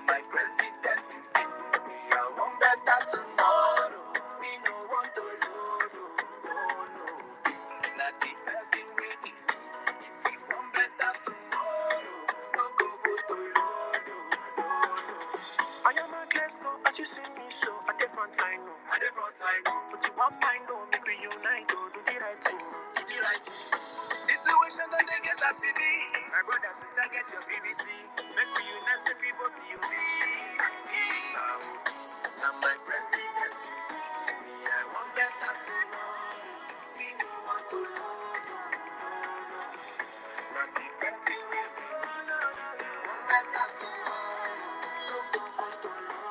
my president, you feel me. I want better tomorrow. We no want to load, no, no. Not the person we need. If you want better tomorrow, no go to load, no, no. I am a let's go, as you see me, so at the front line, no. At the front line, no. Put you one mind, no. Make we unite, oh, do the right thing, do the right thing. Situation that they get a CD. My brother, sister, get your BBC. Make we unite the people to you. I'm my president. Me, I want better tomorrow. We no want to know. Not the person we be. Want better tomorrow. No go want to know.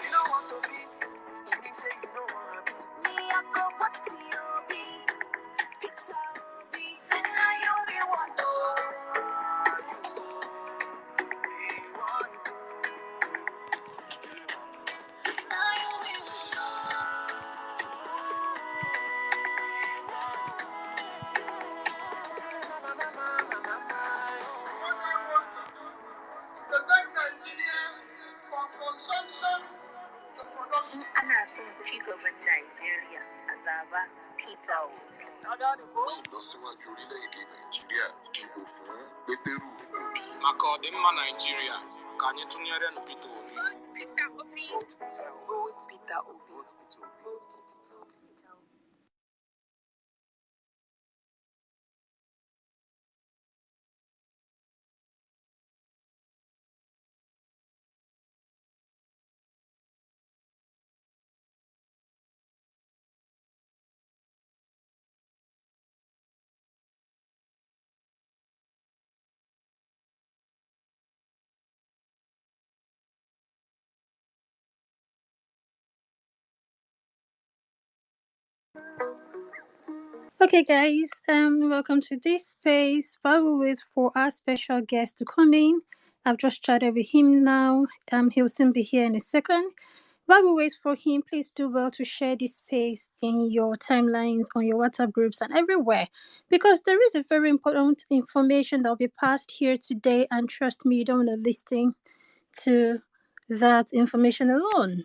You don't want to be. You mean say you don't want to be. Me, I go what you be. Pizza be. Say now you be want to. We want to. Now you be want to. Ana son ci gaban Najeriya a zaba Peter Obi. Ìlọsíwájú orílẹ̀-èdè Nàìjíríà dìbò fún Pétérù Obi. Maka ọdịmma Nàìjíríà ka anyị tụnyere na Peter Obi. Peter Obi. Peter Obi. Peter Obi. Okay, guys, welcome to this space. While we wait for our special guest to come in, I've just chatted with him now. He'll soon be here in a second. While we wait for him, please do well to share this space in your timelines, on your WhatsApp groups, and everywhere, because there is a very important information that will be passed here today, and trust me, you don't want to listen to that information alone.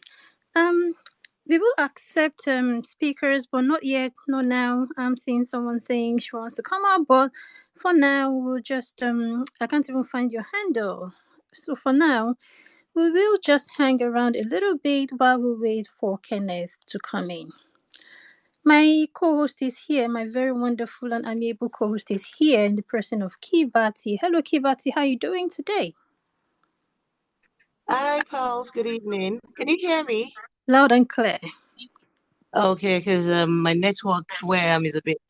We will accept speakers, but not yet, not now. I'm seeing someone saying she wants to come up, but for now, we'll just I can't even find your handle. So for now, we will just hang around a little bit while we wait for Kenneth to come in. My co-host is here. My very wonderful and amiable co-host is here in the person of Kibati. Hello, Kibati. How are you doing today? Hi, Pals. Good evening. Can you hear me? Loud and clear. Okay, because my network where I am is a bit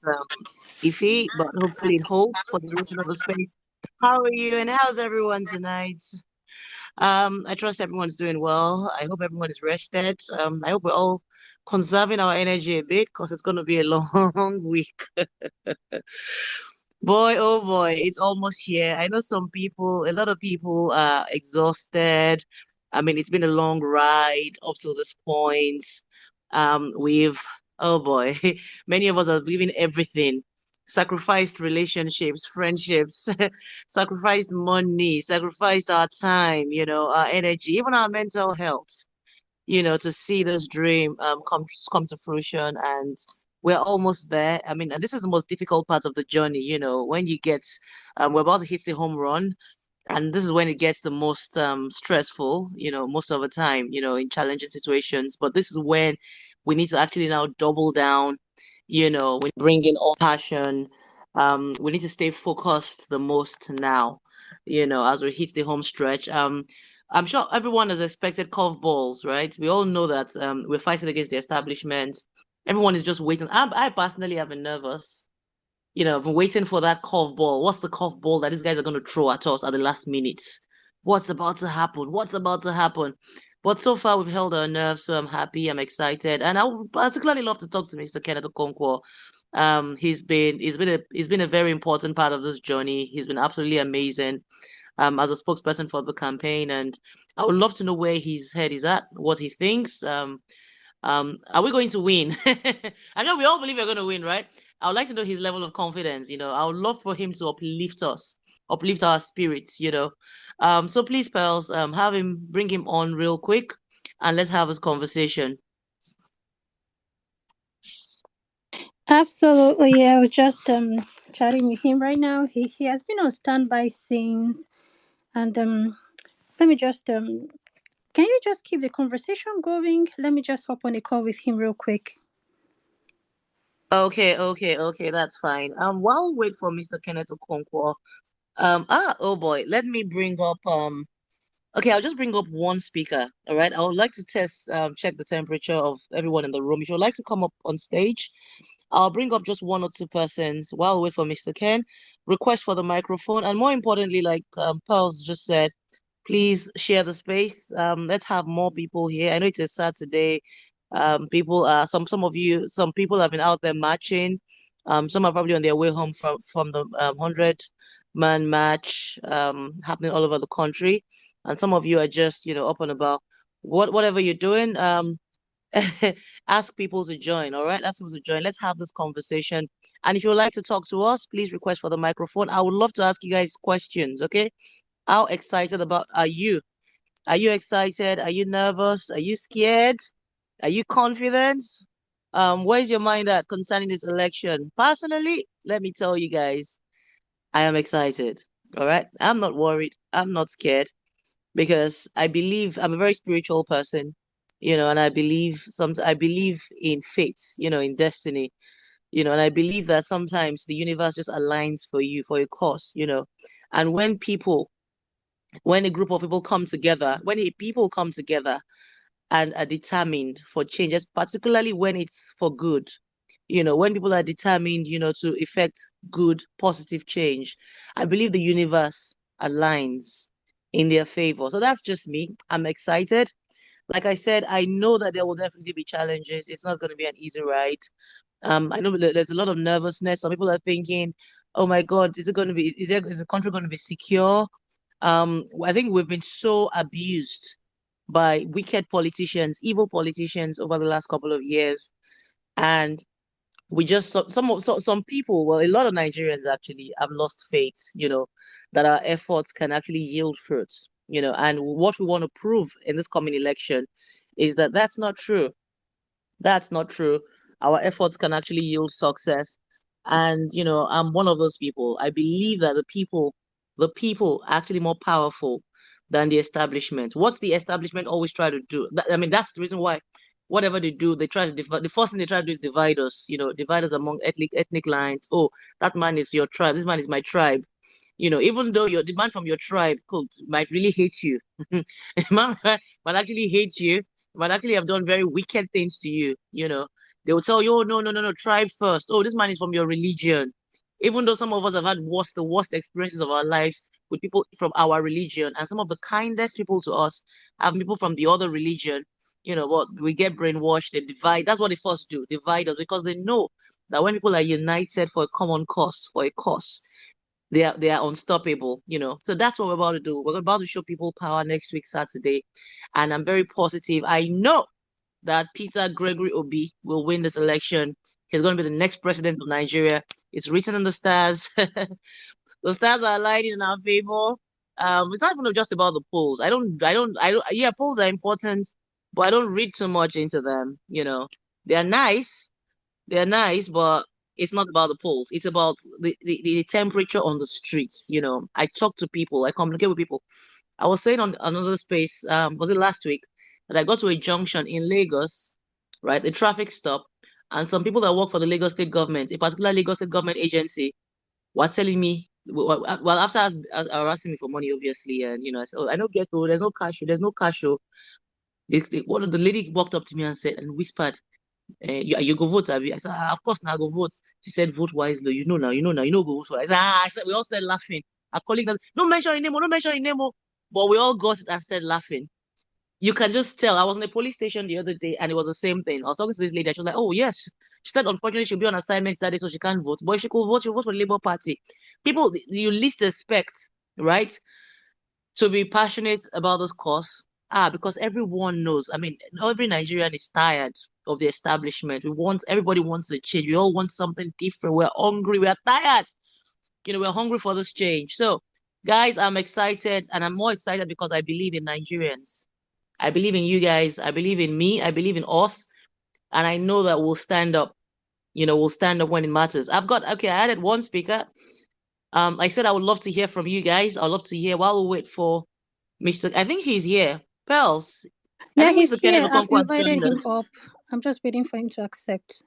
iffy, but hopefully it holds for the duration of the space. How are you, and how's everyone tonight? I trust everyone's doing well. I hope everyone is rested. I hope we're all conserving our energy a bit because it's going to be a long week. Boy, oh boy, it's almost here. I know a lot of people are exhausted. I mean, it's been a long ride up to this point. Oh boy, many of us have given everything, sacrificed relationships, friendships, sacrificed money, sacrificed our time, our energy, even our mental health, to see this dream come to fruition. And we're almost there. I mean, and this is the most difficult part of the journey, when you get, we're about to hit the home run. And this is when it gets the most stressful, most of the time, in challenging situations. But this is when we need to actually now double down, we bring in all passion. We need to stay focused the most now, as we hit the home stretch. I'm sure everyone has expected curveballs, right? We all know that we're fighting against the establishment. Everyone is just waiting. I personally have been nervous. I've been waiting for that curveball. What's the curveball that these guys are going to throw at us at the last minute? What's about to happen? What's about to happen? But so far, we've held our nerves, so I'm happy, I'm excited, and I would particularly love to talk to Mr. Kenneth Okonkwo. He's been a very important part of this journey. He's been absolutely amazing, as a spokesperson for the campaign, and I would love to know where his head is at, what he thinks. Are we going to win? I know we all believe we're going to win, right? I would like to know his level of confidence. I would love for him to uplift us uplift our spirits, So please, Pearls, bring him on real quick, and let's have this conversation. Absolutely. I was just chatting with him right now. He has been on standby since, and let me just can you just keep the conversation going? Let me just hop on a call with him real quick. Okay, that's fine. While we wait for Mr. Kenneth Okonkwo, oh boy, let me bring up okay, I'll just bring up one speaker. All right. I would like to check the temperature of everyone in the room. If you'd like to come up on stage, I'll bring up just one or two persons while we wait for Mr. Ken. Request for the microphone, and more importantly, like Pearls just said, please share the space. Let's have more people here. I know it's a Saturday. People some people have been out there marching. Some are probably on their way home from the 100-man march happening all over the country, and some of you are just up and about. Whatever you're doing, ask people to join. All right, ask people to join. Let's have this conversation. And if you would like to talk to us, please request for the microphone. I would love to ask you guys questions. Okay, how excited about are you? Are you excited? Are you nervous? Are you scared? Are you confident? Where's your mind at concerning this election? Personally, let me tell you guys, I am excited. All right. I'm not worried. I'm not scared because I believe I'm a very spiritual person, and I believe in fate, in destiny, and I believe that sometimes the universe just aligns for you for a cause. And when a group of people come together, when a people come together and are determined for changes, particularly when it's for good. When people are determined, to effect good, positive change, I believe the universe aligns in their favor. So that's just me. I'm excited. Like I said, I know that there will definitely be challenges. It's not going to be an easy ride. I know there's a lot of nervousness. Some people are thinking, "Oh my God, is it going to be? Is the country going to be secure?" I think we've been so abused by wicked politicians, evil politicians over the last couple of years. And we just some people, well, a lot of Nigerians actually have lost faith, that our efforts can actually yield fruits, and what we want to prove in this coming election is that that's not true. That's not true. Our efforts can actually yield success. And, I'm one of those people. I believe that the people are actually more powerful than the establishment. What's the establishment always try to do? I mean, that's the reason why whatever they do, they try to divide. The first thing they try to do is divide us, divide us among ethnic lines. Oh, that man is your tribe. This man is my tribe. Even though the man from your tribe might really hate you, man might actually hate you, might actually have done very wicked things to you. They will tell you, oh, no, no, no, no, tribe first. Oh, this man is from your religion. Even though some of us have had the worst experiences of our lives with people from our religion, and some of the kindest people to us have people from the other religion. What we get brainwashed, they divide. That's what they first do, divide us, because they know that when people are united for a common cause, for a cause, they are unstoppable. So that's what we're about to do. We're about to show people power next week Saturday, and I'm very positive. I know that Peter Gregory Obi will win this election. He's going to be the next president of Nigeria. It's written in the stars. The stars are aligning in our favor. It's not even just about the polls. I don't. Yeah, polls are important, but I don't read too much into them. They're nice, they're nice, but it's not about the polls. It's about the temperature on the streets. I talk to people, I communicate with people. I was saying on another space, was it last week, that I got to a junction in Lagos, right? A traffic stop, and some people that work for the Lagos State government, a particular Lagos State government agency, were telling me, well, after asking me for money, obviously, and I said, oh, I don't get to, there's no cash. Oh. One of the lady walked up to me and said and whispered, you go vote, Abi. I said, of course, now I go vote. She said, vote wisely. You know, go vote for. I said, we all started laughing. Our colleague, don't mention your name, don't mention your name. But we all got it and started laughing. You can just tell. I was in a police station the other day and it was the same thing. I was talking to this lady and she was like, oh, yes. She said, unfortunately, she'll be on assignment that day, so she can't vote. But if she could vote, she'll vote for the Labour Party. People you least expect, right, to be passionate about this cause. Because everyone knows. I mean, every Nigerian is tired of the establishment. Everybody wants a change. We all want something different. We're hungry. We're tired. We're hungry for this change. So Guys, I'm excited, and I'm more excited because I believe in Nigerians. I believe in you guys. I believe in me. I believe in us. And I know that we'll stand up. We'll stand up when it matters. Okay, I added one speaker. I said I would love to hear from you guys. I'd love to hear while we wait for I think he's here. Pels. I Yeah, think he's Mr. Kenneth here. I've Okonkwo has invited joined him us. up. I'm just waiting for him to accept.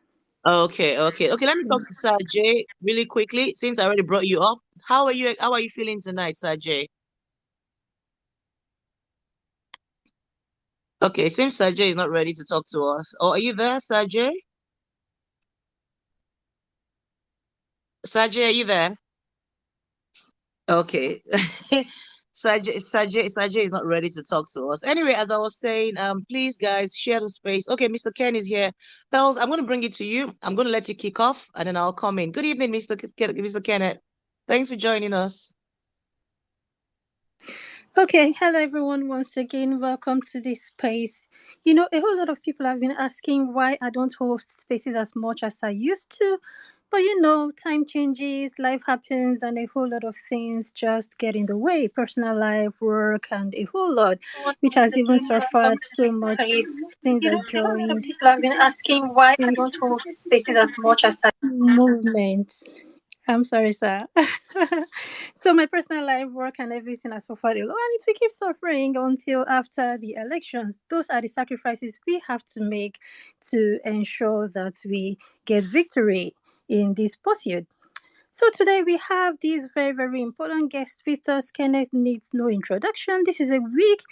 Okay. Let me Yeah. talk to Sir Jay really quickly, since I already brought you up. How are you? How are you feeling tonight, Sir Jay? Okay, it seems Sir Jay is not ready to talk to us. Or are you there, Sir Jay? Sir Jay, are you there? Okay. Sajay is not ready to talk to us. Anyway, as I was saying, please guys share the space. Okay, Mr. Ken is here. Pels, I'm gonna bring it to you. I'm gonna let you kick off and then I'll come in. Good evening, Mr. Kenneth. Thanks for joining us. Okay, hello everyone. Once again, welcome to this space. You know, a whole lot of people have been asking why I don't host spaces as much as I used to. But you know, time changes, life happens, and a whole lot of things just get in the way personal life, work, and a whole lot, which Once has even again, welcome suffered to so this much space. since You I know, a whole lot of joined people have been asking why I this don't host spaces as much as I. movement. I'm sorry, sir. So my personal life, work, and everything has suffered a lot, and it will keep suffering until after the elections. Those are the sacrifices we have to make to ensure that we get victory in this pursuit. So today we have this very, very important guest with us. Kenneth needs no introduction. This is a week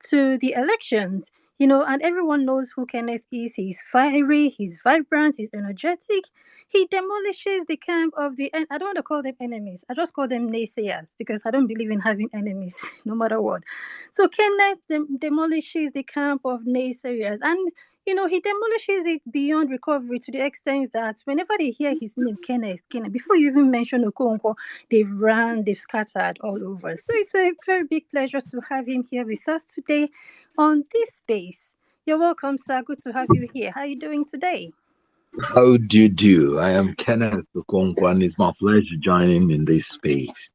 to the elections, you know, and everyone knows who Kenneth is. He's fiery, he's vibrant, he's energetic. He demolishes the camp of I don't want to call them enemies. I just call them naysayers because I don't believe in having enemies no matter what. So Kenneth demolishes the camp of naysayers, and you know, he demolishes it beyond recovery to the extent that whenever they hear his name, Kenneth, before you even mention Okonkwo, they've scattered all over. So it's a very big pleasure to have him here with us today on this space. You're welcome, sir. Good to have you here. How are you doing today? How do you do? I am Kenneth Okonkwo, and it's my pleasure joining in this space.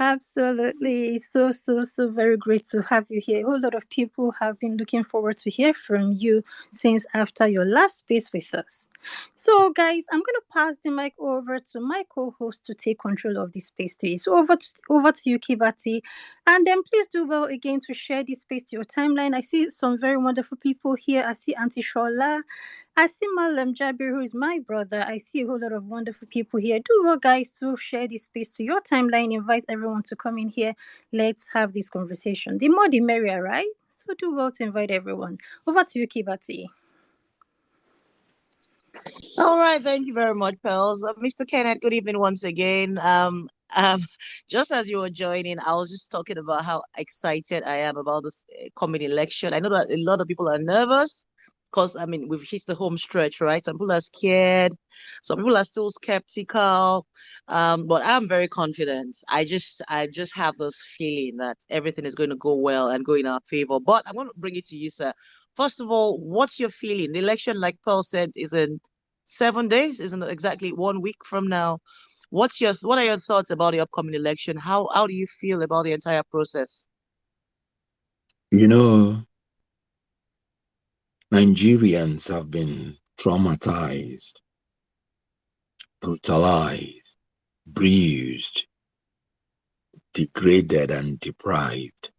Absolutely. So very great to have you here. A whole lot of people have been looking forward to hear from you since after your last space with us. So, guys, I'm going to pass the mic over to my co-host to take control of this space today. So, over to you, Kibati. And then please do well again to share this space to your timeline. I see some very wonderful people here. I see Auntie Shola. I see Malam Jabir, who is my brother. I see a whole lot of wonderful people here. Do well, guys, to share this space to your timeline. Invite everyone to come in here. Let's have this conversation. The more the merrier, right? So do well to invite everyone. Over to you, Kibati. All right, thank you very much, Pels. Mr. Kenneth, good evening once again. Just as you were joining, I was just talking about how excited I am about this coming election. I know that a lot of people are nervous because, I mean, we've hit the home stretch, right? Some people are scared, some people are still skeptical, but I'm very confident. I just have this feeling that everything is going to go well and go in our favor. But I want to bring it to you, sir. First of all, what's your feeling? The election, like Pearl said, is in 7 days, isn't it exactly 1 week from now? What are your thoughts about the upcoming election? How do you feel about the entire process? You know, Nigerians have been traumatized, brutalized, bruised, degraded, and deprived.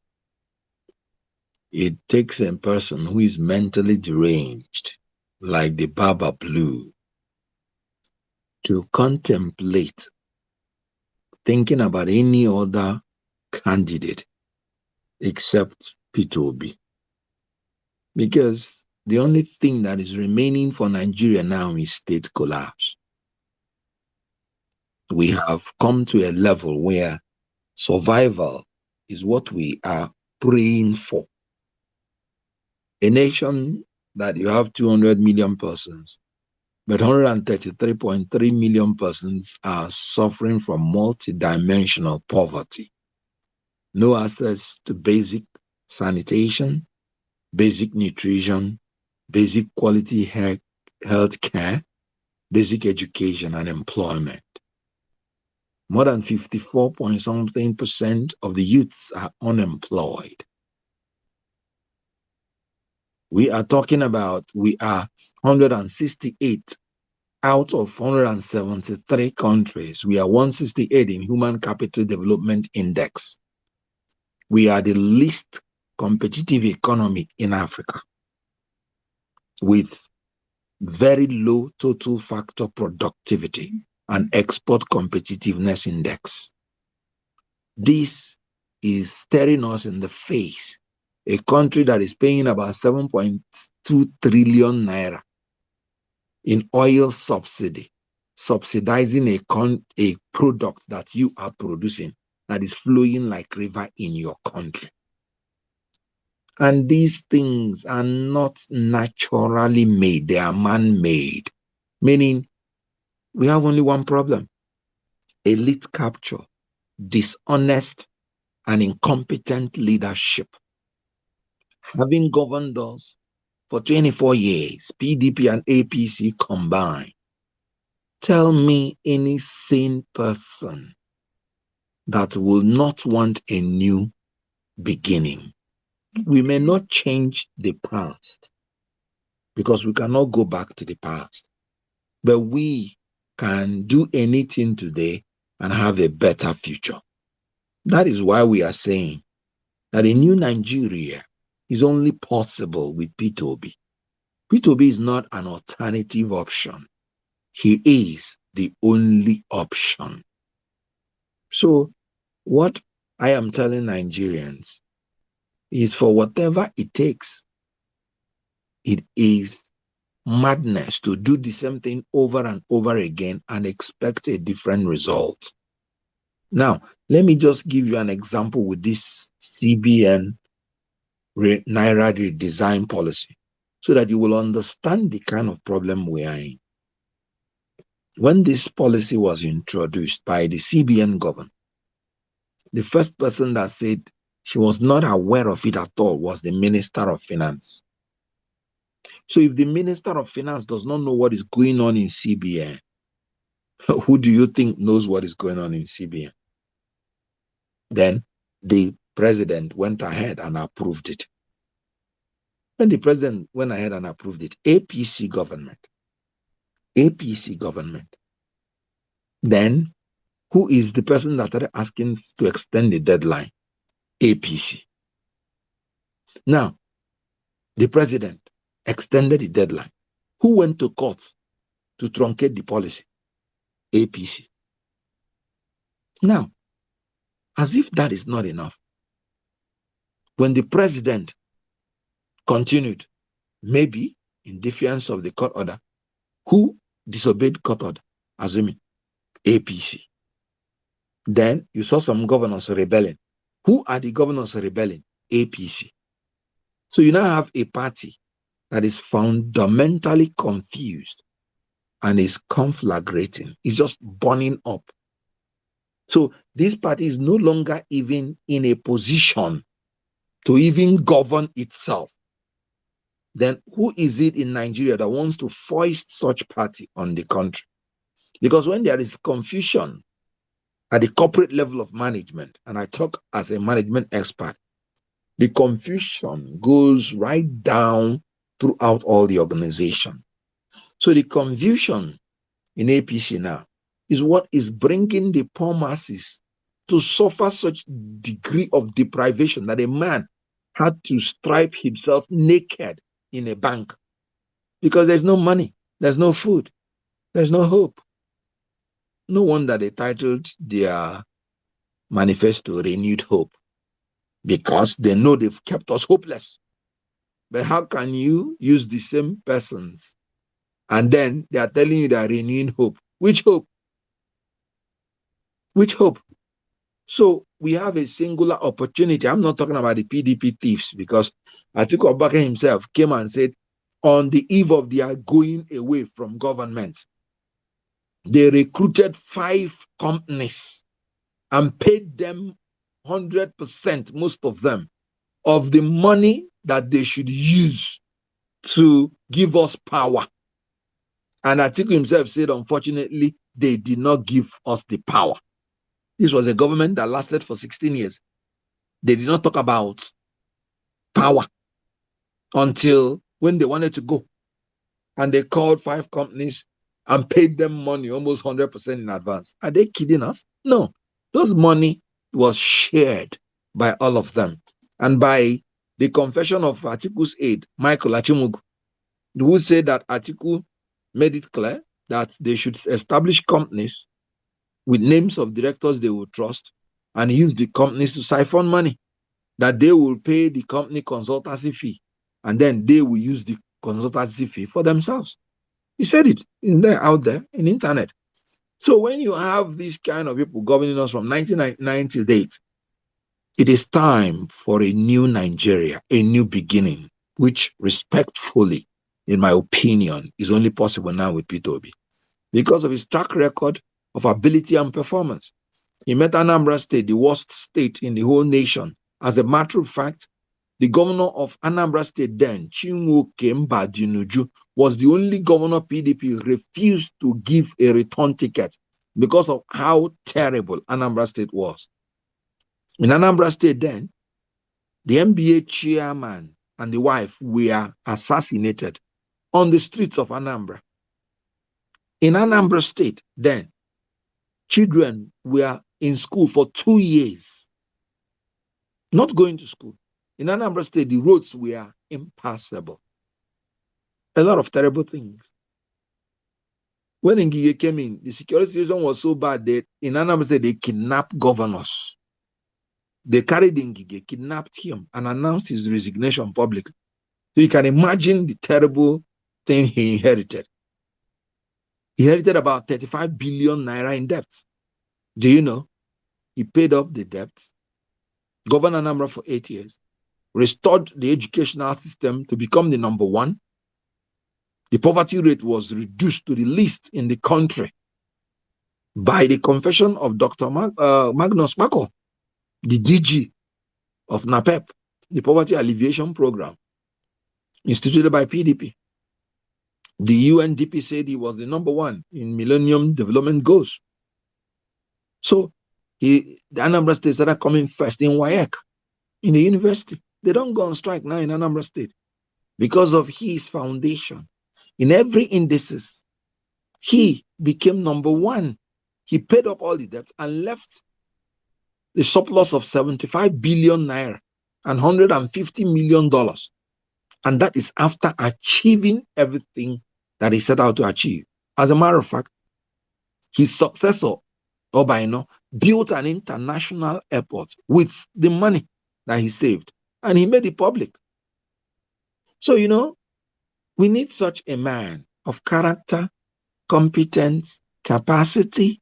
It takes a person who is mentally deranged, like the Baba Blue, to contemplate thinking about any other candidate except Peter Obi. Because the only thing that is remaining for Nigeria now is state collapse. We have come to a level where survival is what we are praying for. A nation that you have 200 million persons, but 133.3 million persons are suffering from multidimensional poverty. No access to basic sanitation, basic nutrition, basic quality health care, basic education and employment. More than 54 point something percent of the youths are unemployed. We are talking about, we are 168 out of 173 countries. We are 168 in Human Capital Development Index. We are the least competitive economy in Africa, with very low total factor productivity and export competitiveness index. This is staring us in the face. A country that is paying about 7.2 trillion naira in oil subsidy, subsidizing a product that you are producing that is flowing like river in your country. And these things are not naturally made, they are man-made. Meaning, we have only one problem: elite capture, dishonest and incompetent leadership. Having governed us for 24 years, PDP and APC combined, tell me any sane person that will not want a new beginning. We may not change the past because we cannot go back to the past, but we can do anything today and have a better future. That is why we are saying that a new Nigeria is only possible with P2B. P2B is not an alternative option. He is the only option. So what I am telling Nigerians is, for whatever it takes, it is madness to do the same thing over and over again and expect a different result. Now, let me just give you an example with this CBN Naira redesign policy so that you will understand the kind of problem we are in. When this policy was introduced by the CBN governor, the first person that said she was not aware of it at all was the Minister of Finance. So if the Minister of Finance does not know what is going on in CBN, who do you think knows what is going on in CBN? Then the president went ahead and approved it. When the president went ahead and approved it, APC government, then who is the person that started asking to extend the deadline? APC. Now, the president extended the deadline. Who went to court to truncate the policy? APC. Now, as if that is not enough, when the president continued, maybe in defiance of the court order, who disobeyed court order? Assuming APC. Then you saw some governors rebelling. Who are the governors rebelling? APC. So you now have a party that is fundamentally confused and is conflagrating. It's just burning up. So this party is no longer even in a position to even govern itself. Then who is it in Nigeria that wants to foist such party on the country? Because when there is confusion at the corporate level of management, and I talk as a management expert, the confusion goes right down throughout all the organization. So the confusion in APC now is what is bringing the poor masses to suffer such degree of deprivation that a man had to stripe himself naked in a bank because there's no money, there's no food, there's no hope. No wonder they titled their manifesto Renewed Hope, because they know they've kept us hopeless. But how can you use the same persons and then they are telling you they are renewing hope? Which hope? Which hope? So we have a singular opportunity. I'm not talking about the PDP thieves, because Atiku Abubakar himself came and said on the eve of their going away from government, they recruited 5 companies and paid them 100%, most of them, of the money that they should use to give us power. And Atiku himself said, unfortunately, they did not give us the power. This was a government that lasted for 16 years. They did not talk about power until when they wanted to go. And they called 5 companies and paid them money almost 100% in advance. Are they kidding us? No. Those money was shared by all of them. And by the confession of Atiku's aide, Michael Achimugu, who said that Atiku made it clear that they should establish companies with names of directors they will trust and use the companies to siphon money, that they will pay the company consultancy fee and then they will use the consultancy fee for themselves. He said it in there, out there in the internet. So when you have these kind of people governing us from 1999 till date, it is time for a new Nigeria, a new beginning, which respectfully, in my opinion, is only possible now with Peter Obi because of his track record of ability and performance. He made Anambra State the worst state in the whole nation. As a matter of fact, the governor of Anambra State then, Chinwoke Mbadinuju, was the only governor PDP refused to give a return ticket because of how terrible Anambra State was. In Anambra State then, the MBA chairman and the wife were assassinated on the streets of Anambra. In Anambra State then, children were in school for 2 years, not going to school. In Anambra State, the roads were impassable. A lot of terrible things. When Ngige came in, the security situation was so bad that in Anambra State, they kidnapped governors. They carried Ngige, kidnapped him, and announced his resignation publicly. So you can imagine the terrible thing he inherited. He inherited about 35 billion naira in debt. Do you know? He paid up the debts, governed Anambra for 8 years, restored the educational system to become the number 1. The poverty rate was reduced to the least in the country by the confession of Dr. Magnus Mako, the DG of NAPEP, the Poverty Alleviation Program, instituted by PDP. The UNDP said he was the number 1 in Millennium Development Goals. So the Anambra State started coming first in WAEC, in the university. They don't go on strike now in Anambra State because of his foundation. In every indices, he became number 1. He paid up all the debts and left the surplus of 75 billion naira and $150 million. And that is after achieving everything that he set out to achieve. As a matter of fact, his successor, Obaino, built an international airport with the money that he saved, and he made it public. So, we need such a man of character, competence, capacity,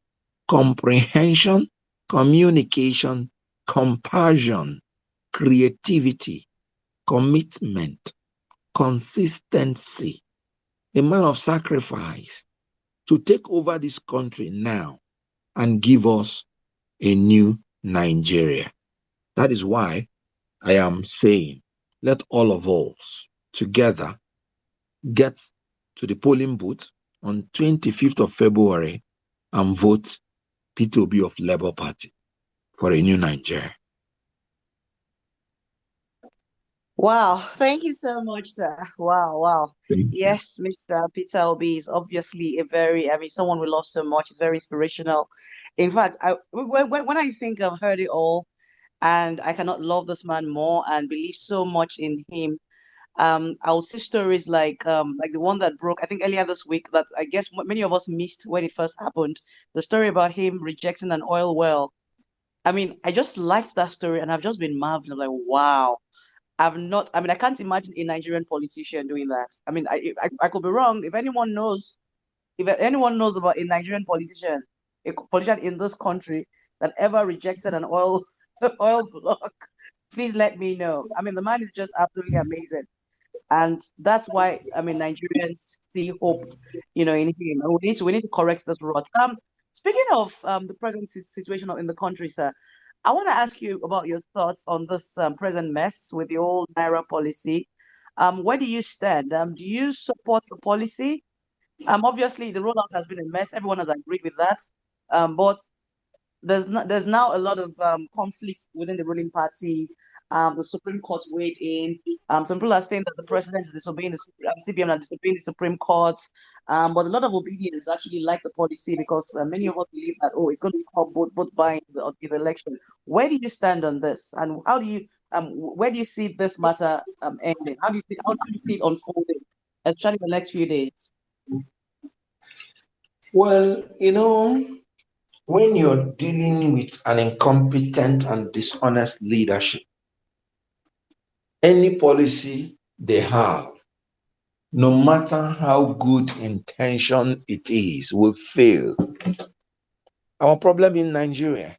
comprehension, communication, compassion, creativity, commitment, consistency, a man of sacrifice to take over this country now and give us a new Nigeria. That is why I am saying, let all of us together get to the polling booth on 25th of February and vote Peter Obi of Labour Party for a new Nigeria. Wow, thank you so much, sir. Wow. Yes, Mr. Peter Obi is obviously someone we love so much. He's very inspirational. In fact, when I think I've heard it all, and I cannot love this man more and believe so much in him. I'll see stories like the one that broke, I think earlier this week, that I guess many of us missed when it first happened. The story about him rejecting an oil well. I just liked that story, and I've just been marveling. I'm like, wow. I can't imagine a Nigerian politician doing that. I could be wrong. If anyone knows about a Nigerian politician, politician in this country that ever rejected an oil oil block, please let me know. The man is just absolutely amazing, and that's why Nigerians see hope, in him. We need to correct this rot. Speaking of the present situation in the country, sir, I want to ask you about your thoughts on this present mess with the old Naira policy. Where do you stand? Do you support the policy? Obviously, the rollout has been a mess. Everyone has agreed with that. But there's now a lot of conflict within the ruling party. The Supreme Court weighed in. Some people are saying that the president is disobeying CBM are disobeying the Supreme Court. But a lot of Obedience actually like the policy because many of us believe that it's going to help both buying the election. Where do you stand on this, and how do you where do you see this matter ending? How do you see it unfolding, especially in the next few days? Well, when you're dealing with an incompetent and dishonest leadership, any policy they have, no matter how good intention it is, will fail. Our problem in Nigeria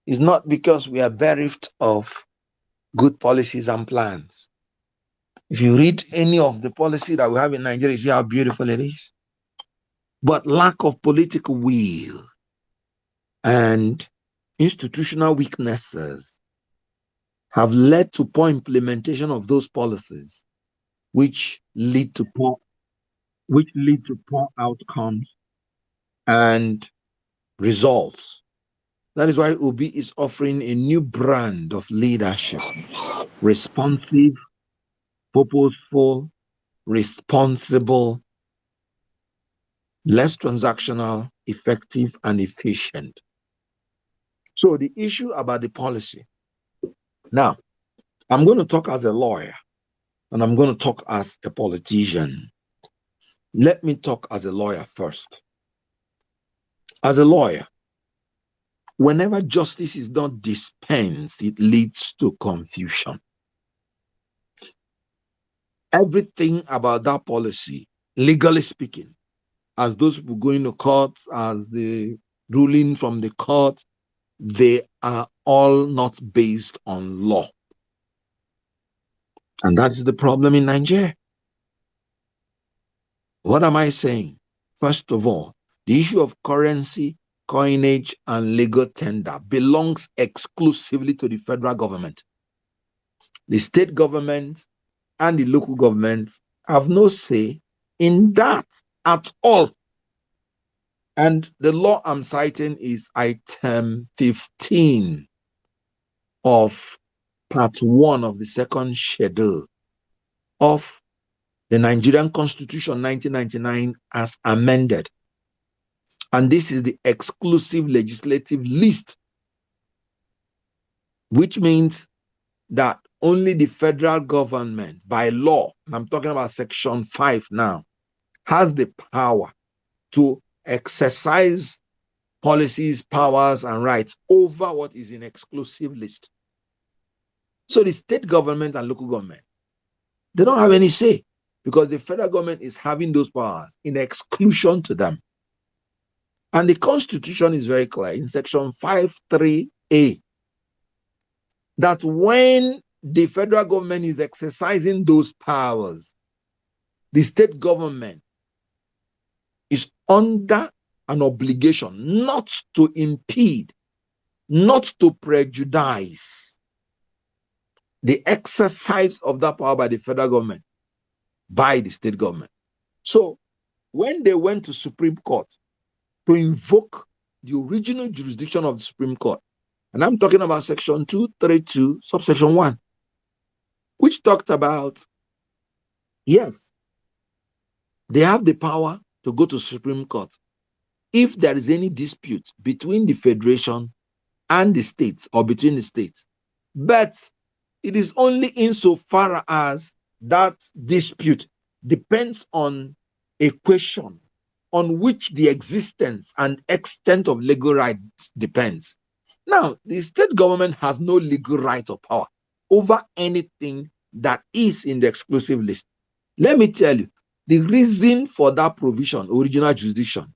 is not because we are bereft of good policies and plans. If you read any of the policy that we have in Nigeria, you see how beautiful it is. But lack of political will and institutional weaknesses have led to poor implementation of those policies, which lead to poor outcomes and results. That is why Obi is offering a new brand of leadership: responsive, purposeful, responsible, less transactional, effective, and efficient. So the issue about the policy. Now, I'm going to talk as a lawyer and I'm going to talk as a politician. Let me talk as a lawyer first. As a lawyer, whenever justice is not dispensed, it leads to confusion. Everything about that policy, legally speaking, as those people going to court, as the ruling from the court, they are all not based on law. And that is the problem in Nigeria. What am I saying? First of all, the issue of currency, coinage, and legal tender belongs exclusively to the federal government. The state government and the local government have no say in that at all. And the law I'm citing is item 15 of part 1 of the second schedule of the Nigerian Constitution 1999 as amended. And this is the exclusive legislative list, which means that only the federal government by law, and I'm talking about section 5 now, has the power to exercise policies, powers, and rights over what is in exclusive list. So the state government and local government, they don't have any say because the federal government is having those powers in exclusion to them. And the Constitution is very clear in section 5(3)(a) that when the federal government is exercising those powers, the state government is under an obligation not to impede, not to prejudice the exercise of that power by the federal government, by the state government. So when they went to Supreme Court to invoke the original jurisdiction of the Supreme Court, and I'm talking about section 232, subsection 1, which talked about, yes, they have the power to go to Supreme Court if there is any dispute between the federation and the states or between the states. But it is only insofar as that dispute depends on a question on which the existence and extent of legal rights depends. Now, the state government has no legal right or power over anything that is in the exclusive list. Let me tell you, the reason for that provision, original jurisdiction,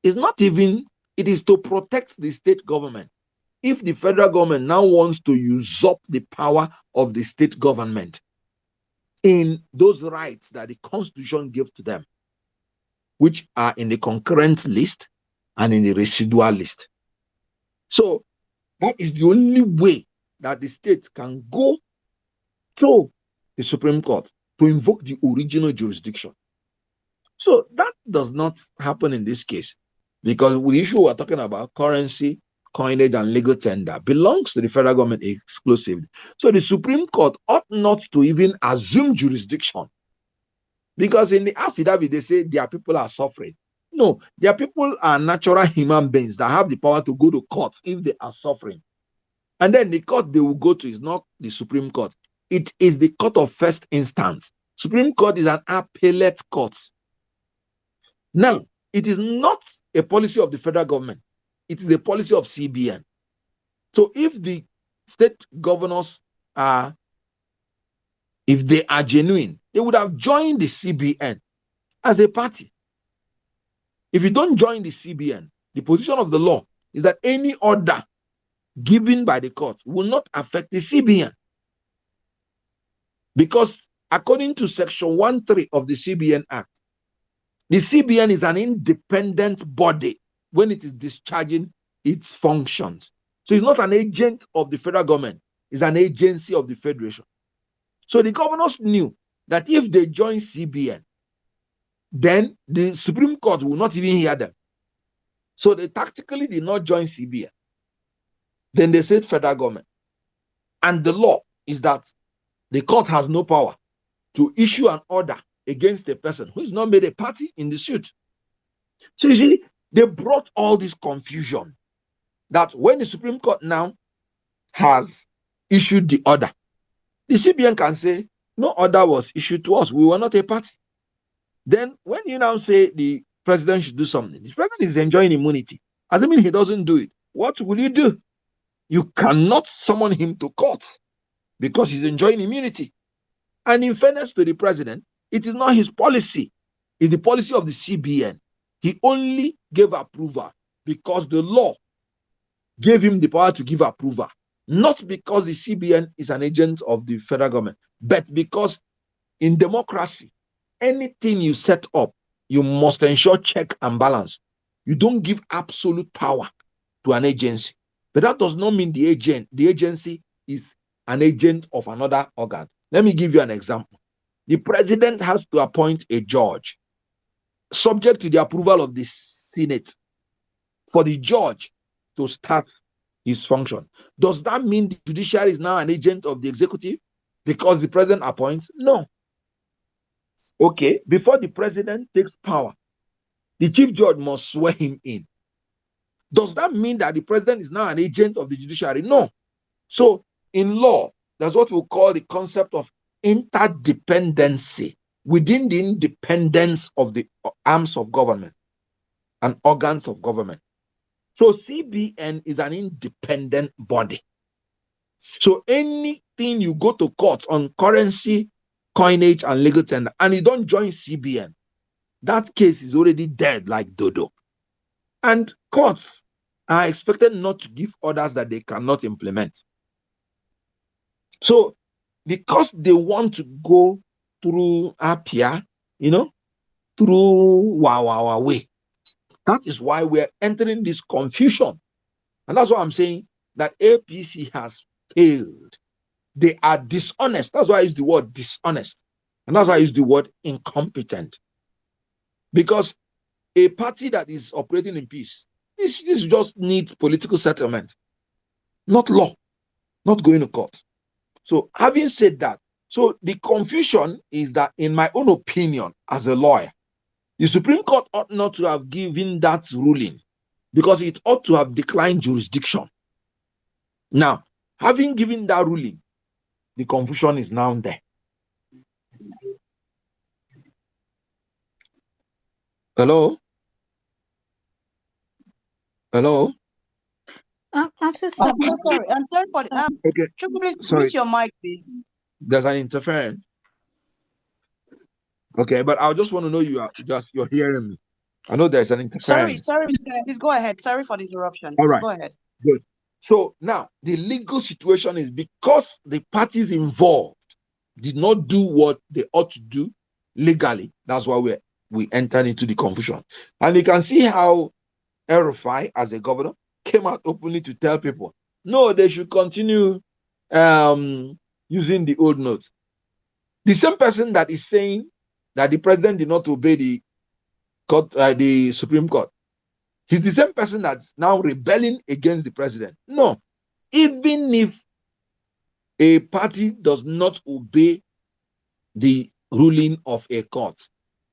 is not even, it is to protect the state government. If the federal government now wants to usurp the power of the state government in those rights that the Constitution gave to them, which are in the concurrent list and in the residual list. So that is the only way that the states can go to the Supreme Court to invoke the original jurisdiction. So that does not happen in this case because the issue we're talking about, currency, coinage, and legal tender belongs to the federal government exclusively. So the Supreme Court ought not to even assume jurisdiction, because in the affidavit they say their people are suffering. No, their people are natural human beings that have the power to go to court if they are suffering. And then the court they will go to is not the Supreme Court. It is the court of first instance. Supreme Court is an appellate court. Now, it is not a policy of the federal government. It is a policy of CBN. So if the state governors are, if they are genuine, they would have joined the CBN as a party. If you don't join the CBN, the position of the law is that any order given by the court will not affect the CBN. Because according to Section 1.3 of the CBN Act, the CBN is an independent body when it is discharging its functions. So it's not an agent of the federal government, it's an agency of the federation. So the governors knew that if they join CBN, then the Supreme Court will not even hear them. So they tactically did not join CBN. Then they said federal government. And the law is that the court has no power to issue an order against a person who is not made a party in the suit. So you see, they brought all this confusion that when the Supreme Court now has issued the order, the CBN can say, no order was issued to us. We were not a party. Then when you now say the president should do something, the president is enjoying immunity. Assuming he doesn't do it, what will you do? You cannot summon him to court because he's enjoying immunity. And in fairness to the president, it is not his policy. It's the policy of the CBN. He only gave approval because the law gave him the power to give approval. Not because the CBN is an agent of the federal government, but because in democracy, anything you set up, you must ensure check and balance. You don't give absolute power to an agency. But that does not mean the agency is an agent of another organ. Let me give you an example. The president has to appoint a judge subject to the approval of the Senate for the judge to start his function. Does that mean the judiciary is now an agent of the executive because the president appoints? No. Okay, before the president takes power, the chief judge must swear him in. Does that mean that the president is now an agent of the judiciary? No. So in law, that's what we call the concept of interdependency within the independence of the arms of government and organs of government. So CBN is an independent body. So anything you go to court on currency, coinage, and legal tender, and you don't join CBN, that case is already dead like dodo. And courts are expected not to give orders that they cannot implement. So because they want to go through Apia, through Wawawa way, that is why we're entering this confusion. And that's why I'm saying that APC has failed. They are dishonest. That's why I use the word dishonest. And that's why I use the word incompetent. Because a party that is operating in peace, this just needs political settlement, not law, not going to court. So having said that, so the confusion is that, in my own opinion, as a lawyer, the Supreme Court ought not to have given that ruling because it ought to have declined jurisdiction. Now, having given that ruling, the confusion is now there. Hello? Hello? I'm so I'm so sorry. I'm sorry for the Okay. Should you please Sorry. mute your mic, please? There's an interference. Okay, but I just want to know you're hearing me. I know there's an interference. Sorry, Mr. Kenneth, please go ahead. Sorry for the interruption. All Please right. go ahead. Good. So now the legal situation is because the parties involved did not do what they ought to do legally. That's why we entered into the confusion. And you can see how El-Rufai, as a governor, came out openly to tell people, no, they should continue using the old notes. The same person that is saying that the president did not obey the Supreme Court, He's the same person that's now rebelling against the president. No. Even if a party does not obey the ruling of a court,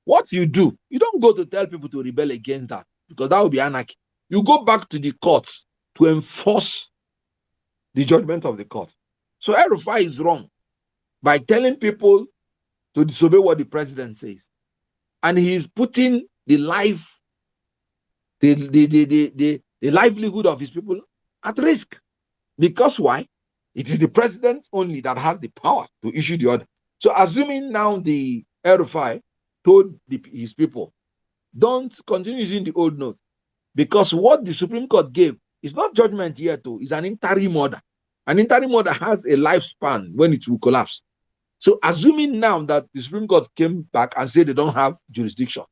what you do, you don't go to tell people to rebel against that, because that would be anarchy. You go back to the court to enforce the judgment of the court. So El-Rufai is wrong by telling people to disobey what the president says. And he is putting the livelihood of his people at risk. Because why? It is the president only that has the power to issue the order. So assuming now the El-Rufai told his people, don't continue using the old note, because what the Supreme Court gave is not judgment yet, though. It's an interim order. An interim order has a lifespan when it will collapse. So assuming now that the Supreme Court came back and said they don't have jurisdiction,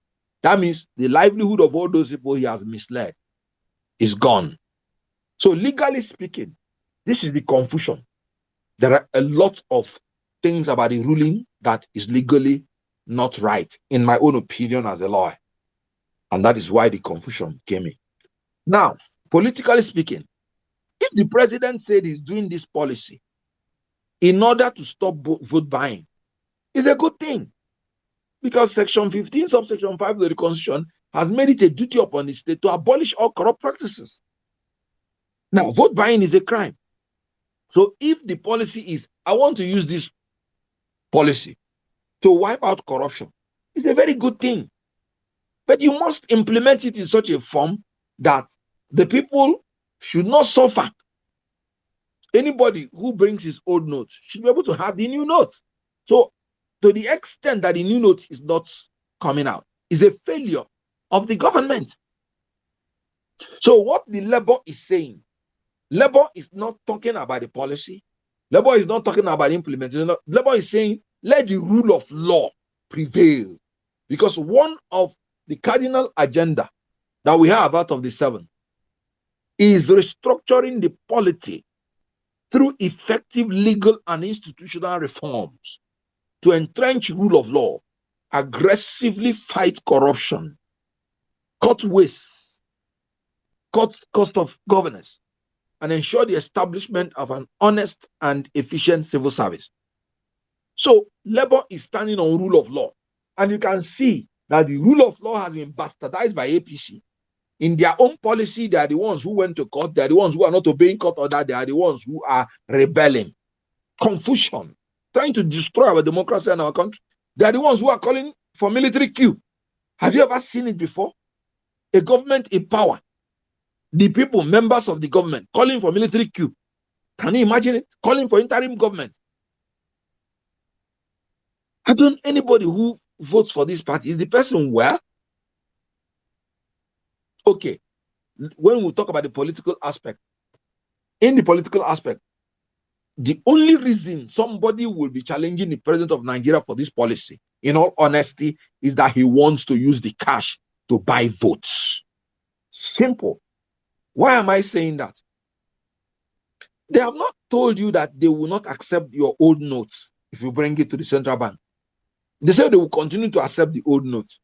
that means the livelihood of all those people he has misled is gone. So legally speaking, this is the confusion. There are a lot of things about the ruling that is legally not right, in my own opinion as a lawyer. And that is why the confusion came in. Now, politically speaking, if the president said he's doing this policy in order to stop vote buying, it's a good thing. Because Section 15, subsection 5 of the Constitution has made it a duty upon the state to abolish all corrupt practices. Now, vote buying is a crime. So if the policy is, I want to use this policy to wipe out corruption, it's a very good thing. But you must implement it in such a form that the people should not suffer. Anybody who brings his old notes should be able to have the new note. So to the extent that the new note is not coming out, is a failure of the government. So what the Labour is saying, Labour is not talking about the policy. Labour is not talking about implementation. Labour is saying, let the rule of law prevail. Because one of the cardinal agenda that we have out of the 7 is restructuring the polity through effective legal and institutional reforms to entrench rule of law, aggressively fight corruption, cut waste, cut cost of governance, and ensure the establishment of an honest and efficient civil service. So Labour is standing on rule of law. And you can see that the rule of law has been bastardized by APC. In their own policy, they are the ones who went to court. They are the ones who are not obeying court order. They are the ones who are rebelling. Confusion, trying to destroy our democracy and our country. They are the ones who are calling for military coup. Have you ever seen it before? A government in power, the people, members of the government, calling for military coup. Can you imagine it? Calling for interim government. I don't, anybody who votes for this party, is the person well? Okay, when we talk about the political aspect, in the political aspect, the only reason somebody will be challenging the president of Nigeria for this policy, in all honesty, is that he wants to use the cash to buy votes. Simple. Why am I saying that? They have not told you that they will not accept your old notes if you bring it to the central bank. They say they will continue to accept the old notes.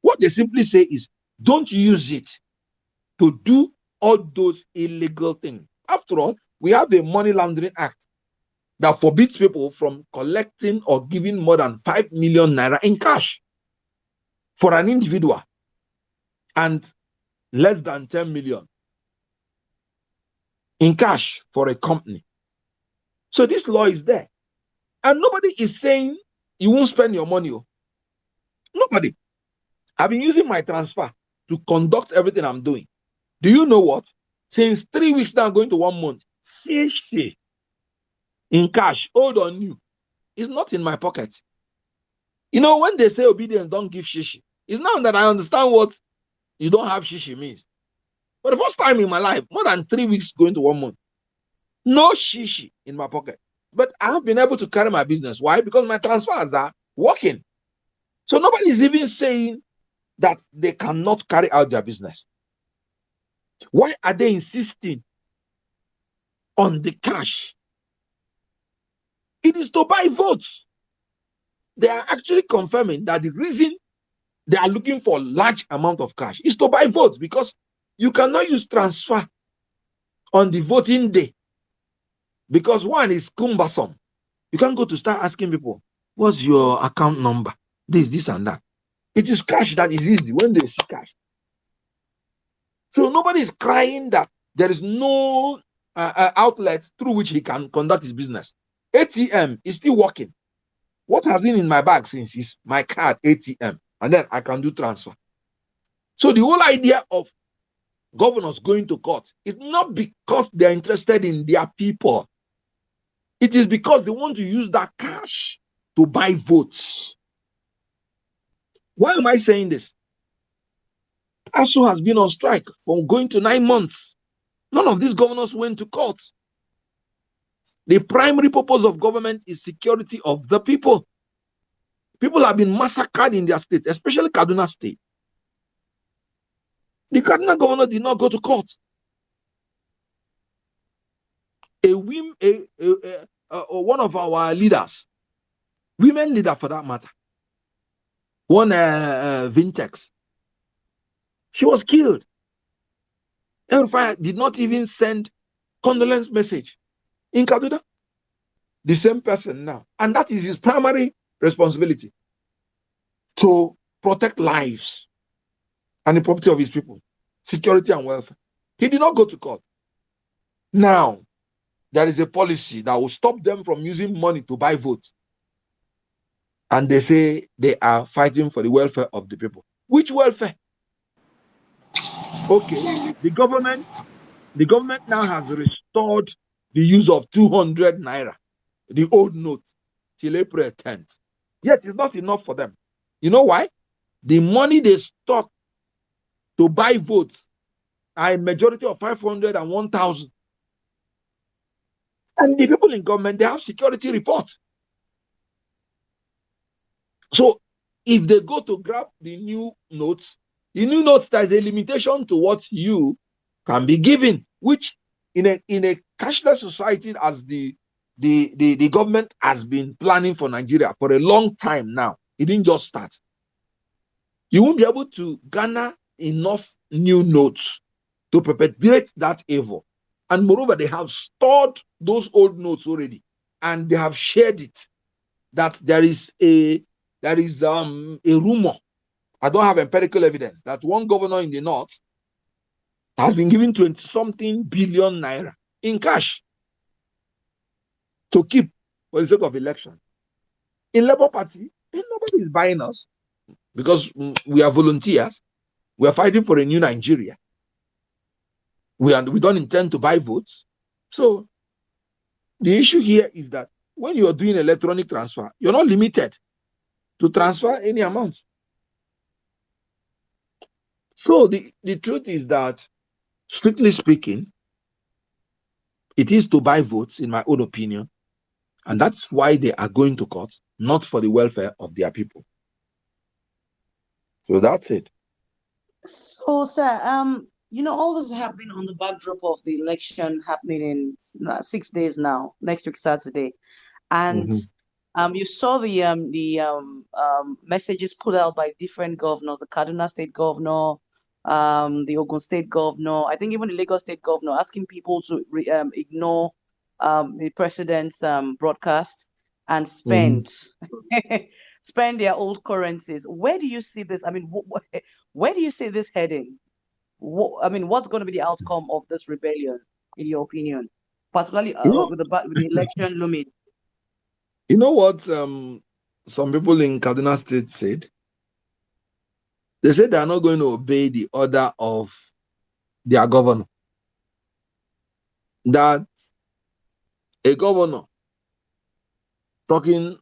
What they simply say is, don't use it to do all those illegal things. After all, we have a money laundering act that forbids people from collecting or giving more than 5 million naira in cash for an individual and less than 10 million in cash for a company. So this law is there. And nobody is saying you won't spend your money. Nobody. I've been using my transfer to conduct everything I'm doing. Do you know what? Since 3 weeks now, going to 1 month, shishi in cash, hold on you. It's not in my pocket. You know, when they say obedience, don't give shishi, it's now that I understand what you don't have shishi means. For the first time in my life, more than 3 weeks going to 1 month, no shishi in my pocket. But I have been able to carry my business. Why? Because my transfers are working. So nobody is even saying that they cannot carry out their business. Why are they insisting on the cash? It is to buy votes. They are actually confirming that the reason they are looking for large amount of cash is to buy votes, because you cannot use transfer on the voting day, because one is cumbersome. You can't go to start asking people, what's your account number? This, and that. It is cash that is easy when they see cash. So nobody is crying that there is no outlet through which he can conduct his business. ATM is still working. What has been in my bag since is my card, ATM, and then I can do transfer. So the whole idea of governors going to court is not because they're interested in their people. It is because they want to use that cash to buy votes. Why am I saying this? ASU has been on strike for going to 9 months. None of these governors went to court. The primary purpose of government is security of the people. People have been massacred in their states, especially Kaduna State. The Kaduna governor did not go to court. One of our leaders, women leader for that matter, one Vintex, she was killed. El-Rufai did not even send condolence message in Kaduna. The same person now. And that is his primary responsibility, to protect lives and the property of his people, security and welfare. He did not go to court. Now, there is a policy that will stop them from using money to buy votes. And they say they are fighting for the welfare of the people. Which welfare? Okay, the government now has restored the use of 200 Naira, the old note, till April 10th. Yet it's not enough for them. You know why? The money they stock to buy votes are a majority of 500 and 1,000. And the people in government, they have security reports. So if they go to grab the new notes, there's a limitation to what you can be given, which in a cashless society, as the government has been planning for Nigeria for a long time now, it didn't just start. You won't be able to garner enough new notes to perpetuate that evil. And moreover, they have stored those old notes already, and they have shared it that there is a rumor. I don't have empirical evidence that one governor in the north has been given 20-something billion Naira in cash to keep for the sake of election. In Labour Party, nobody is buying us because we are volunteers. We are fighting for a new Nigeria. We don't intend to buy votes. So the issue here is that when you are doing electronic transfer, you're not limited to transfer any amount. So the truth is that, strictly speaking, it is to buy votes, in my own opinion, and that's why they are going to court, not for the welfare of their people. So that's it. So, sir, all this is happening on the backdrop of the election happening in 6 days now, next week Saturday, and you saw the messages put out by different governors, the Kaduna State governor, the Ogun State governor, I think even the Lagos State governor, asking people to ignore the president's broadcast and spend spend their old currencies. Where do you see this? I mean, where do you see this heading? What's going to be the outcome of this rebellion, in your opinion, particularly with the election looming? You know what some people in Kaduna State said? They said they are not going to obey the order of their governor. That a governor talking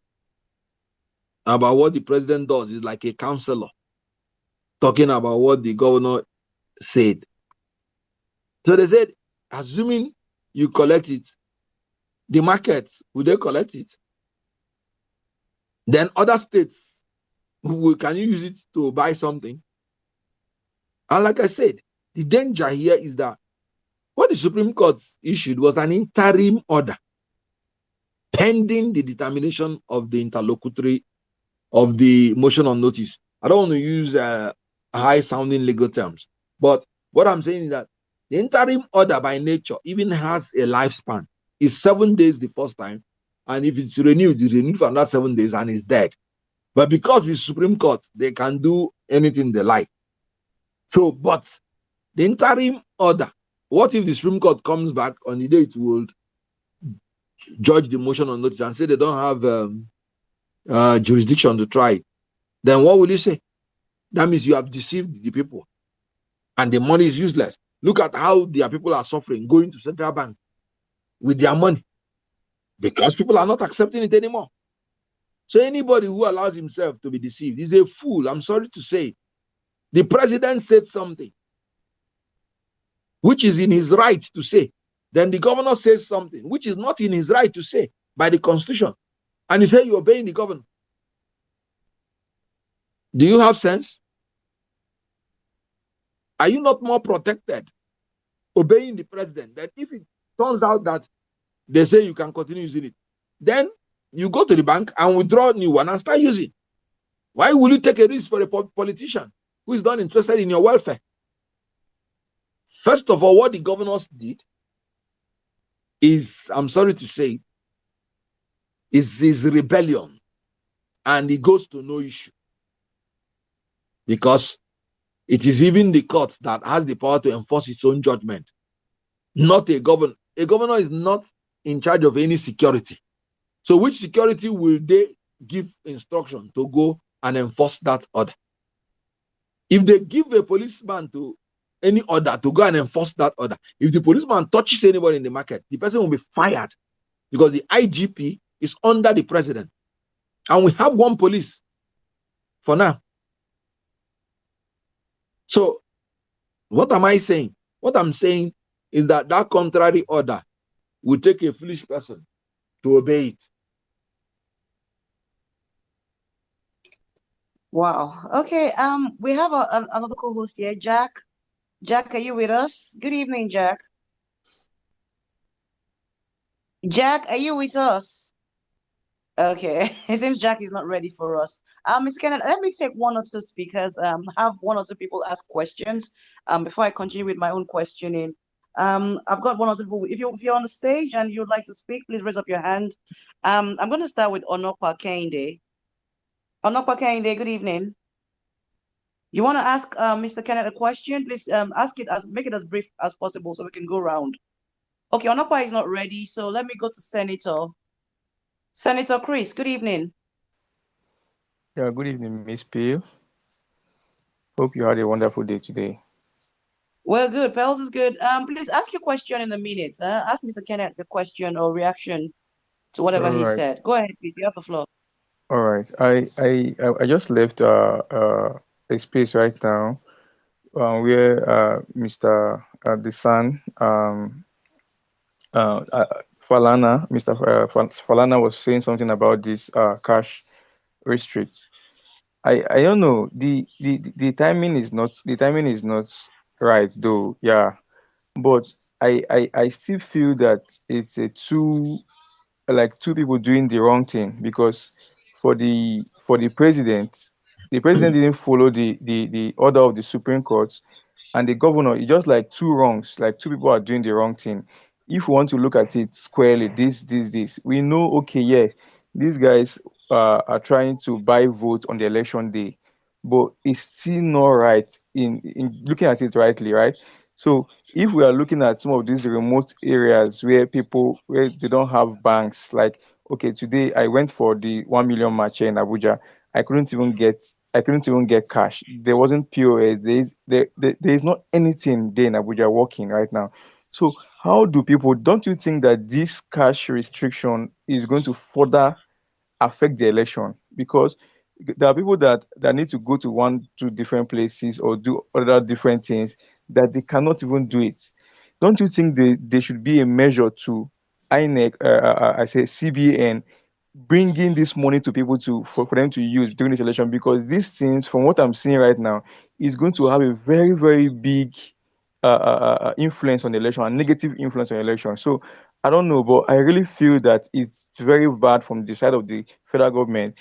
about what the president does is like a counselor talking about what the governor said. So they said, assuming you collect it, the market, will they collect it? Then other states, can you use it to buy something? And like I said, the danger here is that what the Supreme Court issued was an interim order pending the determination of the interlocutory of the motion on notice. I don't want to use high sounding legal terms, but what I'm saying is that the interim order by nature even has a lifespan. It's 7 days the first time, and if it's renewed for another 7 days and it's dead. But because it's Supreme Court, they can do anything they like. So, but the interim order, what if the Supreme Court comes back on the day it will judge the motion on notice and say they don't have jurisdiction to try it? Then what will you say? That means you have deceived the people and the money is useless. Look at how their people are suffering going to central bank with their money because people are not accepting it anymore. So anybody who allows himself to be deceived is a fool. I'm sorry to say. The president said something which is in his right to say. Then the governor says something which is not in his right to say by the constitution. And you say you're obeying the governor. Do you have sense? Are you not more protected obeying the president? That if it turns out that they say you can continue using it, then you go to the bank and withdraw a new one and start using. Why will you take a risk for a politician who is not interested in your welfare? First of all, what the governors did is, I'm sorry to say, is rebellion, and it goes to no issue because it is even the court that has the power to enforce its own judgment, not a governor. A governor is not in charge of any security. So which security will they give instruction to go and enforce that order? If they give a policeman to any order to go and enforce that order, if the policeman touches anybody in the market, the person will be fired because the IGP is under the president. And we have one police for now. So what am I saying? What I'm saying is that that contrary order will take a foolish person to obey it. Wow. Okay. We have another co-host here, Jack. Jack, are you with us? Good evening, Jack. Jack, are you with us? Okay. It seems Jack is not ready for us. Ms. Kenneth, let me take one or two speakers. Have one or two people ask questions. Before I continue with my own questioning. I've got one or two people. If you're on the stage and you'd like to speak, please raise up your hand. I'm going to start with Onokwa Kende. Onokwa Kende, good evening. You want to ask Mr. Kenneth a question? Please make it as brief as possible so we can go around. Okay, Onokwa is not ready, so let me go to Senator. Senator Chris, good evening. Yeah, good evening, Miss Peel. Hope you had a wonderful day today. Well, good. Pels is good. Please ask your question in a minute. Ask Mr. Kenneth the question or reaction to whatever he said. Go ahead, please. You have the floor. All right. I just left a space right now where Mr. Desan Falana, Mr. Falana was saying something about this cash restrict. I don't know. The timing is not right though. Yeah. But I still feel that it's a two people doing the wrong thing because for the president, the president didn't follow the order of the Supreme Court, and the governor, it's just like two wrongs, like two people are doing the wrong thing. If we want to look at it squarely, this, we know, okay, yeah, these guys are trying to buy votes on the election day, but it's still not right in looking at it rightly, right? So if we are looking at some of these remote areas where they don't have banks, like okay, today I went for the 1 million march here in Abuja. I couldn't even get I couldn't even get cash. There wasn't POS. There is not anything there in Abuja working right now. So how do people? Don't you think that this cash restriction is going to further affect the election? Because there are people that need to go to one, two different places or do other different things that they cannot even do it. Don't you think there should be a measure to INEC, I say CBN, bringing this money to people for them to use during this election? Because these things, from what I'm seeing right now, is going to have a very, very big influence on the election, and negative influence on the election. So I don't know, but I really feel that it's very bad from the side of the federal government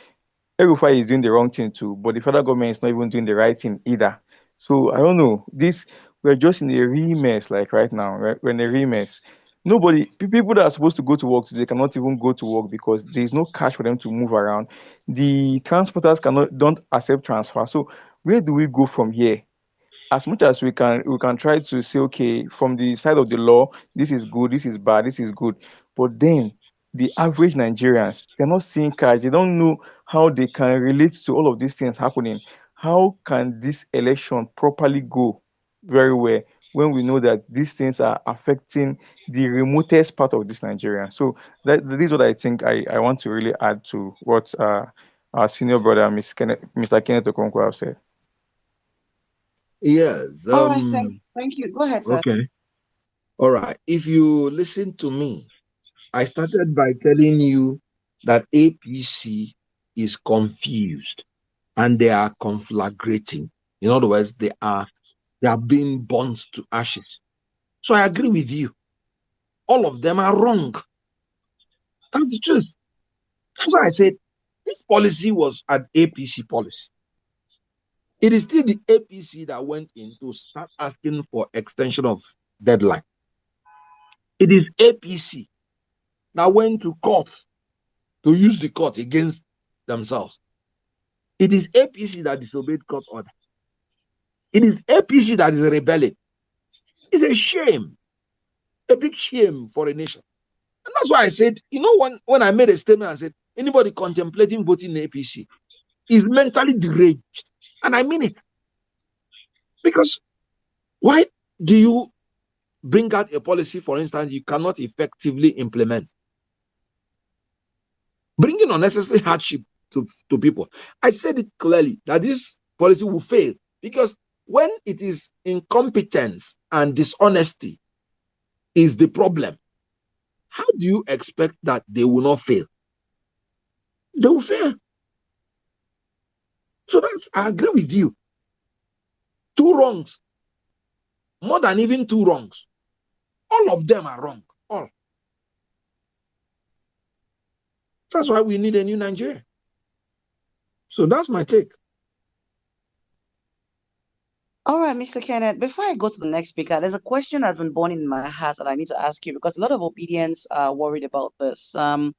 El-Rufai is doing the wrong thing too, but the federal government is not even doing the right thing either. So I don't know. We're just in a real mess, like right now. We're in a real mess. People that are supposed to go to work today cannot even go to work because there is no cash for them to move around. The transporters don't accept transfer. So where do we go from here? As much as we can try to say, okay, from the side of the law, this is good, this is bad, this is good, but then the average Nigerians, they're not seeing cash. They don't know how they can relate to all of these things happening. How can this election properly go very well when we know that these things are affecting the remotest part of this Nigeria? So this is what I think I want to really add to what our senior brother, Mr. Kenneth Okonkwo, have said. Yes. All right, thank you. Go ahead, sir. Okay. All right. If you listen to me, I started by telling you that APC is confused and they are conflagrating. In other words, they are being burnt to ashes. So I agree with you. All of them are wrong. That's the truth. That's why I said this policy was an APC policy. It is still the APC that went in to start asking for extension of deadline. It is APC that went to court to use the court against themselves. It is APC that disobeyed court order. It is APC that is rebelling. It's a shame, a big shame for a nation. And that's why I said, when I made a statement, I said, anybody contemplating voting APC is mentally deranged. And I mean it. Because why do you bring out a policy, for instance, you cannot effectively implement? Bringing unnecessary hardship to people. I said it clearly that this policy will fail because when it is incompetence and dishonesty is the problem, how do you expect that they will not fail? They will fail. So I agree with you. Two wrongs, more than even two wrongs. All of them are wrong. All. That's why we need a new Nigeria. So that's my take. All right, Mr. Kenneth, before I go to the next speaker, there's a question that's been born in my heart that I need to ask you because a lot of obedience are worried about this. The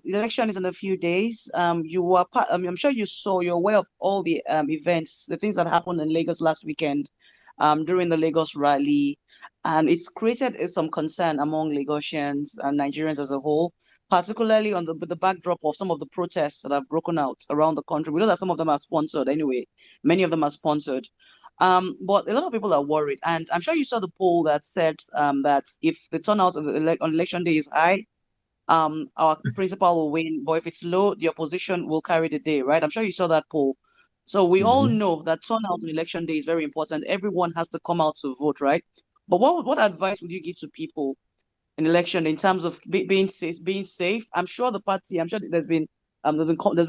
election is in a few days. You were part, I'm sure you're aware of all the events, the things that happened in Lagos last weekend, during the Lagos rally, and it's created some concern among Lagosians and Nigerians as a whole, particularly on the backdrop of some of the protests that have broken out around the country. We know that some of them are sponsored anyway. Many of them are sponsored. But a lot of people are worried. And I'm sure you saw the poll that said that if the turnout on election day is high, our principal will win. But if it's low, the opposition will carry the day, right? I'm sure you saw that poll. So we all know that turnout on election day is very important. Everyone has to come out to vote, right? But what advice would you give to people in election in terms of being safe? Being safe. I'm sure the party. I'm sure there's been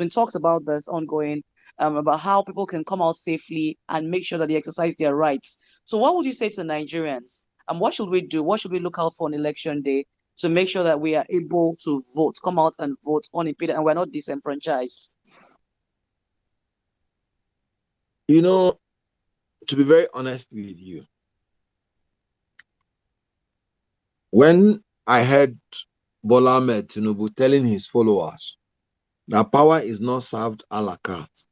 talks about this ongoing, about how people can come out safely and make sure that they exercise their rights. So, what would you say to Nigerians? And what should we do? What should we look out for on election day to make sure that we are able to vote, come out and vote unimpeded, and we're not disenfranchised? To be very honest with you, when I heard Bola Ahmed Tinubu telling his followers that power is not served a la carte,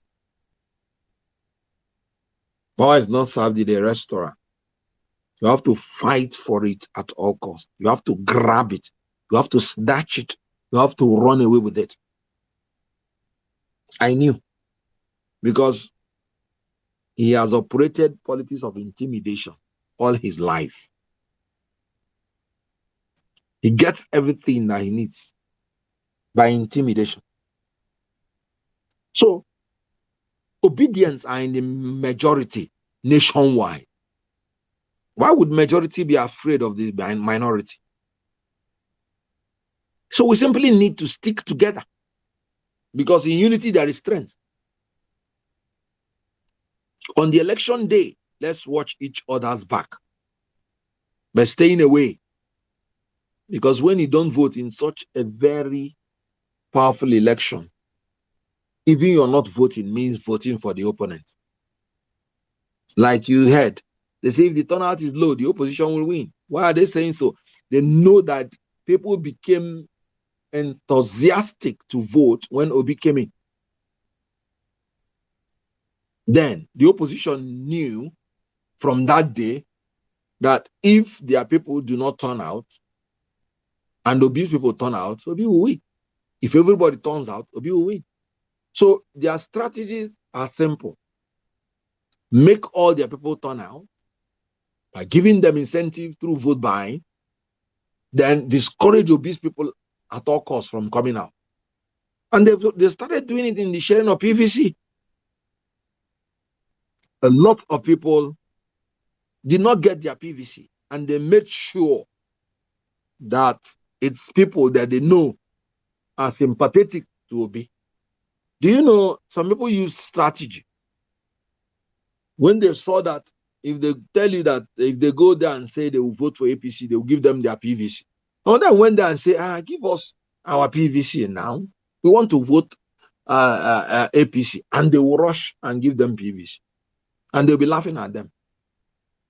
power is not served in a restaurant. You have to fight for it at all costs. You have to grab it. You have to snatch it. You have to run away with it. I knew because he has operated politics of intimidation all his life. He gets everything that he needs by intimidation. So, obedience are in the majority nationwide. Why would majority be afraid of the minority? So we simply need to stick together because in unity there is strength. On the election day, let's watch each other's back by staying away. Because when you don't vote in such a very powerful election, Even you're not voting means voting for the opponent. Like you heard, they say if the turnout is low, the opposition will win. Why are they saying so? They know that people became enthusiastic to vote when Obi came in. Then the opposition knew from that day that if their people do not turn out and Obi's people turn out, Obi will win. If everybody turns out, Obi will win. So their strategies are simple. Make all their people turn out by giving them incentive through vote buying, then discourage Obi's people at all costs from coming out. And they started doing it in the sharing of PVC. A lot of people did not get their PVC, and they made sure that it's people that they know are sympathetic to Obi. Do you know some people use strategy? When they saw that if they tell you that if they go there and say they will vote for APC, they will give them their PVC. And then went there and say, give us our PVC now. We want to vote APC. And they will rush and give them PVC. And they'll be laughing at them.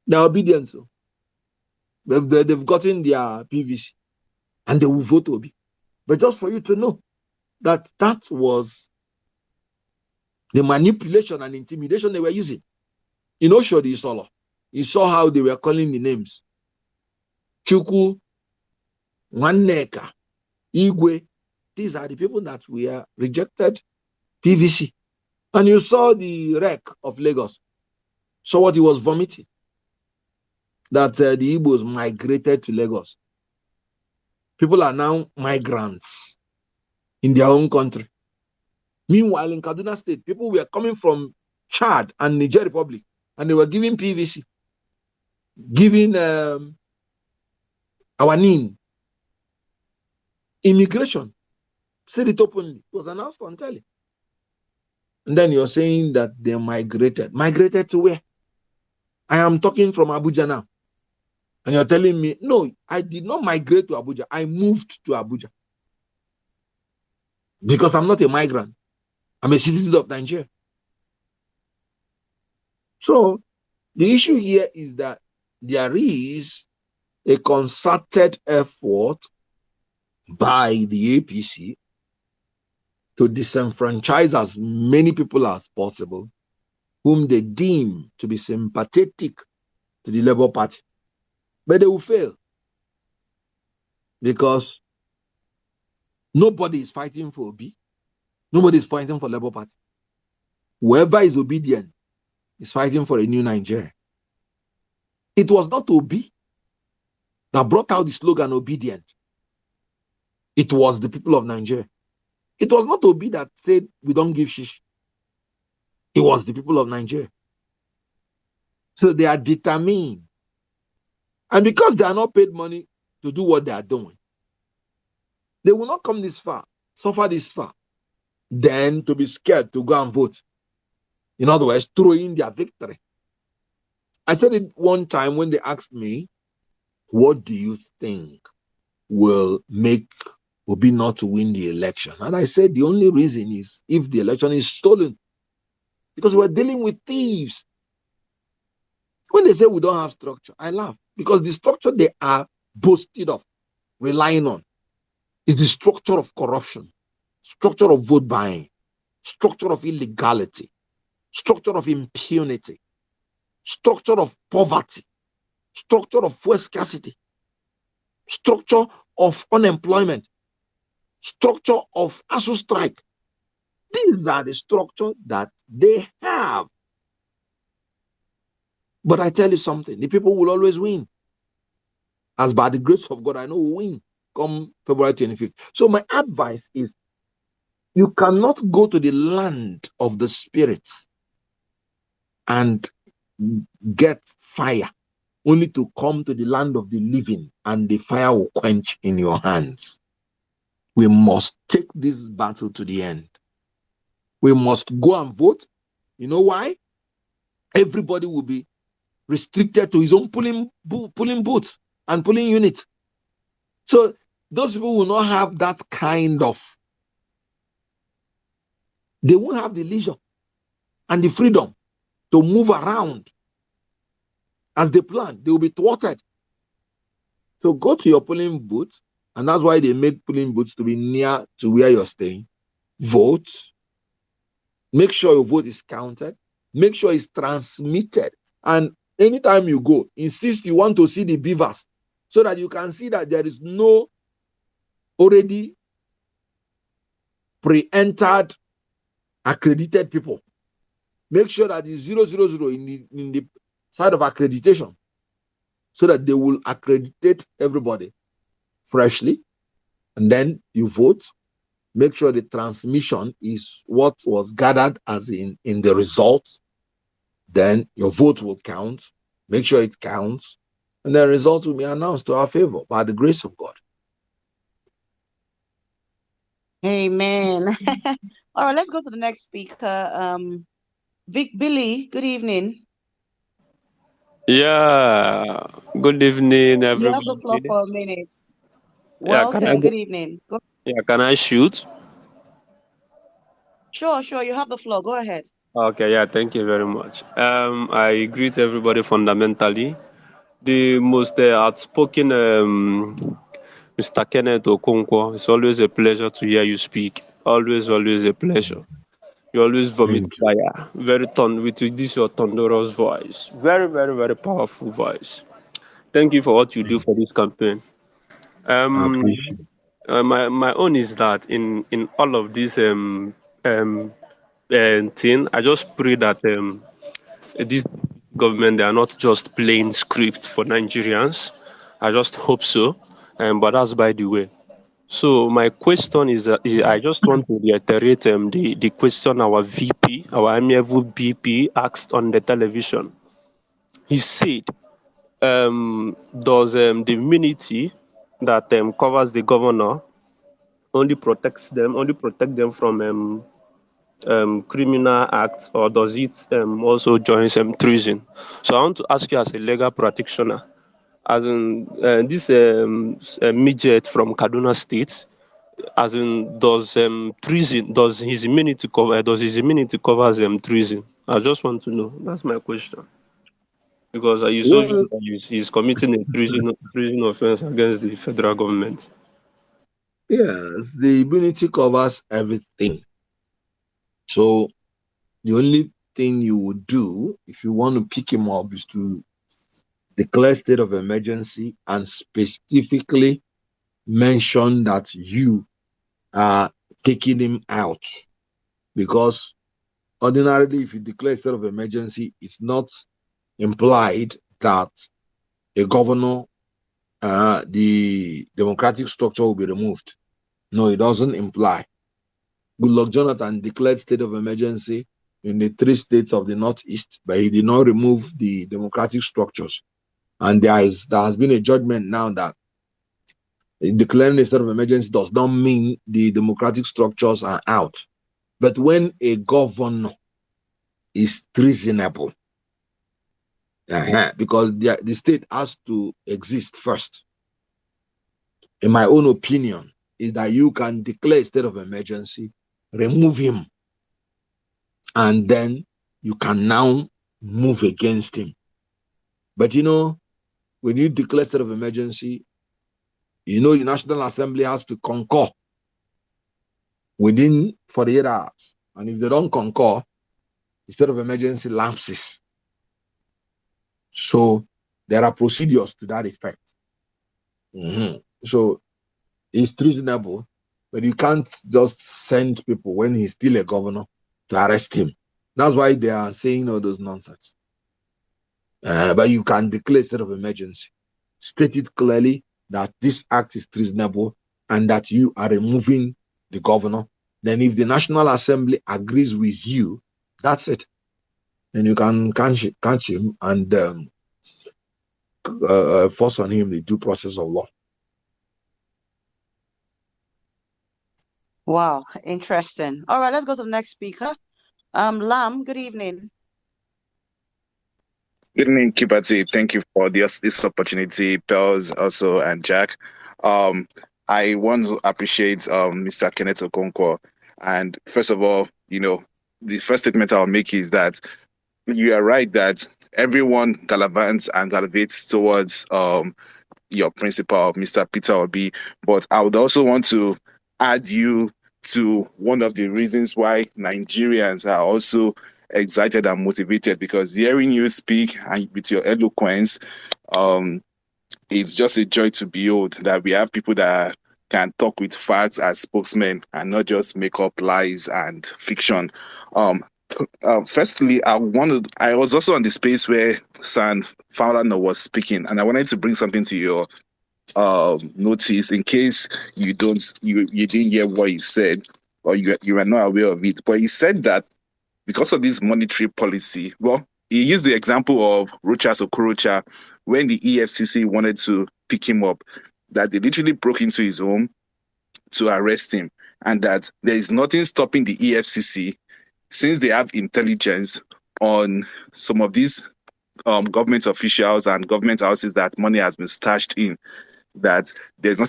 They're obedient. So they've gotten their PVC. And they will vote Obi. But just for you to know that that was the manipulation and intimidation they were using. You know, Shodi Isolo, you saw how they were calling the names. Chuku, Nwaneka, Igwe. These are the people that were rejected PVC. And you saw the wreck of Lagos. Saw what he was vomiting. That the Igbos migrated to Lagos. People are now migrants in their own country. Meanwhile, in Kaduna State, people were coming from Chad and Niger Republic, and they were giving PVC, giving our NIN. Immigration, said it openly. It was announced on telly. And then you're saying that they migrated. Migrated to where? I am talking from Abuja now. And you're telling me, no, I did not migrate to Abuja. I moved to Abuja. Because I'm not a migrant. I'm a citizen of Nigeria. So the issue here is that there is a concerted effort by the APC to disenfranchise as many people as possible whom they deem to be sympathetic to the Labour Party. But they will fail because nobody is fighting for Obi. Nobody is fighting for Labour Party. Whoever is obedient is fighting for a new Nigeria. It was not Obi that brought out the slogan obedient. It was the people of Nigeria. It was not Obi that said we don't give shish. It was the people of Nigeria. So they are determined. And because they are not paid money to do what they are doing, they will not come this far, suffer this far, then to be scared to go and vote. In other words, throw in their victory. I said it one time when they asked me, what do you think will make Obi not to win the election? And I said the only reason is if the election is stolen. Because we're dealing with thieves. When they say we don't have structure, I laugh. Because the structure they are boasted of, relying on, is the structure of corruption, structure of vote buying, structure of illegality, structure of impunity, structure of poverty, structure of fuel scarcity, structure of unemployment, structure of ASU strike. These are the structure that they have. But I tell you something, the people will always win. As by the grace of God, I know we'll win come February 25th. So my advice is, you cannot go to the land of the spirits and get fire, only to come to the land of the living and the fire will quench in your hands. We must take this battle to the end. We must go and vote. You know why? Everybody will be restricted to his own polling booth and polling unit. So those people will not have that kind of they won't have the leisure and the freedom to move around as they plan. They will be thwarted. So go to your polling booth, and that's why they made polling booths to be near to where you're staying. Vote. Make sure your vote is counted. Make sure it's transmitted. And anytime you go, insist you want to see the beavers so that you can see that there is no already pre-entered accredited people. Make sure that it's 000 in the side of accreditation so that they will accreditate everybody freshly. And then you vote. Make sure the transmission is what was gathered as in the results. Then your vote will count. Make sure it counts. And the results will be announced to our favor by the grace of God. Amen. All right, let's go to the next speaker. Billy, good evening. Yeah, good evening, You have the floor everybody. for a minute. Yeah, can I Welcome. go? Good evening. Go. Yeah, can I shoot? Sure. You have the floor. Go ahead. Okay, yeah, thank you very much. I greet everybody fundamentally. The most outspoken Mr. Kenneth Okonkwo. It's always a pleasure to hear you speak. Always a pleasure. You always vomit Thank you. fire. With this your thunderous voice. Very powerful voice. Thank you for what you do for this campaign. I Um, appreciate it. my own is that in all of this um thing, I just pray that this government, they are not just playing script for Nigerians. I just hope so. But that's by the way. So my question is I just want to reiterate the question our VP, our amiable BP asked on the television. He said, does the immunity that covers the governor only protect them from criminal acts, or does it also join treason? So I want to ask you as a legal practitioner, as in this midget from Kaduna State, as in does his immunity covers treason? I just want to know. That's my question. Because it's obvious Well, that he's committing a treason offense against the federal government. yes, the immunity covers everything. So the only thing you would do if you want to pick him up is to declare state of emergency and specifically mention that you are taking him out. Because ordinarily, if you declare state of emergency, it's not implied that a governor, the democratic structure will be removed. No, it doesn't imply. Goodluck Jonathan declared state of emergency in the 3 states of the Northeast, but he did not remove the democratic structures. And there has been a judgment now that declaring a state of emergency does not mean the democratic structures are out. But when a governor is treasonable, because the state has to exist first, in my own opinion, is that you can declare a state of emergency, remove him, and then you can now move against him. But when you declare state of emergency, the National Assembly has to concur within 48 hours. And if they don't concur, the state of emergency lapses. So there are procedures to that effect. So it's treasonable, but you can't just send people when he's still a governor to arrest him. That's why they are saying all those nonsense. But you can declare state of emergency. State it clearly that this act is treasonable and that you are removing the governor. Then if the National Assembly agrees with you, that's it. Then you can catch him and force on him the due process of law. Wow, interesting. All right, let's go to the next speaker. Lam, good evening. Good evening, Kibati. Thank you for this opportunity, Pels also and Jack. I want to appreciate Mr. Kenneth Okonkwo. And first of all, the first statement I'll make is that you are right that everyone gallivates towards your principal, Mr. Peter Obi. But I would also want to add you to one of the reasons why Nigerians are also excited and motivated, because hearing you speak and with your eloquence, it's just a joy to behold that we have people that can talk with facts as spokesmen and not just make up lies and fiction. Firstly, I was also on the space where San Falana was speaking, and I wanted to bring something to your notice in case you didn't hear what he said, or you are not aware of it. But he said that because of this monetary policy, well, he used the example of Rochas Okorocha when the EFCC wanted to pick him up, that they literally broke into his home to arrest him, and that there is nothing stopping the EFCC, since they have intelligence on some of these government officials and government houses that money has been stashed in, that there's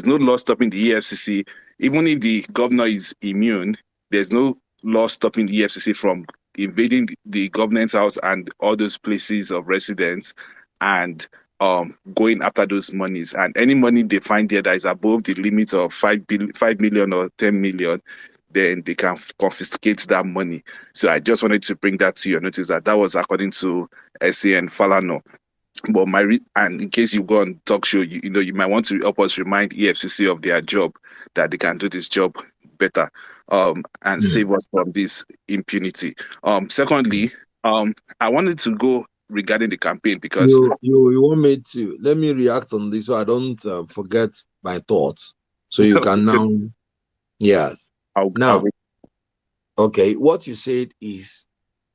no law stopping the EFCC. Even if the governor is immune, there's no law stopping the EFCC from invading the government house and all those places of residence and going after those monies. And any money they find there that is above the limit of 5 million or 10 million, then they can confiscate that money. So I just wanted to bring that to your notice, that was according to SAN Falano. But and in case you go on talk show, you might want to help us remind EFCC of their job, that they can do this job better, and save us from this impunity. Secondly, I wanted to go regarding the campaign, because you want me to let me react on this so I don't forget my thoughts. So you can now, yes. Okay, what you said is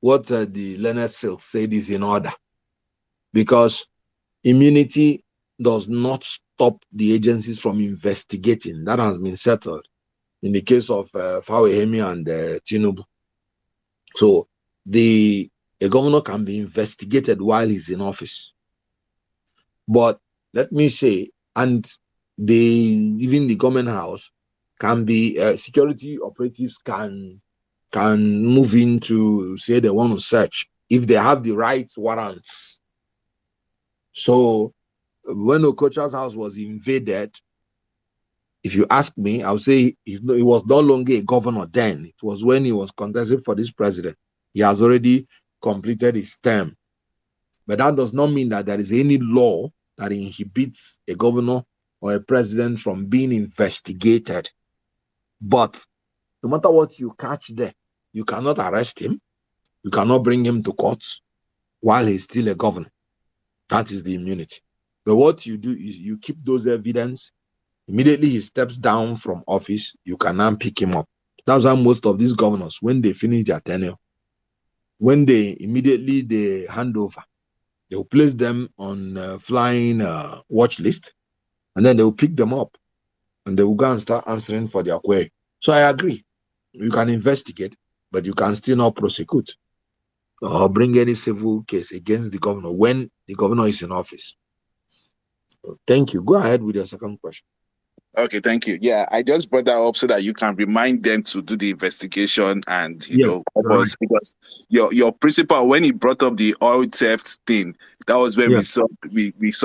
what the Leonard Silk said is in order, because immunity does not stop the agencies from investigating. That has been settled in the case of Fawehemi and Tinubu. So a governor can be investigated while he's in office. But let me say, and even the government house can be, security operatives can move in to say they want to search if they have the right warrants. So when Okocha's house was invaded, if you ask me, I would say he was no longer a governor then. It was when he was contesting for this president. He has already completed his term. But that does not mean that there is any law that inhibits a governor or a president from being investigated. But no matter what you catch there, you cannot arrest him. You cannot bring him to court while he's still a governor. That is the immunity. But what you do is you keep those evidence. Immediately he steps down from office, you can now pick him up. That's why most of these governors, when they finish their tenure, when they hand over, they will place them on flying watch list, and then they will pick them up, and they will go and start answering for their query. So I agree. You can investigate, but you can still not prosecute or bring any civil case against the governor when the governor is in office. Thank you. Go ahead with your second question. Okay, thank you. Yeah, I just brought that up so that you can remind them to do the investigation and help us, because your principal, when he brought up the oil theft thing, that was when we saw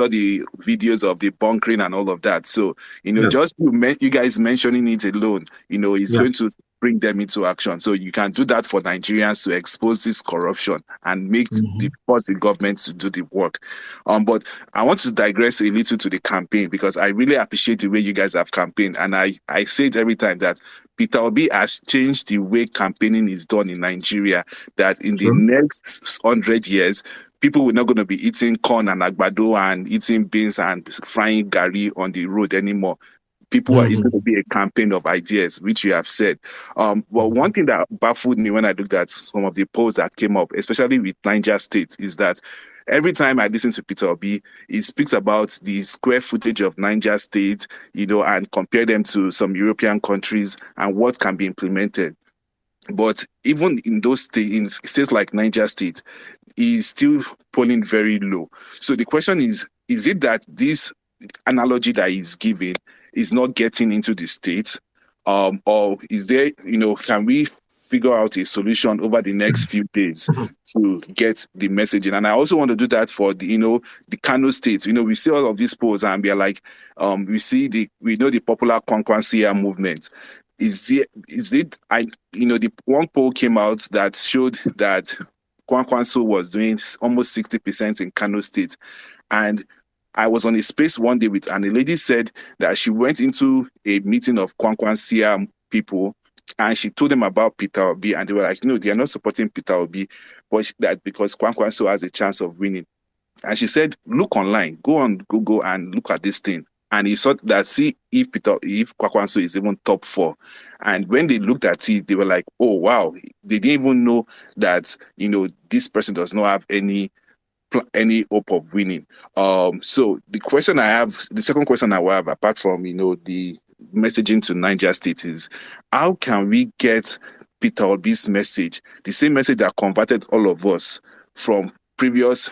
the videos of the bunkering and all of that. So just you guys mentioning it alone, is going to bring them into action. So you can do that for Nigerians to expose this corruption and make force the government to do the work. But I want to digress a little to the campaign, because I really appreciate the way you guys have campaigned. And I say it every time that Peter Obi has changed the way campaigning is done in Nigeria, that in the next 100 years, people are not going to be eating corn and agbado and eating beans and frying gari on the road anymore. People it's going to be a campaign of ideas, which you have said. Well, one thing that baffled me when I looked at some of the polls that came up, especially with Niger State, is that every time I listen to Peter Obi, he speaks about the square footage of Niger State, and compare them to some European countries and what can be implemented. But even in those states, in states like Niger State, is still polling very low. So the question is it that this analogy that he's giving is not getting into the states, or is there, can we figure out a solution over the next few days to get the messaging. And I also want to do that for the, the Kano states. We see all of these polls and we are like, we know the popular Kwankwansia movement. The one poll came out that showed that Kwankwanso was doing almost 60% in Kano State. And I was on a space one day and a lady said that she went into a meeting of Kwankwansia people and she told them about Peter Obi, and they were like, no, they are not supporting Peter Obi, but that because Kwankwanso has a chance of winning. And she said, look online, go on Google and look at this thing. And he saw that, see if Kwakwanso is even top 4. And when they looked at it, they were like, oh, wow. They didn't even know that, this person does not have any hope of winning. So the second question I have, apart from, the messaging to Niger State, is how can we get Peter Obi's message, the same message that converted all of us from previous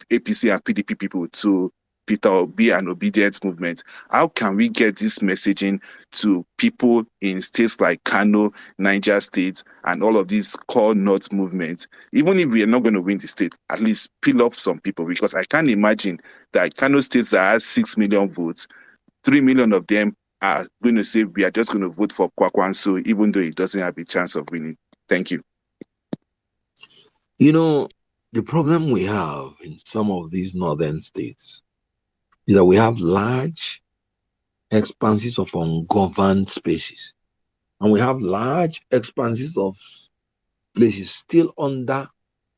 APC and PDP people to Peter Obi and Obedience movement? How can we get this messaging to people in states like Kano, Niger State, and all of these core North movements? Even if we are not going to win the state, at least peel off some people, because I can't imagine that Kano states that has 6 million votes, 3 million of them are going to say we are just going to vote for Kwakwanso, even though it doesn't have a chance of winning. Thank you. The problem we have in some of these northern states is that we have large expanses of ungoverned spaces, and we have large expanses of places still under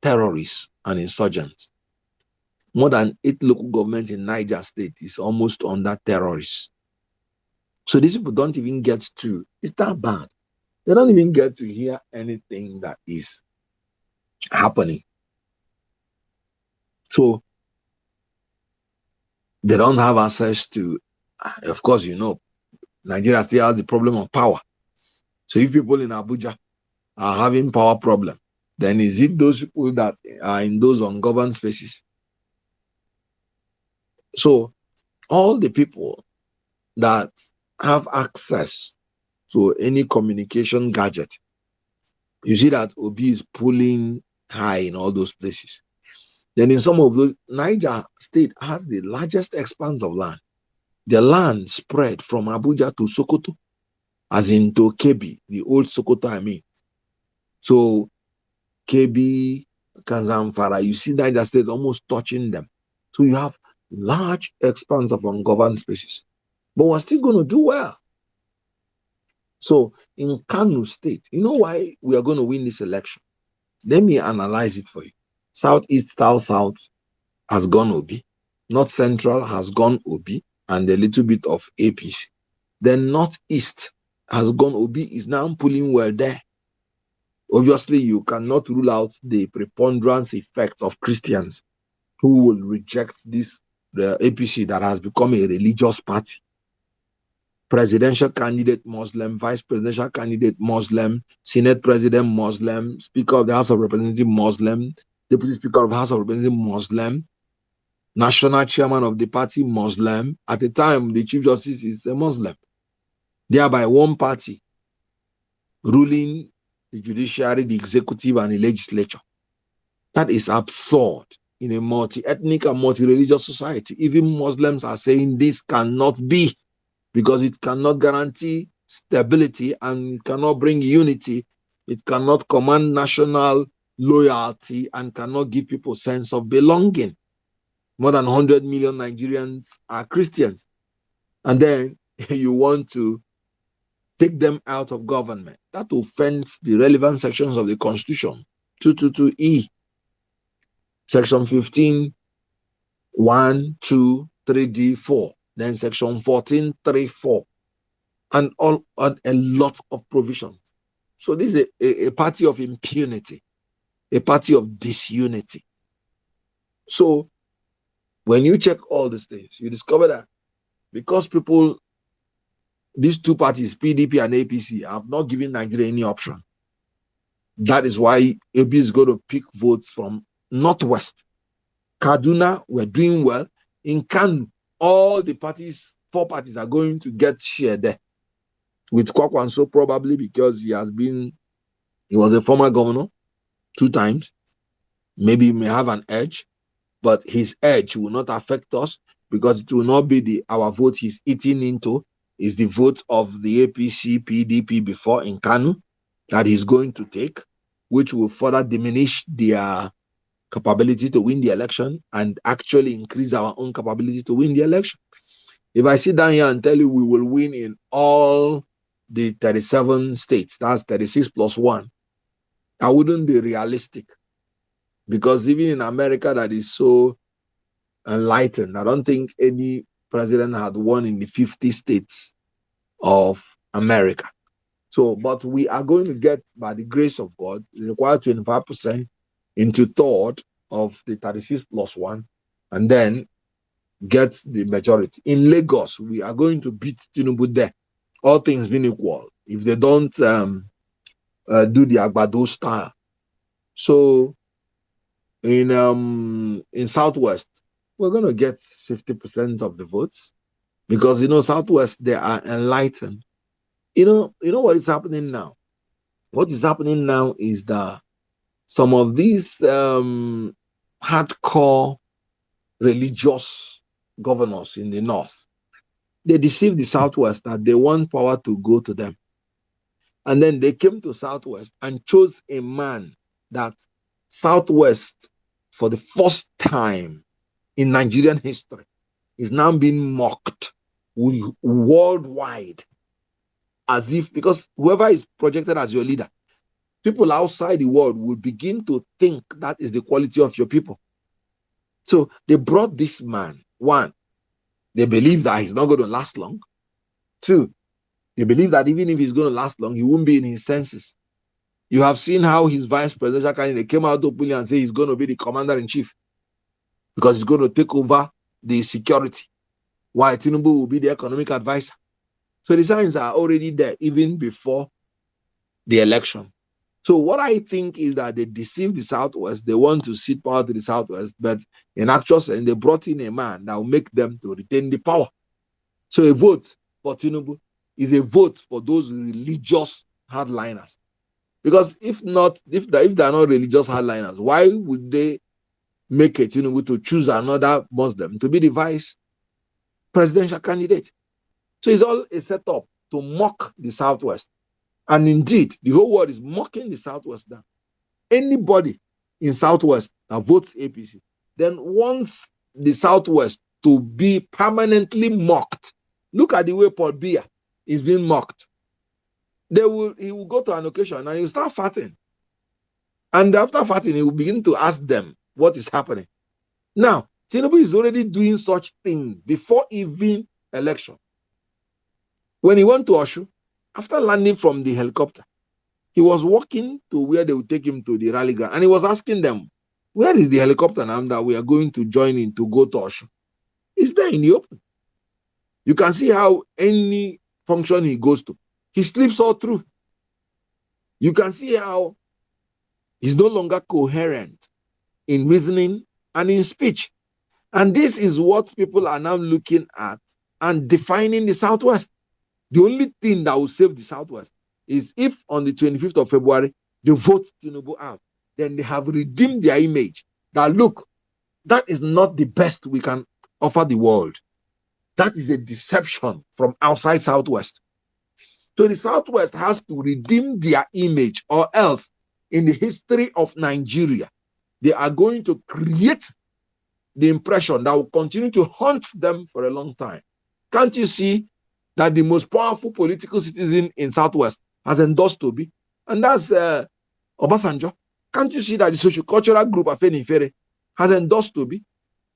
terrorists and insurgents. More than 8 local governments in Niger State is almost under terrorists. So these people don't even get to, it's that bad. They don't even get to hear anything that is happening. So they don't have access to, of course, Nigeria still has the problem of power. So if people in Abuja are having power problem, then is it those people that are in those ungoverned spaces? So all the people that have access to any communication gadget, you see that Obi is pulling high in all those places. Then in some of those, Niger State has the largest expanse of land. The land spread from Abuja to Sokoto, as in to Kebbi, the old Sokoto, I mean. So Kebbi, Kazamfara, you see Niger State almost touching them. So you have large expanse of ungoverned spaces. But we're still going to do well. So in Kano State, you know why we are going to win this election? Let me analyze it for you. Southeast, South has gone Obi. North Central has gone Obi and a little bit of APC. Then Northeast has gone Obi, is now pulling well there. Obviously, you cannot rule out the preponderance effect of Christians who will reject the APC that has become a religious party. Presidential candidate Muslim, vice presidential candidate Muslim, Senate president Muslim, Speaker of the House of Representatives Muslim, Deputy Speaker of the House of Representatives Muslim, National Chairman of the party Muslim. At the time, the Chief Justice is a Muslim. Thereby, one party ruling the judiciary, the executive, and the legislature. That is absurd in a multi-ethnic and multi-religious society. Even Muslims are saying this cannot be, because it cannot guarantee stability and it cannot bring unity. It cannot command national loyalty and cannot give people sense of belonging. More than 100 million Nigerians are Christians. And then you want to take them out of government. That offends the relevant sections of the Constitution. 222E, Section 15, 1, 2, 3D, 4. Then Section 14, 3, 4. And a lot of provisions. So this is a party of impunity, a party of disunity. So when you check all these things, you discover that because these two parties, PDP and APC, have not given Nigeria any option. That is why AB is going to pick votes from Northwest. Kaduna, we're doing well. In Kano, all the parties, 4 parties are going to get share there. With Kwakwanso, probably because he He was a former governor 2 times. Maybe he may have an edge, but his edge will not affect us because it will not be our vote he's eating into. Is the vote of the APC, PDP before in Kanu that he's going to take, which will further diminish their capability to win the election and actually increase our own capability to win the election. If I sit down here and tell you we will win in all the 37 states, that's 36 plus 1, I wouldn't be realistic. Because even in America that is so enlightened, I don't think any president had won in the 50 states of America. So, but we are going to get, by the grace of God, require 25% into third of the 36 plus 1, and then get the majority. In Lagos, we are going to beat Tinubu there, all things being equal, if they don't do the Agbado style. So, in Southwest, we're going to get 50% of the votes because, Southwest, they are enlightened. You know what is happening now? What is happening now is that some of these hardcore religious governors in the North, they deceived the Southwest that they want power to go to them. And then they came to Southwest and chose a man that Southwest, for the first time in Nigerian history, is now being mocked worldwide, as if, because whoever is projected as your leader, people outside the world will begin to think that is the quality of your people. So they brought this man. One, they believe that he's not going to last long. Two, they believe that even if he's going to last long, he won't be in his senses. You have seen how his vice presidential candidate came out openly and said he's going to be the commander-in-chief because he's going to take over the security, while Tinubu will be the economic advisor. So the signs are already there even before the election. So what I think is that they deceived the Southwest. They want to cede power to the Southwest, but in actual sense, they brought in a man that will make them to retain the power. So a vote for Tinubu is a vote for those religious hardliners. Because if they are not religious hardliners, why would they make a Tinubu to choose another Muslim to be the vice presidential candidate? So it's all a setup to mock the Southwest. And indeed, the whole world is mocking the Southwest now. Anybody in Southwest that votes APC then wants the Southwest to be permanently mocked. Look at the way Paul Biya is being mocked. He will go to an occasion and he will start farting. And after farting, he will begin to ask them what is happening. Now, Tinubu is already doing such things before even election. When he went to Oshu, after landing from the helicopter, he was walking to where they would take him to the rally ground. And he was asking them, where is the helicopter now that we are going to join in to go to Oshu? It's there in the open. You can see how any function he goes to, he sleeps all through. You can see how he's no longer coherent in reasoning and in speech. And this is what people are now looking at and defining the Southwest. The only thing that will save the Southwest is if on the 25th of February, they vote Tinubu out. Then they have redeemed their image. That look, that is not the best we can offer the world. That is a deception from outside Southwest. So the Southwest has to redeem their image, or else in the history of Nigeria, they are going to create the impression that will continue to haunt them for a long time. Can't you see that the most powerful political citizen in Southwest has endorsed Toby? And that's Obasanjo. Can't you see that the socio-cultural group Afenifere has endorsed Toby?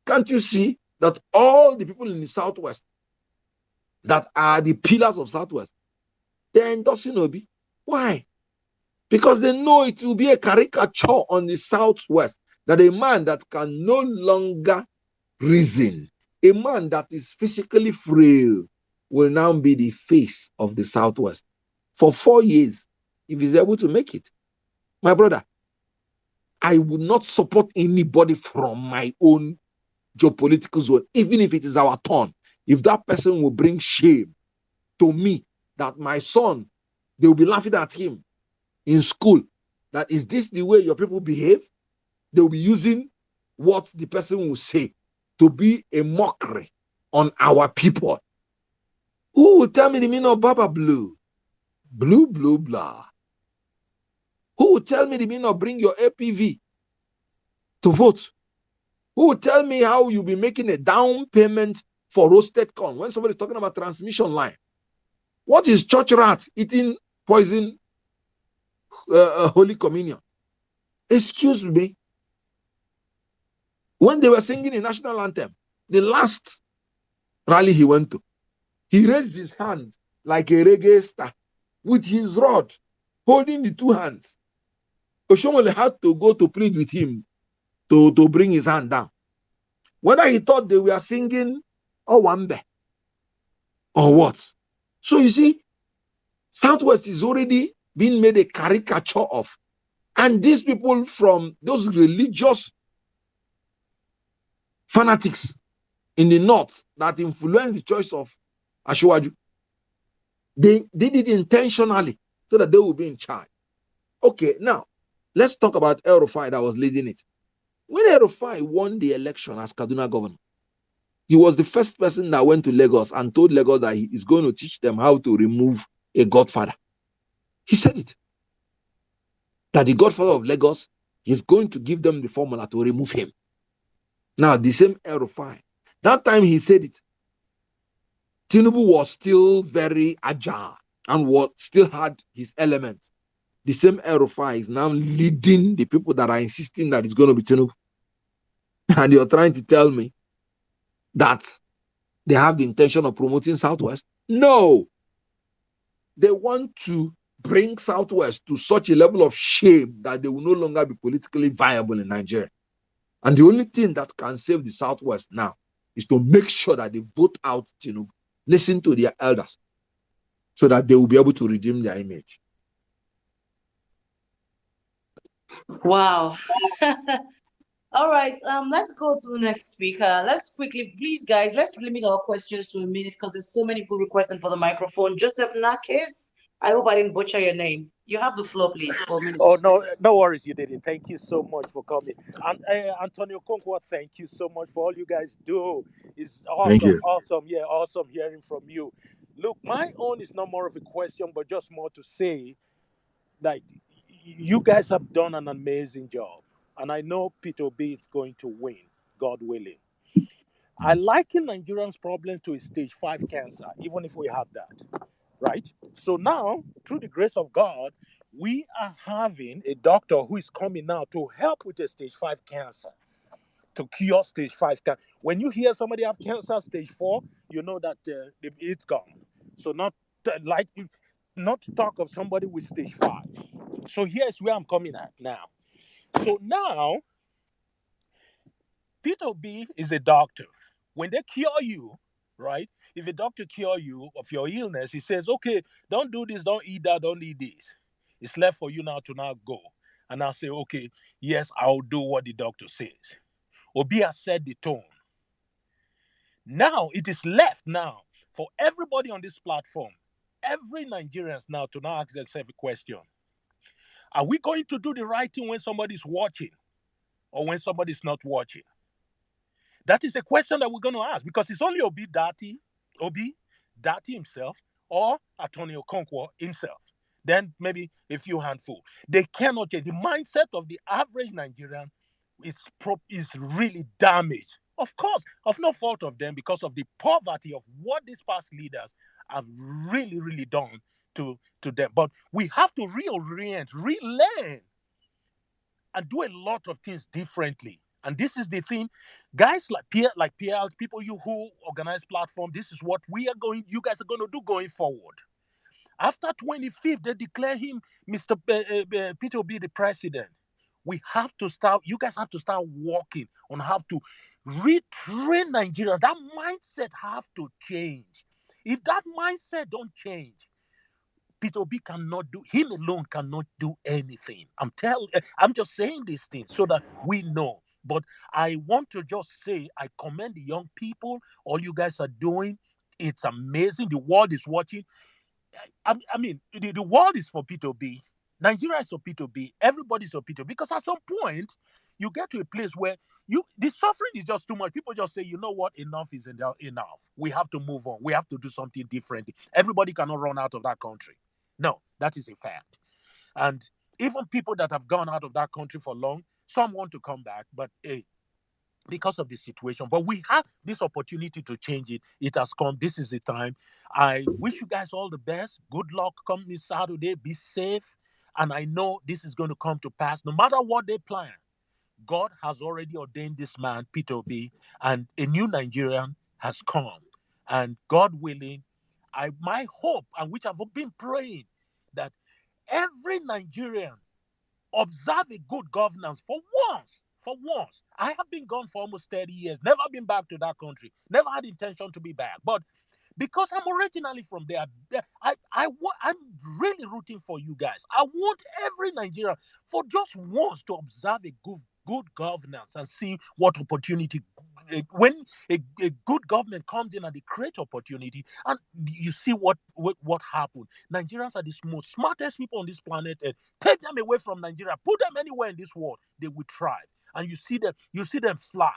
Can't you see that all the people in the Southwest that are the pillars of Southwest, they're endorsing Obi? Why? Because they know it will be a caricature on the Southwest that a man that can no longer reason, a man that is physically frail, will now be the face of the Southwest for 4 years if he's able to make it. My brother, I would not support anybody from my own geopolitical zone, even if it is our turn. If that person will bring shame to me, that my son, they will be laughing at him in school that is this the way your people behave? They'll be using what the person will say to be a mockery on our people. Who will tell me the meaning of Baba Blue? Blue, blue, blah. Who will tell me the meaning of bring your APV to vote? Who will tell me how you'll be making a down payment for roasted corn when somebody's talking about transmission line? What is church rats eating poison Holy Communion? Excuse me. When they were singing the national anthem, the last rally he went to, he raised his hand like a reggae star with his rod, holding the two hands. Oshomole had to go to plead with him to bring his hand down. Whether he thought they were singing Owambe or what. So you see, Southwest is already being made a caricature of. And these people from those religious fanatics in the north that influenced the choice of Ashwaju, they did it intentionally so that they will be in charge. Okay, now let's talk about El Rufai that was leading it. When El Rufai won the election as Kaduna governor, he was the first person that went to Lagos and told Lagos that he is going to teach them how to remove a godfather. He said it. That the godfather of Lagos is going to give them the formula to remove him. Now, the same El Rufai. That time he said it. Tinubu was still very agile and still had his element. The same El Rufai is now leading the people that are insisting that it's going to be Tinubu. And you're trying to tell me that they have the intention of promoting Southwest? No. They want to bring Southwest to such a level of shame that they will no longer be politically viable in Nigeria. And the only thing that can save the Southwest now is to make sure that they vote out Tinubu, listen to their elders, so that they will be able to redeem their image. Wow. All right, let's go to the next speaker. Let's quickly, please, guys, let's limit our questions to a minute because there's so many people requesting for the microphone. Joseph Nakes, I hope I didn't butcher your name. You have the floor, please, for a minute. Oh, no, no worries, you didn't. Thank you so much for coming. And Antonio Okonkwo, thank you so much for all you guys do. It's awesome, awesome. Yeah, awesome hearing from you. Look, my own is not more of a question, but just more to say that you guys have done an amazing job. And I know Peter B is going to win, God willing. I liken Nigerians' problem to a stage 5 cancer, even if we have that, right? So now, through the grace of God, we are having a doctor who is coming now to help with a stage 5 cancer, to cure stage 5 cancer. When you hear somebody have cancer stage 4, you know that it's gone. So not to talk of somebody with stage 5. So here's where I'm coming at now. So now, Peter B is a doctor. When they cure you, right? If a doctor cure you of your illness, he says, okay, don't do this, don't eat that, don't eat this. It's left for you now to now go. And I'll say, okay, yes, I'll do what the doctor says. Obi has set the tone. Now, it is left now for everybody on this platform, every Nigerians now to now ask themselves a question. Are we going to do the right thing when somebody's watching or when somebody's not watching? That is a question that we're going to ask because it's only Obi Dati himself or Antonio Okonkwo himself. Then maybe a few handful. They cannot change. The mindset of the average Nigerian is really damaged. Of course, of no fault of them because of the poverty of what these past leaders have really, really done to them. But we have to reorient, relearn, and do a lot of things differently. And this is the thing, guys like Pierre, people who organize platform, this is what you guys are going to do going forward. After 25th, they declare him Mr. Peter B the president. We have to start, you guys have to start working on how to retrain Nigeria. That mindset have to change. If that mindset don't change, Peter B him alone cannot do anything. I'm just saying these things so that we know. But I want to just say, I commend the young people. All you guys are doing, it's amazing. The world is watching. I mean, the world is for Peter B. Nigeria is a P2B. Everybody's a P2B because at some point you get to a place where the suffering is just too much. People just say, you know what, enough is enough. We have to move on. We have to do something different. Everybody cannot run out of that country. No, that is a fact. And even people that have gone out of that country for long, some want to come back, but hey, because of the situation. But we have this opportunity to change it. It has come. This is the time. I wish you guys all the best. Good luck coming Saturday. Be safe. And I know this is going to come to pass. No matter what they plan, God has already ordained this man, Peter B, and a new Nigerian has come. And God willing, my hope, and which I've been praying, that every Nigerian observe a good governance for once. For once. I have been gone for almost 30 years, never been back to that country, never had intention to be back. But because I'm originally from there, I'm really rooting for you guys. I want every Nigerian for just once to observe a good governance and see what opportunity, when a good government comes in and they create opportunity, and you see what happened. Nigerians are the most smartest people on this planet, and take them away from Nigeria, put them anywhere in this world, they will thrive. And you see them fly.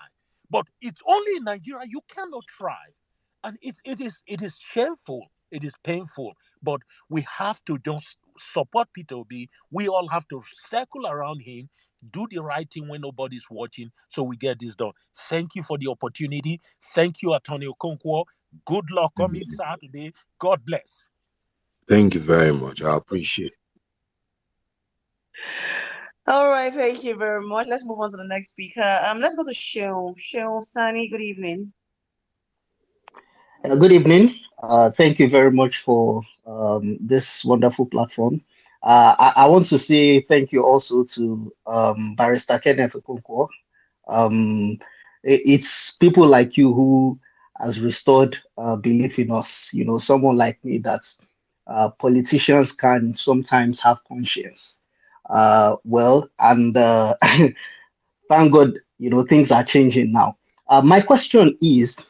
But it's only in Nigeria you cannot thrive. And it is shameful, it is painful, but we have to just support Peter Obi. We all have to circle around him, do the right thing when nobody's watching, so we get this done. Thank you for the opportunity. Thank you, Attorney Okonkwo. Good luck coming Saturday. God bless. Thank you very much. I appreciate it. All right, thank you very much. Let's move on to the next speaker. Let's go to Sheol Sani. Good evening. Good evening. Thank you very much for this wonderful platform. I want to say thank you also to Barrister Kenneth Okonkwo. It's people like you who has restored belief in us. You know, someone like me that politicians can sometimes have conscience. And thank God, you know, things are changing now. My question is,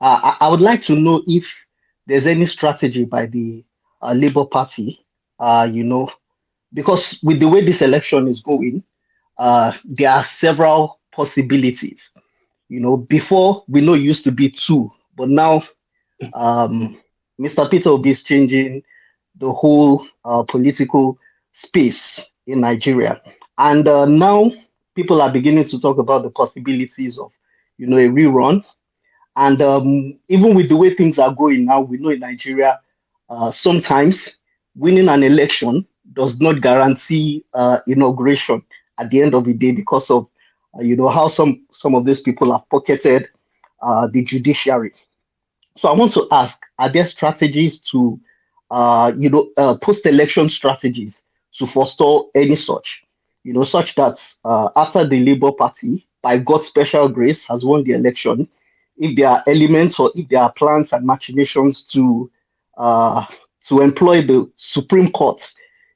I would like to know if there's any strategy by the Labour Party, you know, because with the way this election is going, there are several possibilities. You know, before we know it used to be two, but now Mr. Peter Obi is changing the whole political space in Nigeria. And now people are beginning to talk about the possibilities of, you know, a rerun. And even with the way things are going now, we know in Nigeria, sometimes winning an election does not guarantee inauguration at the end of the day because of, you know, how some of these people have pocketed the judiciary. So I want to ask, are there strategies to, post-election strategies to forestall any such, you know, such that after the Labour Party, by God's special grace, has won the election, if there are elements or if there are plans and machinations to employ the Supreme Court,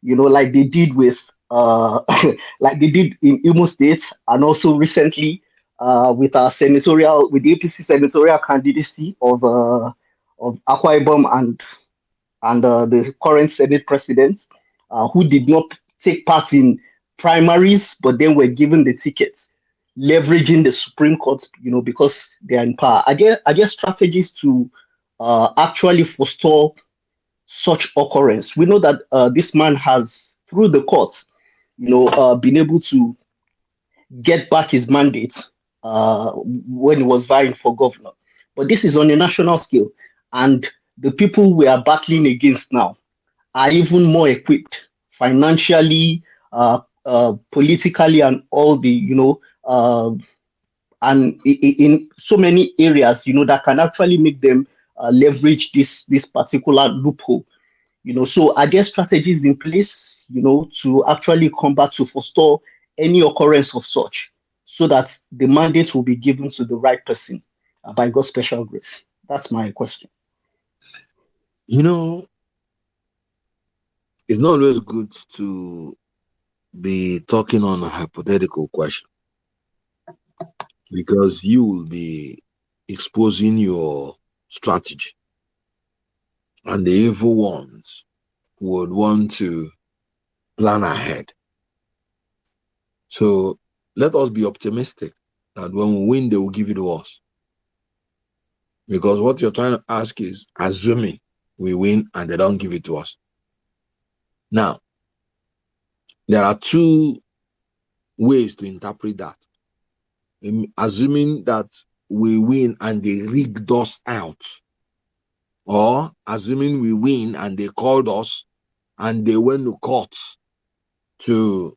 you know, like they did with, like they did in Imo State, and also recently with the APC senatorial candidacy of Akwa Ibom and the current Senate president, who did not take part in primaries, but then were given the tickets, leveraging the Supreme Court, you know, because they are in power. Are there strategies to actually forestall such occurrence? We know that this man has, through the court, you know, been able to get back his mandate when he was vying for governor. But this is on a national scale, and the people we are battling against now are even more equipped financially, politically, and all the, you know, and in so many areas, you know, that can actually make them leverage this particular loophole. You know, so are there strategies in place, you know, to actually combat, to forestall any occurrence of such, so that the mandate will be given to the right person by God's special grace? That's my question. You know, it's not always good to be talking on a hypothetical question, because you will be exposing your strategy, and the evil ones would want to plan ahead. So let us be optimistic that when we win, they will give it to us. Because what you're trying to ask is assuming we win and they don't give it to us. Now, there are two ways to interpret that. Assuming that we win and they rigged us out, or assuming we win and they called us and they went to court to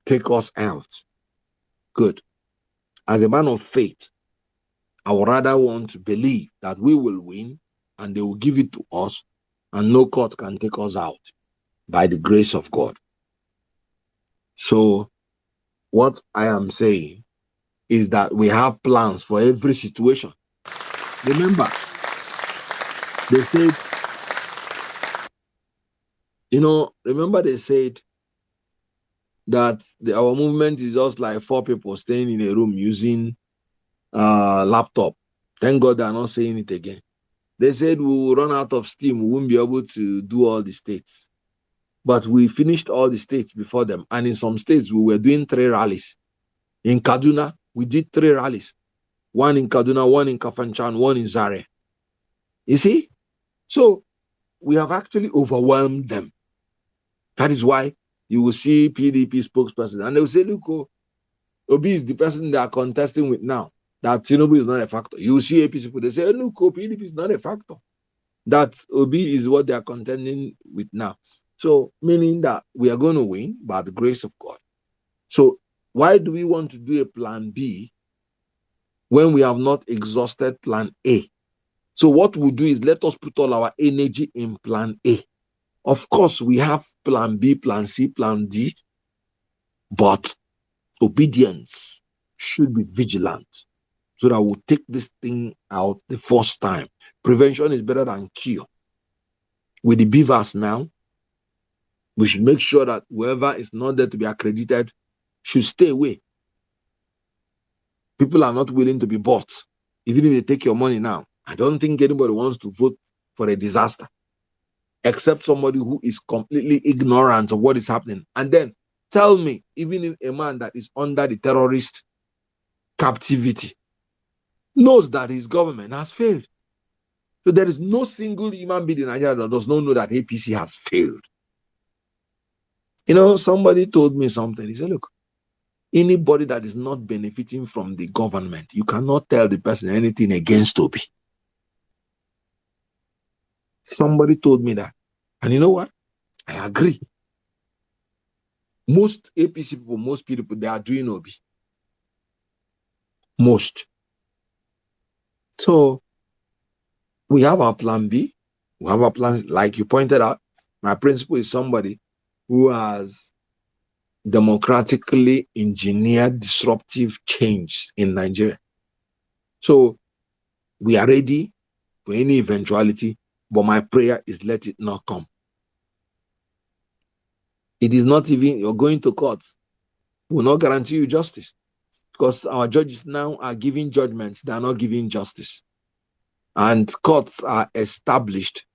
take us out. Good. As a man of faith, I would rather want to believe that we will win and they will give it to us and no court can take us out by the grace of God. So what I am saying is that we have plans for every situation. Remember, they said, they said that our movement is just like 4 people staying in a room using laptop. Thank God they're not saying it again. They said we will run out of steam. We won't be able to do all the states. But we finished all the states before them. And in some states, we were doing 3 rallies. In Kaduna, we did 3 rallies. 1 in Kaduna, 1 in Kafanchan, 1 in Zaria. You see? So we have actually overwhelmed them. That is why you will see PDP spokesperson. And they will say, look, Obi is the person they are contesting with now. That Tinubu is not a factor. You will see APC people, they say, look, PDP is not a factor. That Obi is what they are contending with now. So, meaning that we are going to win by the grace of God. So, why do we want to do a plan B when we have not exhausted plan A? So, what we'll do is let us put all our energy in plan A. Of course, we have plan B, plan C, plan D, but obedience should be vigilant so that we'll take this thing out the first time. Prevention is better than cure. With the beavers now, we should make sure that whoever is not there to be accredited should stay away. People are not willing to be bought. Even if they take your money now, I don't think anybody wants to vote for a disaster, except somebody who is completely ignorant of what is happening. And then tell me, even if a man that is under the terrorist captivity knows that his government has failed. So there is no single human being in Nigeria that does not know that APC has failed. Somebody told me something. He said, look, anybody that is not benefiting from the government, you cannot tell the person anything against Obi. Somebody told me that. And you know what? I agree. Most APC people, most people, they are doing Obi. Most. So, we have our plan B. We have our plans. Like you pointed out, my principal is somebody who has democratically engineered disruptive change in Nigeria. So, we are ready for any eventuality, but my prayer is let it not come. It is not even, you're going to court, will not guarantee you justice, because our judges now are giving judgments, they are not giving justice. And courts are established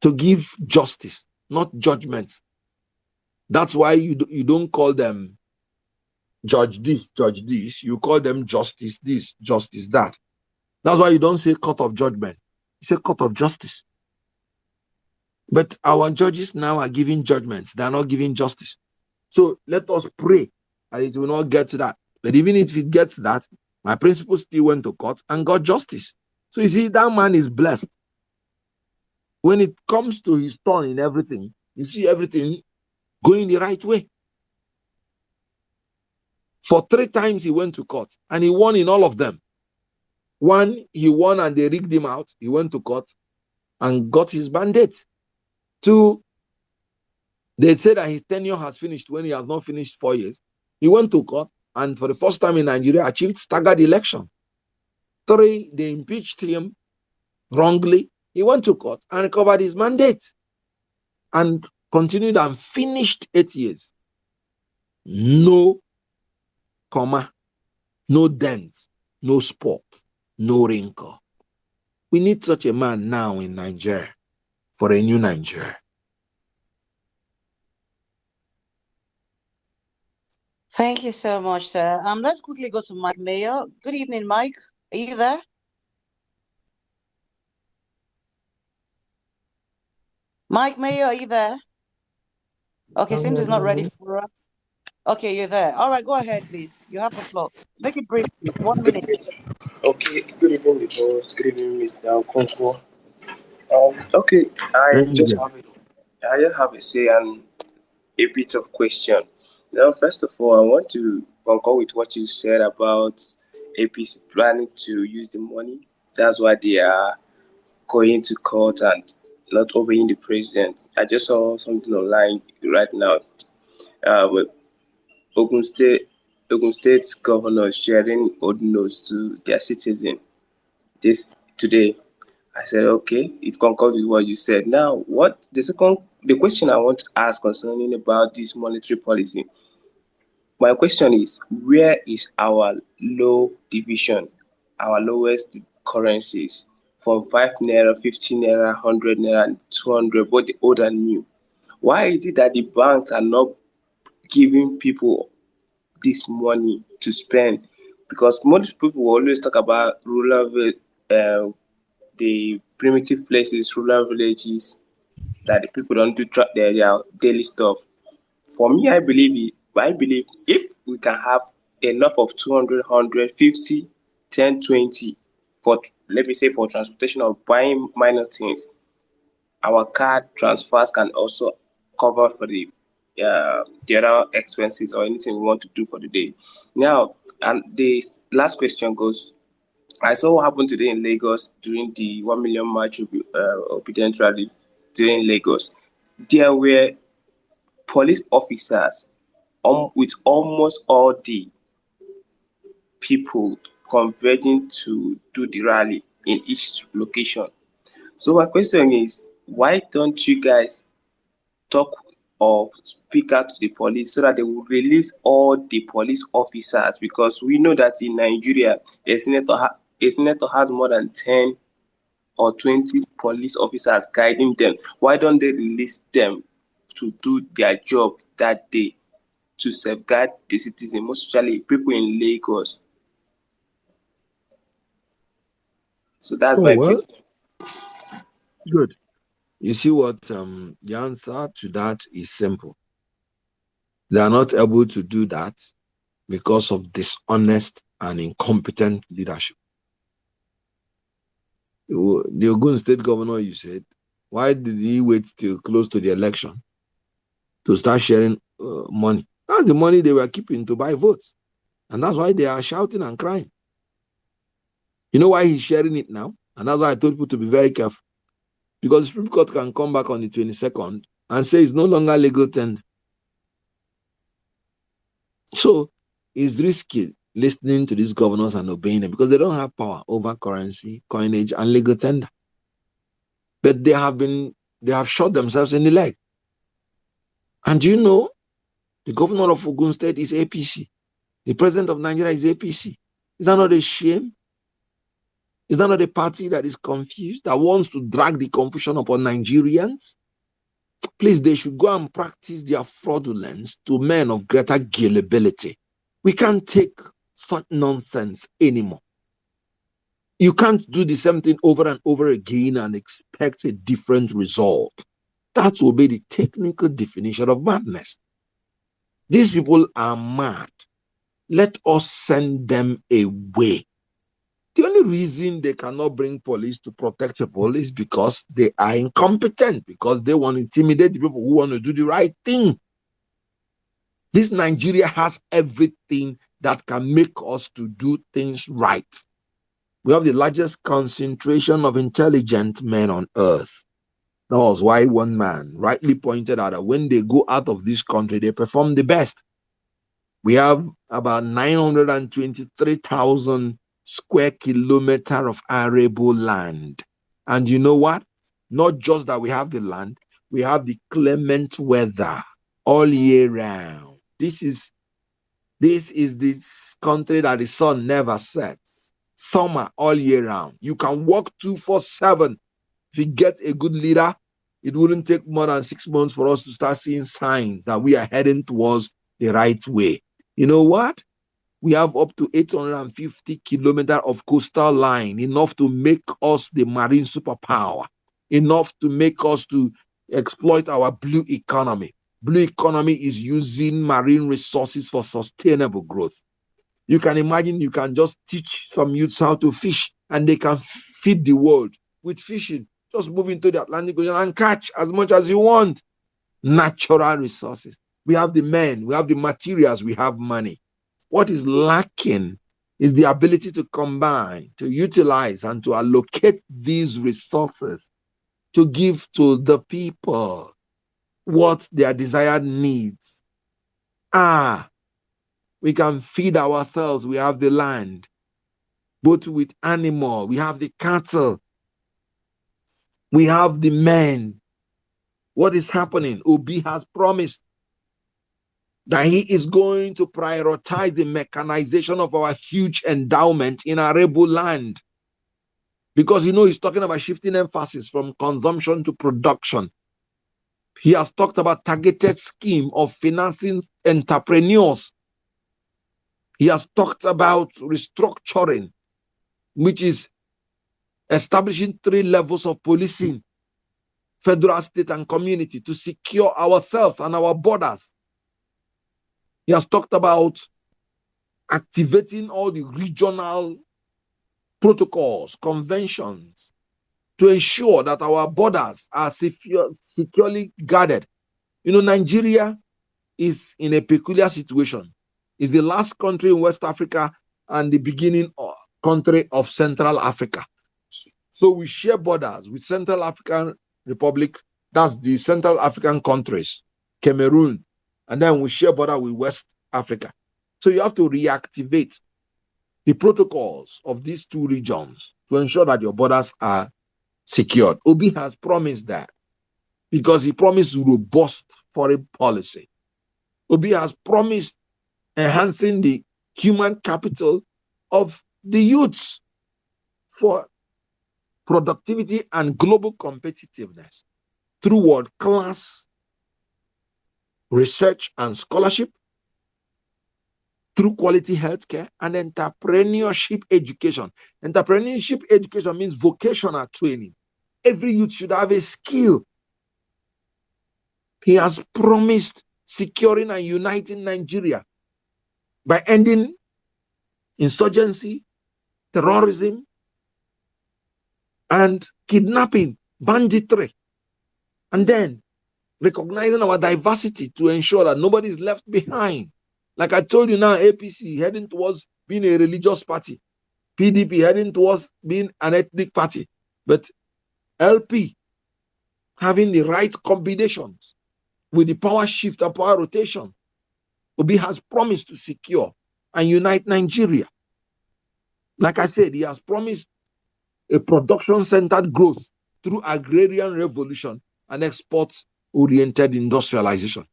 to give justice, not judgments. That's why you don't call them judge this, you call them justice this, justice that. That's why you don't say court of judgment, you say court of justice. But our judges now are giving judgments, they are not giving justice. So let us pray that it will not get to that. But even if it gets to that, my principal still went to court and got justice. So you see, that man is blessed. When it comes to his turn in everything, you see everything going the right way. For 3 times he went to court and he won in all of them. 1, he won and they rigged him out. He went to court and got his mandate. 2, they said that his tenure has finished when he has not finished 4 years. He went to court and for the first time in Nigeria achieved staggered election. 3, they impeached him wrongly. He went to court and recovered his mandate and continued and finished 8 years. No comma, no dent, no spot, no wrinkle. We need such a man now in Nigeria for a new Nigeria. Thank you so much, sir. Let's quickly go to Mike Mayor. Good evening, Mike. Are you there? Mike Mayor, are you there? Okay, seems he's not ready for us. Okay, you're there. All right, go ahead, please. You have the floor. Make it brief, please. 1 minute. Okay, good evening, boss. Good evening, Mr. Okonkwo. Okay, Thank you. I just have a say and a bit of question. Now, first of all, I want to concur with what you said about APC planning to use the money. That's why they are going to court and not obeying the president. I just saw something online right now. With Ogun State, Ogun State's governor sharing old notes to their citizens this today. I said, okay, it concurs with what you said. Now, the question I want to ask concerning about this monetary policy, my question is, where is our low division, our lowest currencies from 5 naira, 15 naira, 100 naira, and 200, both the old and new? Why is it that the banks are not giving people this money to spend? Because most people will always talk about the primitive places, rural villages, that the people don't do their daily stuff. For me, I believe if we can have enough of 200, 150, 10, 20 for, let me say, for transportation or buying minor things, our card transfers can also cover for the other expenses or anything we want to do for the day. Now, and the last question goes, I saw what happened today in Lagos during the 1 million march obedient rally during Lagos. There were police officers with almost all the people converging to do the rally in each location. So my question is, why don't you guys talk or speak out to the police so that they will release all the police officers? Because we know that in Nigeria, a senator has more than 10 or 20 police officers guiding them. Why don't they release them to do their job that day to safeguard the citizen, most especially people in Lagos? So that's Oh, my well, question. good. You see what the answer to that is simple. They are not able to do that because of dishonest and incompetent leadership. The Ogun State governor, you said, why did he wait till close to the election to start sharing money? That's the money they were keeping to buy votes. And that's why they are shouting and crying. You know why he's sharing it now? And that's why I told people to be very careful. Because the Supreme Court can come back on the 22nd and say it's no longer legal tender. So it's risky listening to these governors and obeying them because they don't have power over currency, coinage, and legal tender. But they have shot themselves in the leg. And you know, the governor of Ogun State is APC. The president of Nigeria is APC. Is that not a shame? Is that not a party that is confused, that wants to drag the confusion upon Nigerians? Please, they should go and practice their fraudulence to men of greater gullibility. We can't take such nonsense anymore. You can't do the same thing over and over again and expect a different result. That will be the technical definition of madness. These people are mad. Let us send them away. The only reason they cannot bring police to protect people is because they are incompetent, because they want to intimidate the people who want to do the right thing. This Nigeria has everything that can make us to do things right. We have the largest concentration of intelligent men on earth. That was why one man rightly pointed out that when they go out of this country, they perform the best. We have about 923,000 square kilometers of arable land. And you know what? Not just that we have the land, we have the clement weather all year round. This is this country that the sun never sets. Summer all year round. You can walk 24/7. If you get a good leader, it wouldn't take more than 6 months for us to start seeing signs that we are heading towards the right way. You know what? We have up to 850 kilometers of coastal line, enough to make us the marine superpower, enough to make us to exploit our blue economy. Blue economy is using marine resources for sustainable growth. You can imagine you can just teach some youths how to fish and they can feed the world with fishing. Just move into the Atlantic Ocean and catch as much as you want. Natural resources. We have the men, we have the materials, we have money. What is lacking is the ability to combine, to utilize, and to allocate these resources to give to the people what their desired needs are. We can feed ourselves. We have the land, both with animal. We have the cattle. We have the men. What is happening? Obi has promised that he is going to prioritize the mechanization of our huge endowment in arable land. Because he's talking about shifting emphasis from consumption to production. He has talked about targeted scheme of financing entrepreneurs. He has talked about restructuring, which is establishing 3 levels of policing, federal, state, and community, to secure ourselves and our borders. He has talked about activating all the regional protocols, conventions, to ensure that our borders are securely guarded. Nigeria is in a peculiar situation. It's the last country in West Africa and the beginning country of Central Africa. So we share borders with Central African Republic. That's the Central African countries, Cameroon, and then we share border with West Africa. So you have to reactivate the protocols of these 2 regions to ensure that your borders are secured. Obi has promised that because he promised robust foreign policy. Obi has promised enhancing the human capital of the youths for productivity and global competitiveness through world-class research and scholarship, through quality healthcare and entrepreneurship education. Entrepreneurship education means vocational training. Every youth should have a skill. He has promised securing and uniting Nigeria by ending insurgency, terrorism, and kidnapping, banditry, and then recognizing our diversity to ensure that nobody is left behind. Like I told you now, APC heading towards being a religious party, PDP heading towards being an ethnic party, but LP having the right combinations with the power shift and power rotation. Obi has promised to secure and unite Nigeria. Like I said, he has promised a production-centered growth through agrarian revolution and export-oriented industrialization.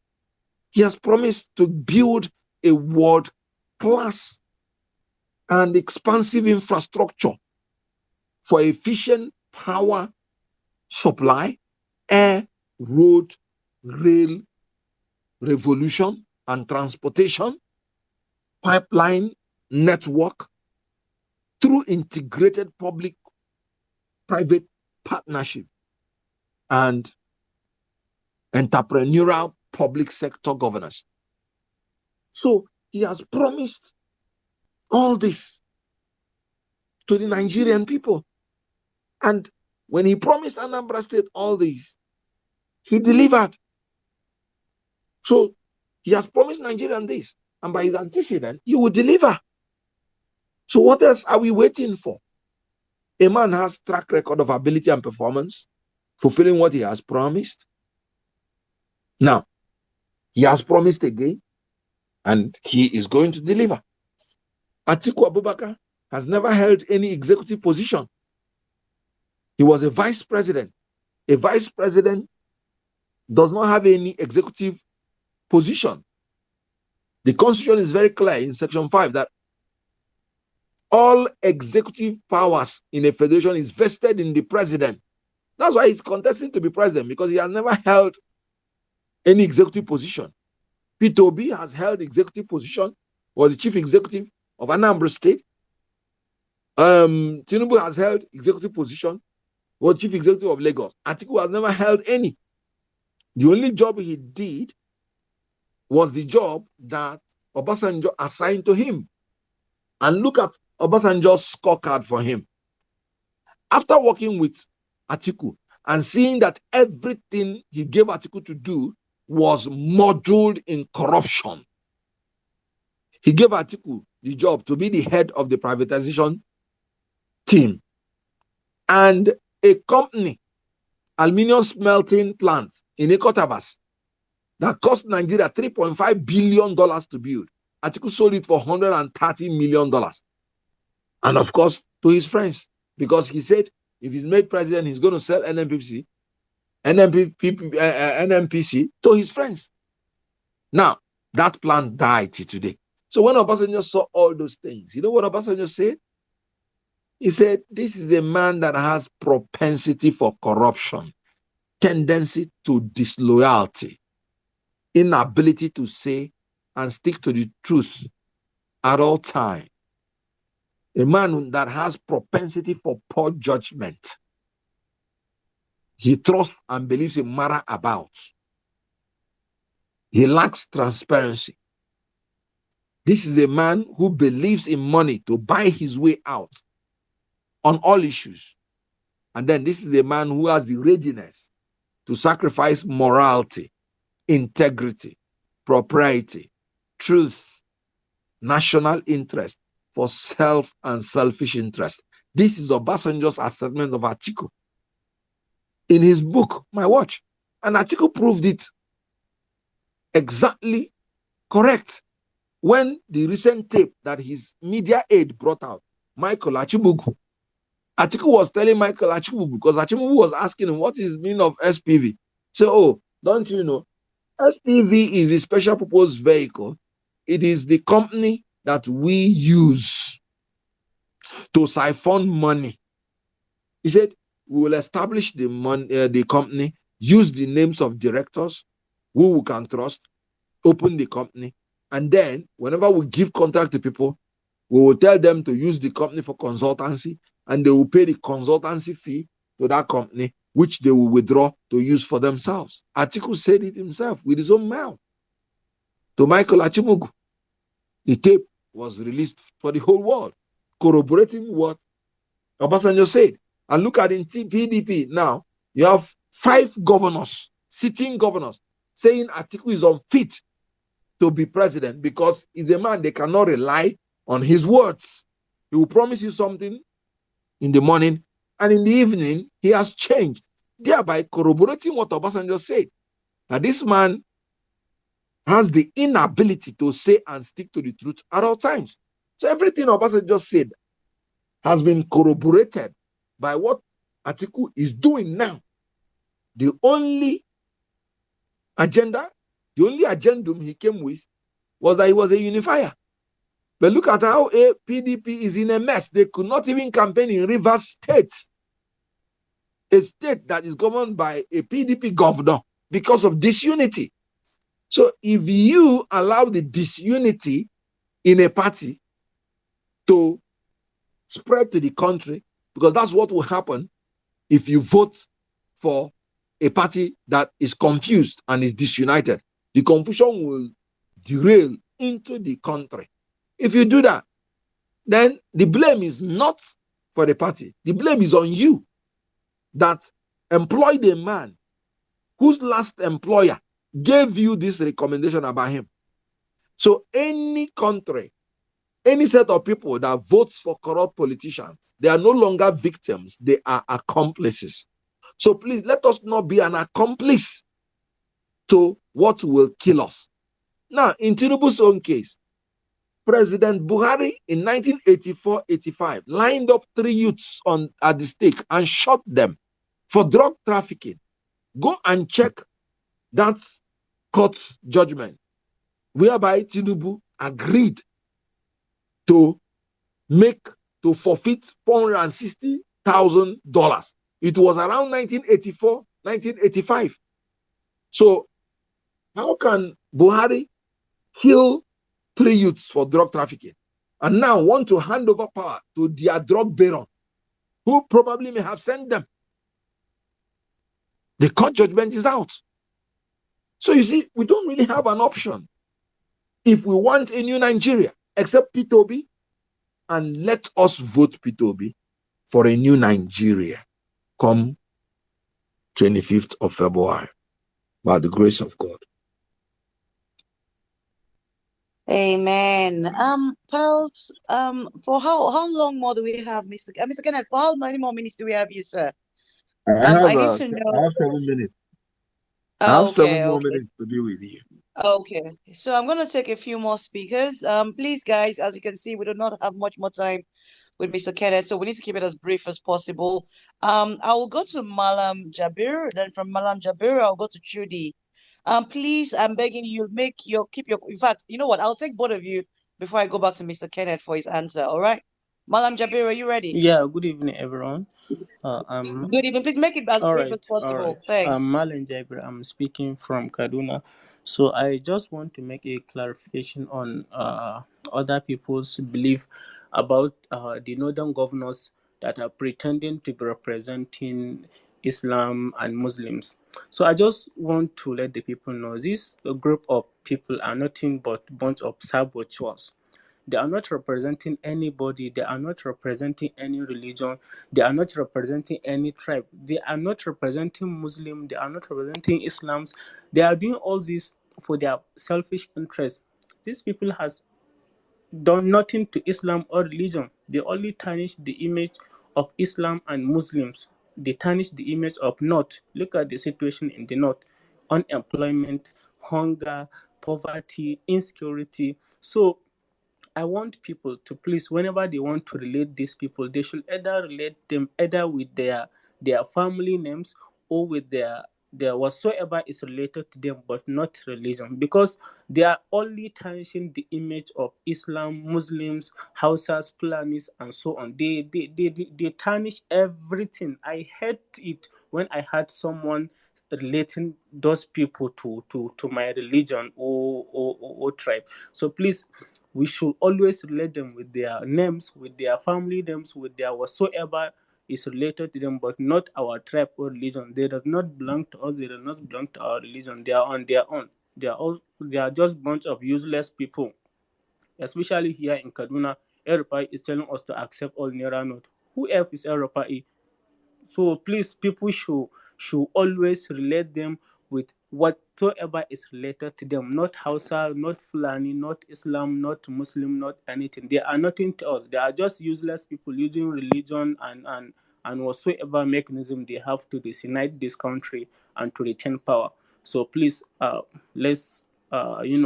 He has promised to build a world-class and expansive infrastructure for efficient power supply, air, road, rail, revolution, and transportation, pipeline network, through integrated public-private partnership and entrepreneurial public sector governance. So he has promised all this to the Nigerian people. And when he promised Anambra State all this, he delivered. So he has promised Nigerian this, and by his antecedent, he will deliver. So what else are we waiting for? A man has track record of ability and performance, fulfilling what he has promised. Now, he has promised again, and he is going to deliver. Atiku Abubakar has never held any executive position. He was a vice president. A vice president does not have any executive position. The constitution is very clear in section 5 that all executive powers in a federation is vested in the president. That's why he's contesting to be president, because he has never held any executive position. Peter Obi has held executive position was the chief executive of Anambra State. Tinubu has held executive position, was chief executive of Lagos. Atiku has never held any. The only job he did was the job that Obasanjo assigned to him. And look at Obasanjo's scorecard for him. After working with Atiku and seeing that everything he gave Atiku to do was modeled in corruption, he gave Atiku the job to be the head of the privatization team. And a company, aluminum smelting plant in Ikotabas, that cost Nigeria $3.5 billion to build. Atiku sold it for $130 million. And of course, to his friends, because he said if he's made president, he's going to sell NNPC to his friends. Now, that plan died today. So when Obasanjo saw all those things, you know what Obasanjo said? He said, this is a man that has propensity for corruption, tendency to disloyalty, inability to say and stick to the truth at all times. A man that has propensity for poor judgment. He trusts and believes in matter about. He lacks transparency. This is a man who believes in money to buy his way out on all issues. And then this is a man who has the readiness to sacrifice morality, integrity, propriety, truth, national interest for self and selfish interest. This is Obasanjo's assessment of Atiku in his book, My Watch. And Atiku proved it exactly correct when the recent tape that his media aide brought out, Michael Achibugu. Atiku was telling Michael Achibugu, because Achibugu was asking him, what is the meaning of SPV? So, oh, don't you know? SPV is the special purpose vehicle. It is the company that we use to siphon money. He said, we will establish the company, use the names of directors who we can trust, open the company, and then whenever we give contract to people, we will tell them to use the company for consultancy, and they will pay the consultancy fee to that company, which they will withdraw to use for themselves. Atiku said it himself with his own mouth to Michael Achimugu. The tape was released for the whole world, corroborating what Obasanjo said. And look at in PDP now, you have 5 governors, sitting governors, saying Atiku is unfit to be president because he's a man they cannot rely on his words. He will promise you something in the morning, and in the evening, he has changed, thereby corroborating what Obasanjo said. Now, this man has the inability to say and stick to the truth at all times. So everything Obasanjo said has been corroborated by what Atiku is doing now. The only agendum he came with was that he was a unifier. But look at how a PDP is in a mess. They could not even campaign in Rivers State, a state that is governed by a PDP governor, because of disunity. So if you allow the disunity in a party to spread to the country, because that's what will happen if you vote for a party that is confused and is disunited, the confusion will derail into the country. If you do that, then the blame is not for the party. The blame is on you that employed a man whose last employer gave you this recommendation about him. So any country, any set of people that votes for corrupt politicians, they are no longer victims, they are accomplices. So please, let us not be an accomplice to what will kill us. Now, in Tinubu's own case, President Buhari in 1984-85 lined up 3 youths at the stake and shot them for drug trafficking. Go and check that court's judgment, whereby Tinubu agreed to forfeit $460,000. It was around 1984, 1985. So how can Buhari kill 3 youths for drug trafficking, and now want to hand over power to their drug baron, who probably may have sent them. The court judgment is out. So you see, we don't really have an option if we want a new Nigeria, except P2B, and let us vote P2B for a new Nigeria come 25th of February, by the grace of God. Amen. Pearls, for how long more do we have, Mr. Kenneth? For how many more minutes do we have you, sir? I need to know. I have 7 minutes. I Oh, have 7 okay, more okay. minutes to be with you. Okay, so I'm gonna take a few more speakers. Please, guys, as you can see, we do not have much more time with Mr. Kenneth, so we need to keep it as brief as possible. I will go to Malam Jabir, then from Malam Jabir, I'll go to Chudi. Please, I'm begging you, keep your. In fact, you know what? I'll take both of you before I go back to Mr. Kenneth for his answer. All right, Malam Jabir, are you ready? Yeah, good evening, everyone. Good evening. Please make it as brief as All right. possible. Thanks. I'm Malen Jabir. I'm speaking from Kaduna. So I just want to make a clarification on other people's belief about the northern governors that are pretending to be representing Islam and Muslims. So I just want to let the people know this group of people are nothing but bunch of saboteurs. They are not representing anybody. They are not representing any religion. They are not representing any tribe. They are not representing Muslim. They are not representing Islam. They are doing all this for their selfish interests. These people has done nothing to Islam or religion. They only tarnish the image of Islam and Muslims. They tarnish the image of North. Look at the situation in the North. Unemployment, hunger, poverty, insecurity. So I want people to please, whenever they want to relate these people, they should either relate them either with their family names or with their whatsoever is related to them, but not religion, because they are only tarnishing the image of Islam, Muslims, Hausas, Fulanis, and so on. They tarnish everything. I hate it when I had someone relating those people to my religion or tribe. So please, we should always relate them with their names, with their family names, with their whatsoever is related to them, but not our tribe or religion. They do not belong to us. They do not belong to our religion. They are on their own. They are just bunch of useless people. Especially here in Kaduna, Europe is telling us to accept all Naira note. Who else is Europe? So please, people should always relate them with whatsoever is related to them, not Hausa, not Fulani, not Islam, not Muslim, not anything. They are nothing to us. They are just useless people using religion and whatsoever mechanism they have to disunite this country and to retain power. So please, let's let's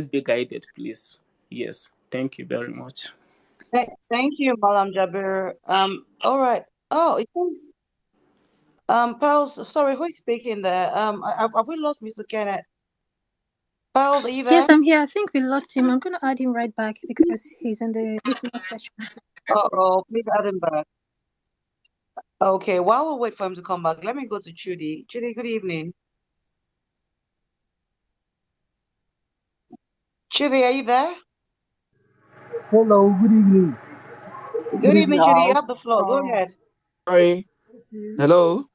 be guided, please. Yes, thank you very much. Thank you, Malam Jabir. All right. Oh, it seems, Pearls, sorry, who is speaking there? Have we lost Mr. Kenneth? Pearls, are you there? Yes, I'm here. I think we lost him. I'm going to add him right back because he's in the business session. Oh, please add him back. Okay, while we wait for him to come back, let me go to Judy. Judy, good evening. Judy, are you there? Hello, good evening. Good evening, Judy. You have the floor. Go Um, ahead. Sorry. okay. Hello.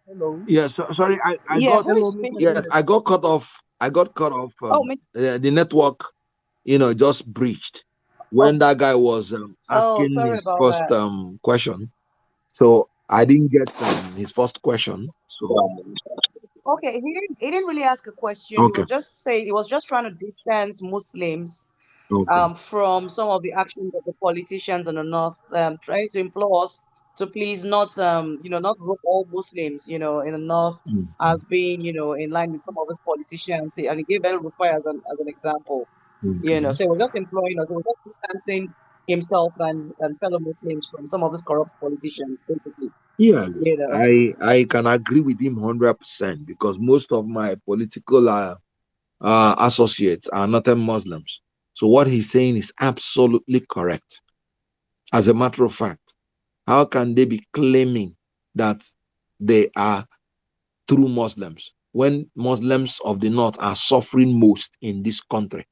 Hello. Yes. Sorry. I Yeah, got. who is Hello, Mr. speaking? Yes. Kenneth. I got cut off. I got cut off. Oh, The network, just breached when oh, that guy was asking sorry his about first that. question. So I didn't get his first question. So Okay, he didn't really ask a question. okay. He was just trying to distance Muslims Okay. from some of the actions of the politicians in the north, trying to implore us to please not not group all Muslims, in the north Mm, as being, in line with some of those politicians. And he gave El Rufai as an example, okay. So he was just imploring us, he was just distancing himself and fellow Muslims from some of these corrupt politicians, basically, Yeah, you know. I can agree with him 100% because most of my political associates are not Muslims. So what he's saying is absolutely correct. As a matter of fact, how can they be claiming that they are true Muslims when Muslims of the North are suffering most in this country.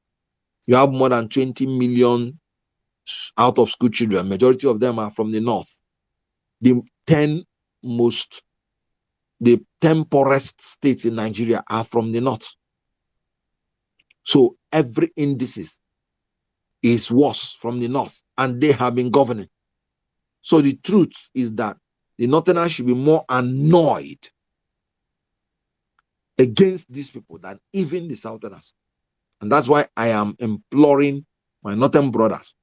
You have more than 20 million out of school children. Majority of them are from the North. The 10 poorest states in Nigeria are from the North. So every indices is worse from the North, and they have been governing. So the truth is that the Northerners should be more annoyed against these people than even the Southerners. And that's why I am imploring my Northern brothers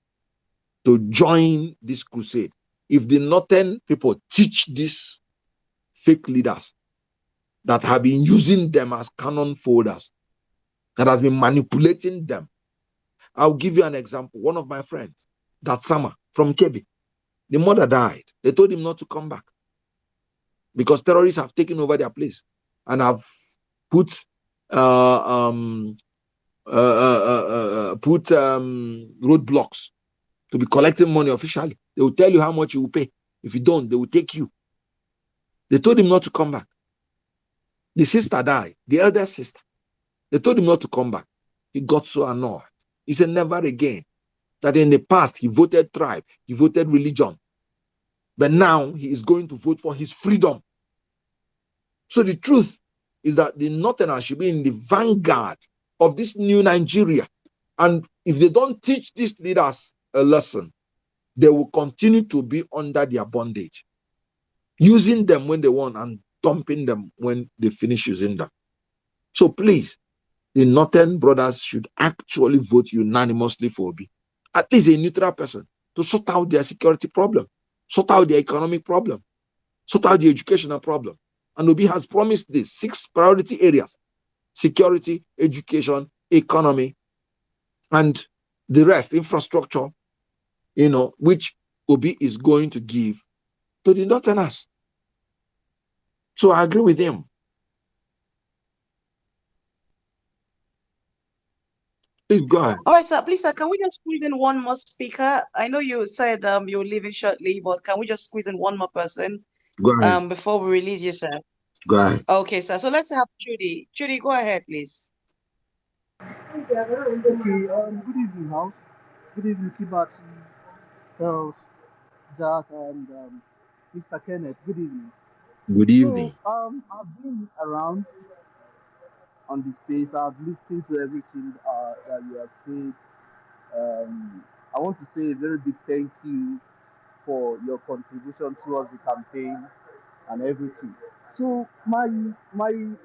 to join this crusade. If the Northern people teach these fake leaders that have been using them as cannon folders, that has been manipulating them. I'll give you an example. One of my friends, that summer from Kebbi, the mother died. They told him not to come back because terrorists have taken over their place and have put roadblocks to be collecting money officially. They will tell you how much you will pay. If you don't, they will take you. They told him not to come back. The sister died, the elder sister. They told him not to come back. He got so annoyed. He said, never again. That in the past, he voted tribe, he voted religion. But now he is going to vote for his freedom. So the truth is that the Northerners should be in the vanguard of this new Nigeria. And if they don't teach these leaders a lesson, they will continue to be under their bondage, using them when they want and dumping them when they finish using them. So please, the Northern brothers should actually vote unanimously for Obi, at least a neutral person, to sort out their security problem, sort out their economic problem, sort out the educational problem. And Obi has promised these 6 priority areas: security, education, economy, and the rest, infrastructure, which Obi is going to give to the Northerners. So I agree with him. Please go ahead. All right, sir. Please, sir, can we just squeeze in one more speaker? I know you said you're leaving shortly, but can we just squeeze in one more person Go ahead. before we release you, sir? Go ahead. Okay, sir. So let's have Judy. Judy, go ahead, please. Okay, good evening, house. Good evening, Kibati, Charles, Jack, and Mr. Kenneth. Good evening. Good evening. So, I've been around on the space. I've listened to everything that you have said. I want to say a very big thank you for your contribution towards the campaign and everything. So my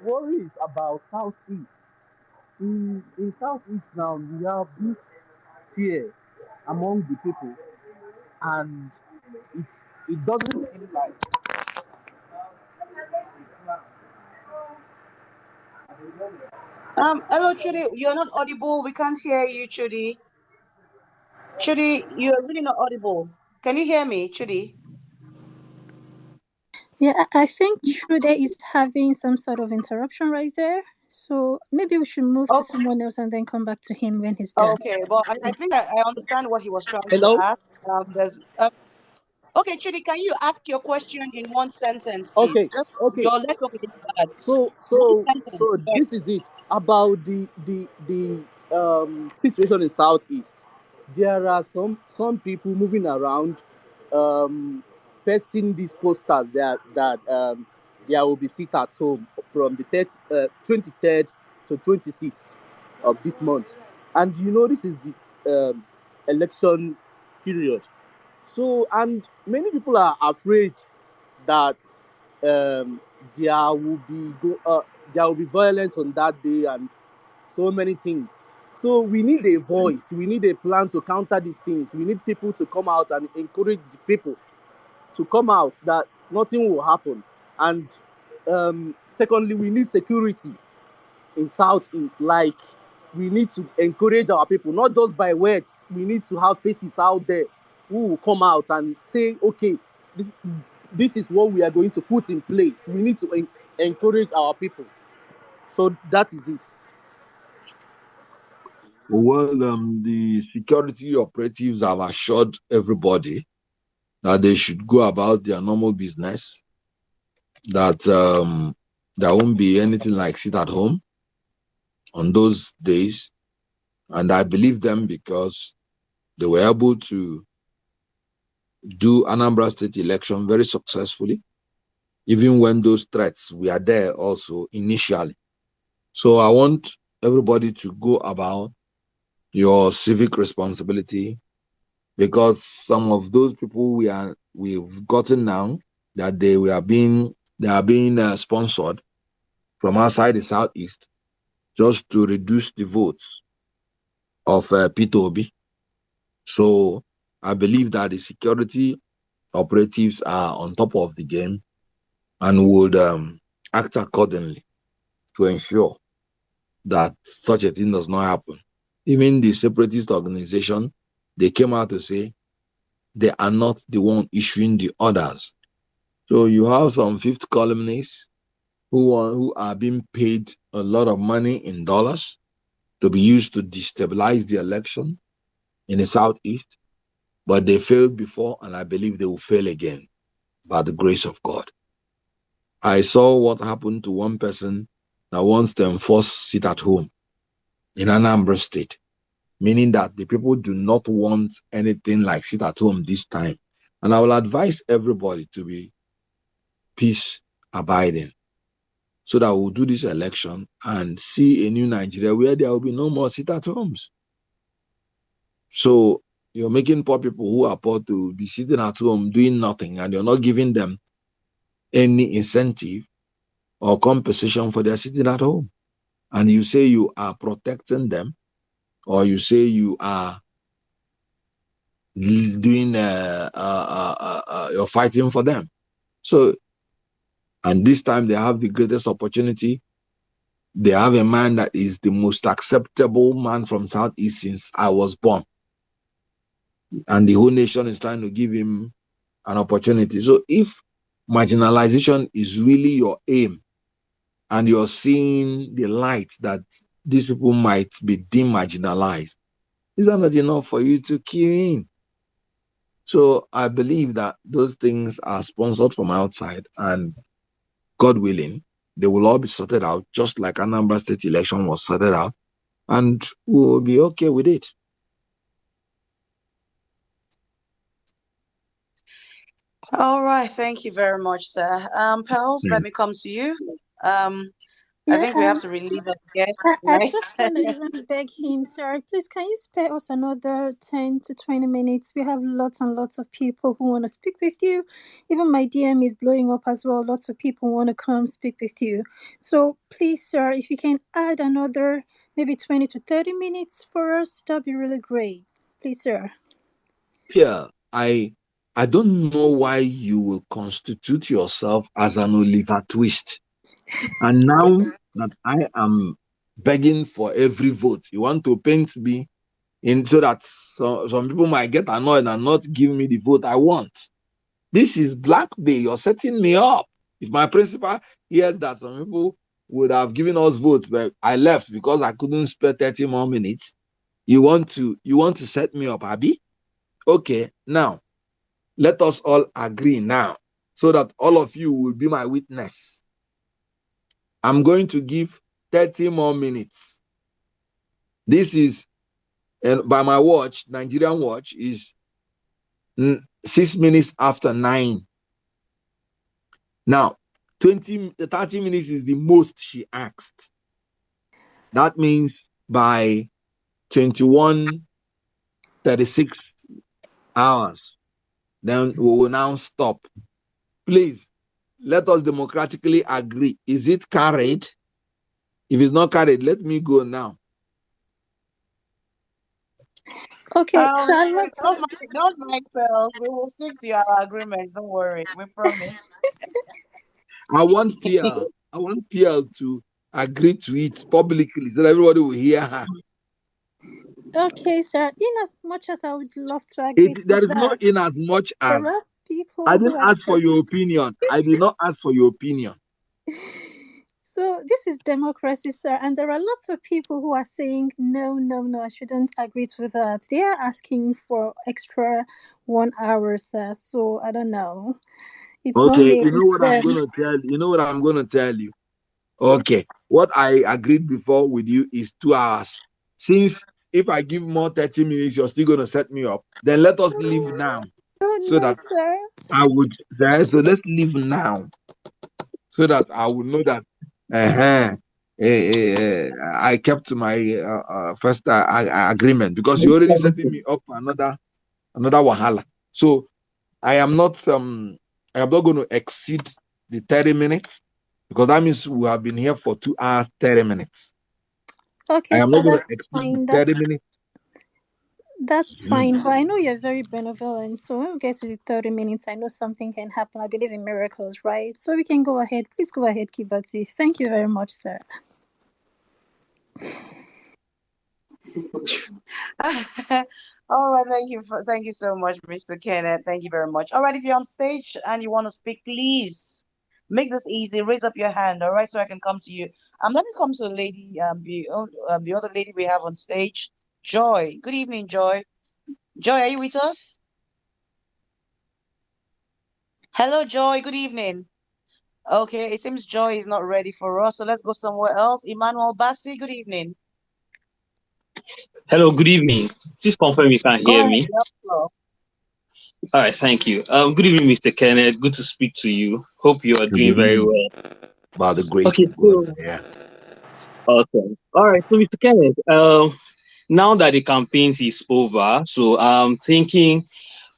worry is about Southeast. In Southeast now, we have this fear among the people, and it it doesn't seem like Hello, Judy. You're not audible. We can't hear you, Judy. Judy, you're really not audible. Can you hear me, Judy? Yeah, I think Trude is having some sort of interruption right there. So maybe we should move to Okay, someone else and then come back to him when he's done. okay. Well, I think I understand what he was trying to Hello. ask. There's Okay, Judy, can you ask your question in one sentence, please? Okay. Just Okay. your network is bad. So One so so sentence. this is it about the situation in Southeast. There are some people moving around, um, pasting these posters that there will be sit at home from the 23rd to 26th of this month, and this is the election period. So, and many people are afraid that um, there will be there will be violence on that day and so many things. So we need a voice. We need a plan to counter these things. We need people to come out and encourage the people to come out that nothing will happen. And secondly, we need security in Southeast. Like, we need to encourage our people, not just by words. We need to have faces out there who will come out and say, okay, this this is what we are going to put in place. We need to encourage our people. So that is it. Well, the security operatives have assured everybody that they should go about their normal business, that there won't be anything like sit at home on those days. And I believe them because they were able to do Anambra State election very successfully, even when those threats were there also initially. So I want everybody to go about your civic responsibility, because some of those people we've gotten now that they are being sponsored from outside the southeast just to reduce the votes of P2B. So I believe that the security operatives are on top of the game and would act accordingly to ensure that such a thing does not happen. Even the separatist organization, they came out to say they are not the one issuing the orders. So you have some fifth columnists who are being paid a lot of money in dollars to be used to destabilize the election in the southeast, but they failed before, and I believe they will fail again by the grace of God. I saw what happened to one person that wants to enforce sit at home in Anambra State, meaning that the people do not want anything like sit at home this time. And I will advise everybody to be peace abiding so that we'll do this election and see a new Nigeria where there will be no more sit at homes. So you're making poor people who are poor to be sitting at home doing nothing, and you're not giving them any incentive or compensation for their sitting at home. And you say you are protecting them, or you say you are doing you're fighting for them. So, and this time they have the greatest opportunity. They have a man that is the most acceptable man from Southeast since I was born, and the whole nation is trying to give him an opportunity. So if marginalization is really your aim, and you're seeing the light that these people might be demarginalized, is that not enough for you to key in? So I believe that those things are sponsored from outside, and God willing, they will all be sorted out, just like Anambra State election was sorted out, and we'll be okay with it. All right, thank you very much, sir. Pearls, let me come to you. I Yeah, think we have to release our guest I tonight. just want to even beg him, sir, please, can you spare us another 10 to 20 minutes? We have lots and lots of people who want to speak with you. Even my DM is blowing up as well. Lots of people want to come speak with you. So please, sir, if you can add another maybe 20 to 30 minutes for us, that'd be really great. Please, sir. Yeah, I don't know why you will constitute yourself as an Oliver Twist. And now that I am begging for every vote, you want to paint me in so that some people might get annoyed and not give me the vote I want. This is blackmail. You're setting me up. If my principal hears that some people would have given us votes, but I left because I couldn't spare 30 more minutes, you want to set me up, Abby? Okay, now let us all agree now so that all of you will be my witness. I'm going to give 30 more minutes. This is, and by my watch, Nigerian watch, is 6 minutes after 9. Now, 30 minutes is the most she asked. That means by 21:36 hours, then we will now stop. Please, let us democratically agree. Is it carried? If it's not carried, let me go now. Okay, so Don't mind, Pearls. We will stick to our agreements. Don't worry. We promise. I want PL to agree to it publicly so that everybody will hear her. okay, sir. In as much as I would love to agree to There is no that, in as much there as. are I people who didn't are ask for saying. your opinion. I did not ask for your opinion. So this is democracy, sir, and there are lots of people who are saying no, no, no. I shouldn't agree to that. They are asking for extra 1 hour, sir. So I don't know. It's not Okay, me. you know It's what I'm them. gonna tell you. You know what I'm gonna tell you. Okay. What I agreed before with you is 2 hours. Since if I give more 30 minutes, you're still going to set me up. Then let us leave now Oh so no, that sir. I would. So let's leave now so that I would know that uh I kept my first agreement because you already setting me up for another wahala. So I am not going to exceed the 30 minutes because that means we have been here for 2 hours 30 minutes. I Okay, am so not going to that's exceed the fine. 30 minutes. That's Mhm. fine. But I know you're very benevolent. So when we get to the 30 minutes, I know something can happen. I believe in miracles, right? So we can go ahead. Please go ahead, Kibati. Thank you very much, sir. All right, thank you so much, Mr. Kenneth. Thank you very much. All right, if you're on stage and you want to speak, please make this easy. Raise up your hand, all right, so I can come to you. Let me come to the lady, the other lady we have on stage, Joy. Good evening, Joy. Joy, are you with us? Hello, Joy. Good evening. Okay, it seems Joy is not ready for us, so let's go somewhere else. Emmanuel Bassi, good evening. Hello, good evening. Please confirm you can Go hear ahead, me. you have the floor. All right, thank you. Good evening, Mr. Kenneth. Good to speak to you. Hope you are Good doing very evening. well. By the grace Okay, of God. so Yeah. awesome. All right, so Mr. Kenneth, now that the campaigns is over, so I'm thinking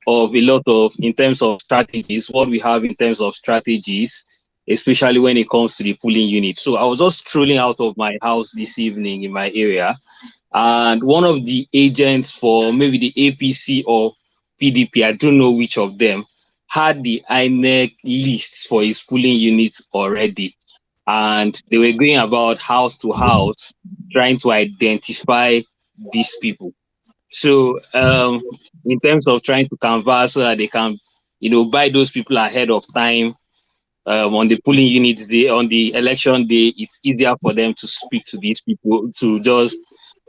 of a lot of in terms of strategies, what we have in terms of strategies, especially when it comes to the polling unit. So I was just strolling out of my house this evening in my area, and one of the agents for maybe the APC or PDP, I don't know which of them, had the INEC lists for his polling units already. And they were going about house to house trying to identify these people. So, in terms of trying to canvass so that they can, buy those people ahead of time, on the polling units day, on the election day, it's easier for them to speak to these people, to just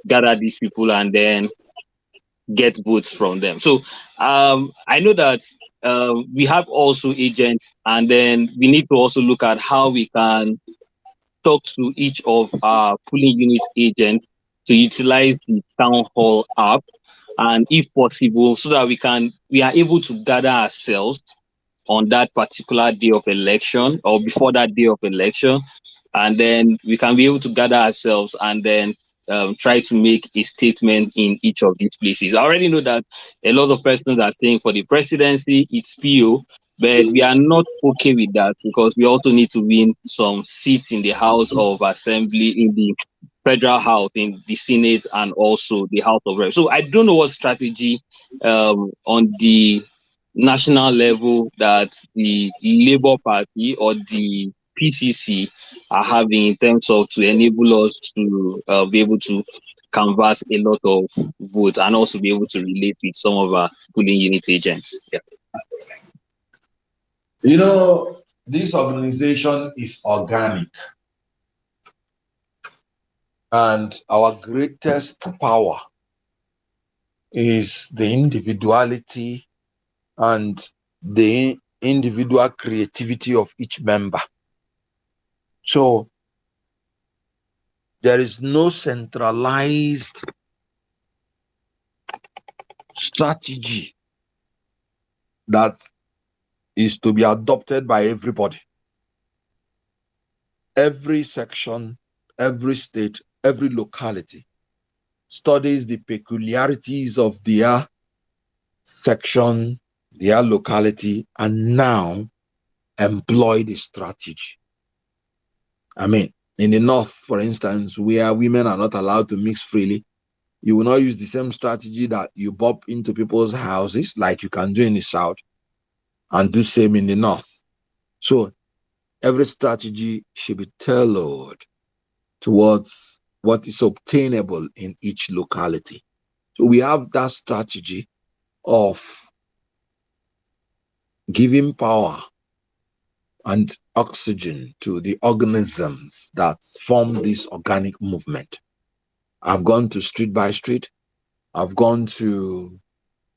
gather these people and then get votes from them. So I know that we have also agents, and then we need to also look at how we can talk to each of our polling unit agents to utilize the town hall app, and if possible, so that we are able to gather ourselves on that particular day of election or before that day of election, and then we can be able to gather ourselves and then try to make a statement in each of these places. I already know that a lot of persons are saying for the presidency it's PO, but we are not okay with that because we also need to win some seats in the House of Assembly, in the Federal House, in the Senate, and also the House of Reps. So I don't know what strategy on the national level that the Labour Party or the PCC are having in terms of to enable us to be able to canvass a lot of votes and also be able to relate with some of our polling unit agents. Yeah. This organization is organic, and our greatest power is the individuality and the individual creativity of each member. So there is no centralized strategy that is to be adopted by everybody. Every section, every state, every locality studies the peculiarities of their section, their locality, and now employ the strategy. I mean, in the North, for instance, where women are not allowed to mix freely, you will not use the same strategy that you bump into people's houses like you can do in the South and do same in the North. So every strategy should be tailored towards what is obtainable in each locality. So we have that strategy of giving power and oxygen to the organisms that form this organic movement. I've gone to street by street. I've gone to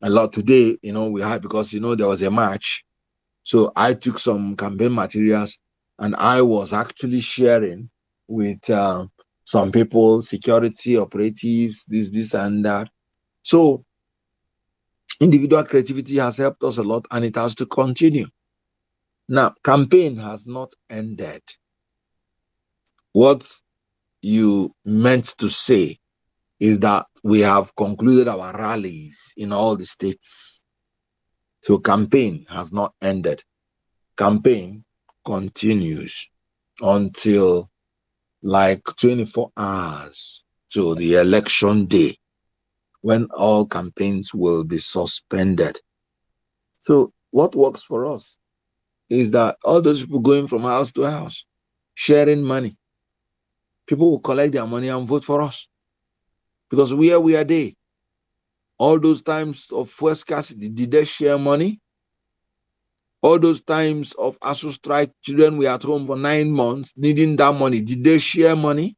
a lot today, we had, because, there was a march. So I took some campaign materials and I was actually sharing with some people, security operatives, this and that. So individual creativity has helped us a lot, and it has to continue. Now, campaign has not ended. What you meant to say is that we have concluded our rallies in all the states. So campaign has not ended. Campaign continues until like 24 hours to the election day, when all campaigns will be suspended. So what works for us is that all those people going from house to house, sharing money, people will collect their money and vote for us. Because where we are they? All those times of fuel scarcity, did they share money? All those times of ASU strike, children were at home for 9 months, needing that money, did they share money?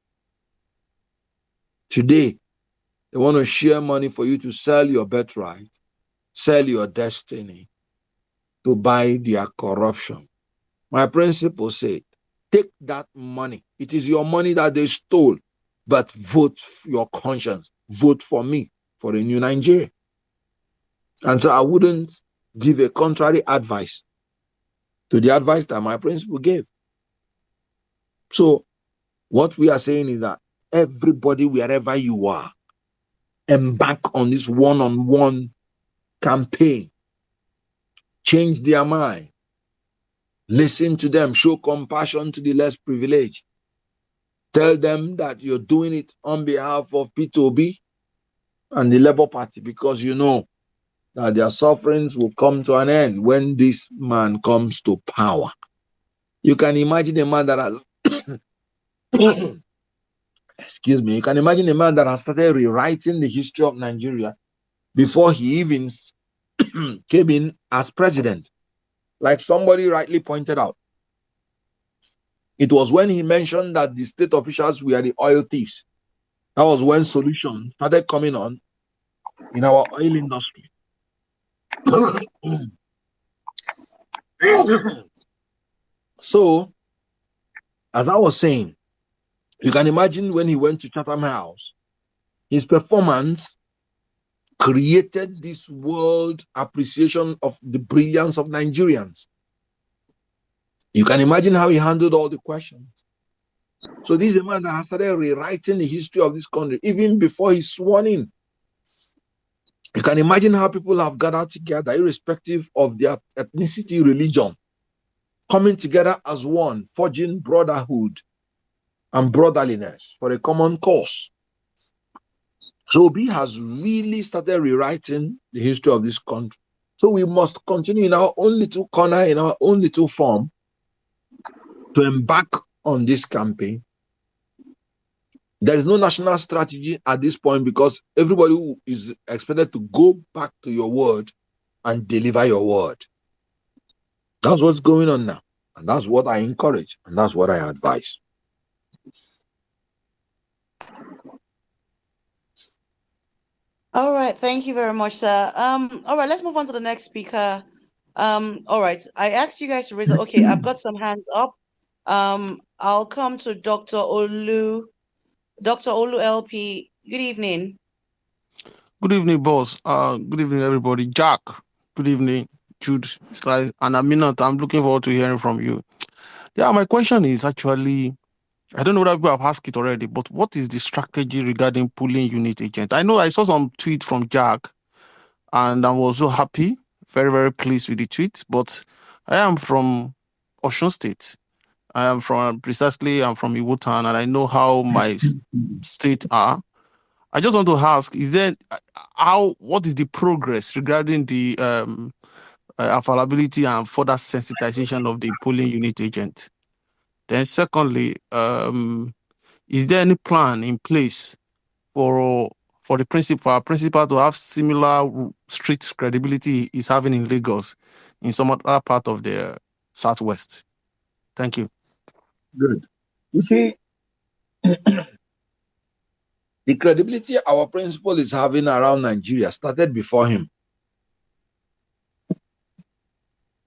Today, they want to share money for you to sell your birthright, sell your destiny, to buy their corruption. My principal said, take that money. It is your money that they stole, but vote your conscience. Vote for me, for a new Nigeria. And so I wouldn't give a contrary advice to the advice that my principal gave. So what we are saying is that everybody, wherever you are, embark on this one-on-one campaign. Change their mind. Listen to them. Show compassion to the less privileged. Tell them that you're doing it on behalf of P2B and the Labour Party, because you know that their sufferings will come to an end when this man comes to power. You can imagine a man that has excuse me, you can imagine a man that has started rewriting the history of Nigeria before he even came in as president. Like somebody rightly pointed out, it was when he mentioned that the state officials were the oil thieves. That was when solutions started coming on in our oil industry. So, as I was saying, you can imagine when he went to Chatham House, his performance created this world appreciation of the brilliance of Nigerians. You can imagine how he handled all the questions. So this is a man that has started rewriting the history of this country even before he's sworn in. You can imagine how people have gathered together, irrespective of their ethnicity, religion, coming together as one, forging brotherhood and brotherliness for a common cause. So Obi has really started rewriting the history of this country. So we must continue in our own little corner, in our own little form, to embark on this campaign. There is no national strategy at this point because everybody is expected to go back to your word and deliver your word. That's what's going on now. And that's what I encourage. And that's what I advise. All right, thank you very much, sir. All right, let's move on to the next speaker. All right, I asked you guys to raise. Okay, I've got some hands up. I'll come to Dr. Olu. Dr. Olu LP. Good evening. Good evening, boss. Good evening, everybody. Jack. Good evening, Jude. And Aminat, I'm looking forward to hearing from you. Yeah, my question is actually, I don't know whether people have asked it already, but what is the strategy regarding pulling unit agent? I know I saw some tweet from Jack, and I was so happy, very, very pleased with the tweet. But I am from Osun State. I'm from Iwo Town, and I know how my state are. I just want to ask: is there what is the progress regarding the availability and further sensitization of the polling unit agent? Then, secondly, is there any plan in place for our principal to have similar street credibility he's having in Lagos, in some other part of the southwest? Thank you. Good. You see, the credibility our principal is having around Nigeria started before him.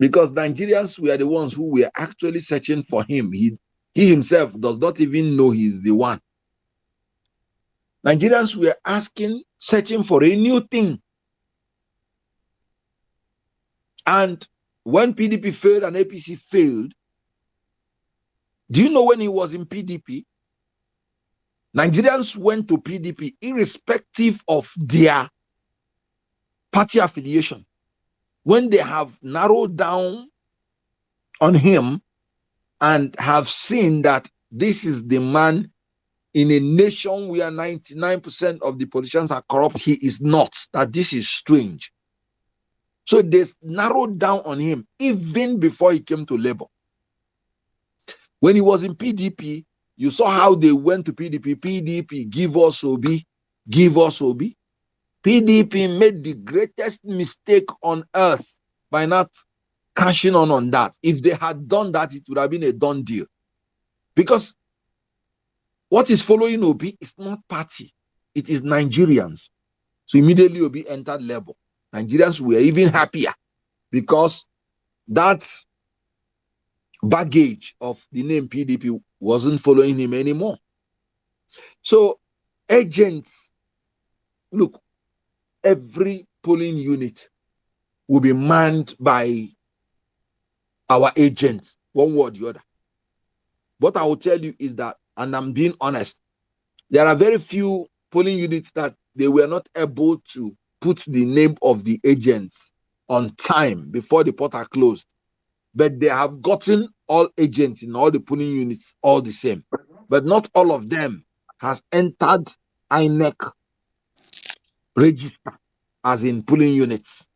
Because Nigerians were the ones who were actually searching for him. He himself does not even know he's the one. Nigerians were asking, searching for a new thing. And when PDP failed and APC failed, do you know when he was in PDP? Nigerians went to PDP irrespective of their party affiliation. When they have narrowed down on him and have seen that this is the man in a nation where 99% of the politicians are corrupt, he is not, that this is strange. So they narrowed down on him even before he came to Labour. When he was in PDP, you saw how they went to PDP. PDP, give us Obi, give us Obi. PDP made the greatest mistake on earth by not cashing on that. If they had done that, it would have been a done deal. Because what is following Obi is not party, it is Nigerians. So immediately Obi entered Labour. Nigerians were even happier because that baggage of the name PDP wasn't following him anymore. So agents, look, every polling unit will be manned by our agents, one way or the other. What I will tell you is that, and I'm being honest, there are very few polling units that they were not able to put the name of the agents on time before the portal closed. But they have gotten all agents in all the polling units all the same. But not all of them has entered INEC register as in polling units,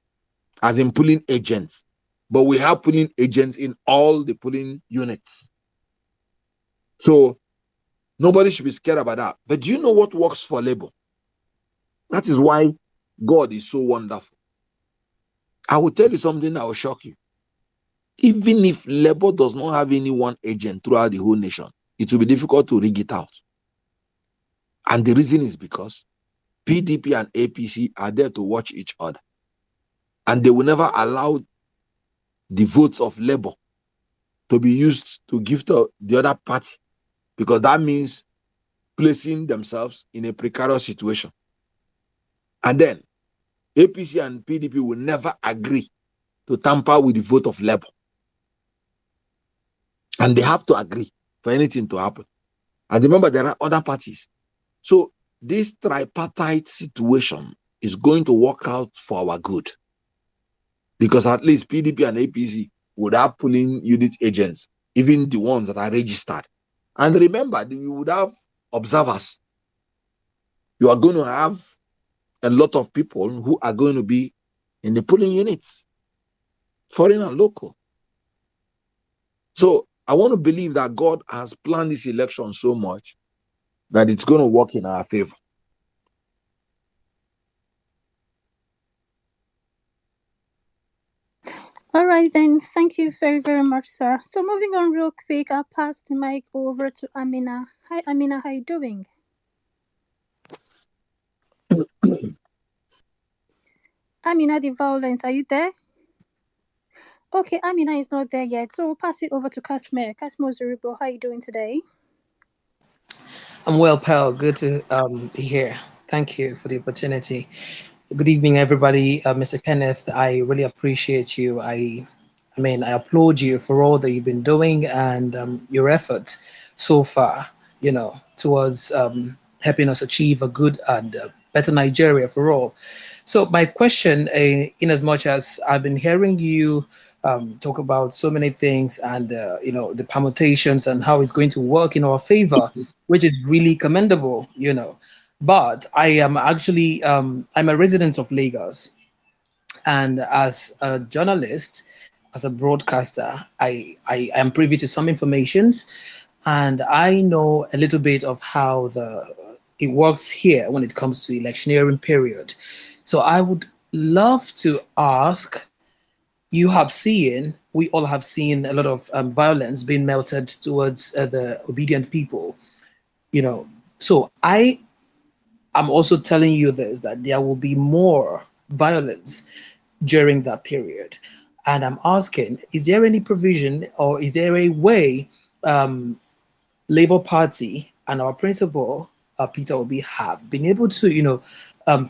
as in polling agents. But we have polling agents in all the polling units. So nobody should be scared about that. But do you know what works for Labour? That is why God is so wonderful. I will tell you something that will shock you. Even if Labour does not have any one agent throughout the whole nation, it will be difficult to rig it out. And the reason is because PDP and APC are there to watch each other. And they will never allow the votes of Labour to be used to give to the other party, because that means placing themselves in a precarious situation. And then APC and PDP will never agree to tamper with the vote of Labour. And they have to agree for anything to happen. And remember, there are other parties. So this tripartite situation is going to work out for our good. Because at least PDP and APC would have polling unit agents, even the ones that are registered. And remember, you would have observers. You are going to have a lot of people who are going to be in the polling units, foreign and local. So I want to believe that God has planned this election so much that it's going to work in our favor. All right, then. Thank you very, very much, sir. So moving on real quick, I'll pass the mic over to Amina. Hi, Amina. How you doing? Amina, the violence. Are you there? Okay, Amina is not there yet, so we'll pass it over to Kasmer. Kasmer Zuribo, how are you doing today? I'm well, pal. Good to be here. Thank you for the opportunity. Good evening, everybody. Mr. Kenneth, I really appreciate you. I mean, I applaud you for all that you've been doing and your efforts so far. Towards helping us achieve a good and better Nigeria for all. So, my question, in as much as I've been hearing you talk about so many things and the permutations and how it's going to work in our favor, which is really commendable. But I am actually I'm a resident of Lagos, and as a journalist, as a broadcaster, I am privy to some informations, and I know a little bit of how it works here when it comes to electioneering period. So I would love to ask, we all have seen a lot of violence being melted towards the obedient people, So I'm also telling you this, that there will be more violence during that period. And I'm asking, is there any provision or is there a way Labour Party and our principal, Peter Obi, have been able to,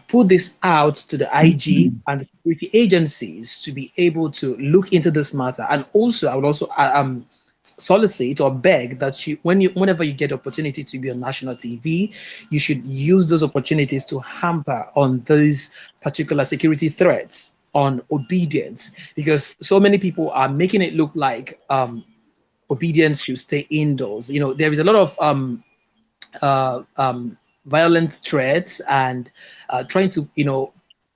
put this out to the IG and the security agencies to be able to look into this matter. And also, I would also solicit or beg that whenever you get opportunity to be on national TV, you should use those opportunities to hamper on these particular security threats on obedience, because so many people are making it look like obedience should stay indoors. There is a lot of uh, um, violent threats and trying to,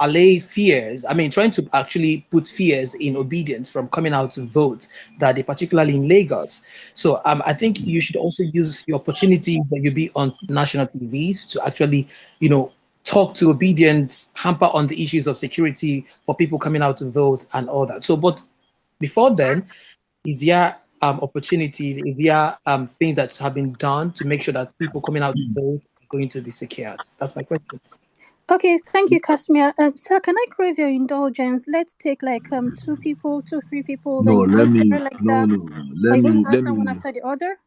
allay fears. I mean, trying to actually put fears in obedience from coming out to vote, particularly in Lagos. So I think you should also use the opportunity that you be on national TVs to actually, talk to obedience, hamper on the issues of security for people coming out to vote and all that. So, but before then, is there opportunities? Is there things that have been done to make sure that people coming out to vote are going to be secured? That's my question. Okay, thank you, Kasmia. Sir, can I crave your indulgence? Let's take like two people, two, three people, No, then you let answer me like no that. no Are let you going me to let answer one me after the other?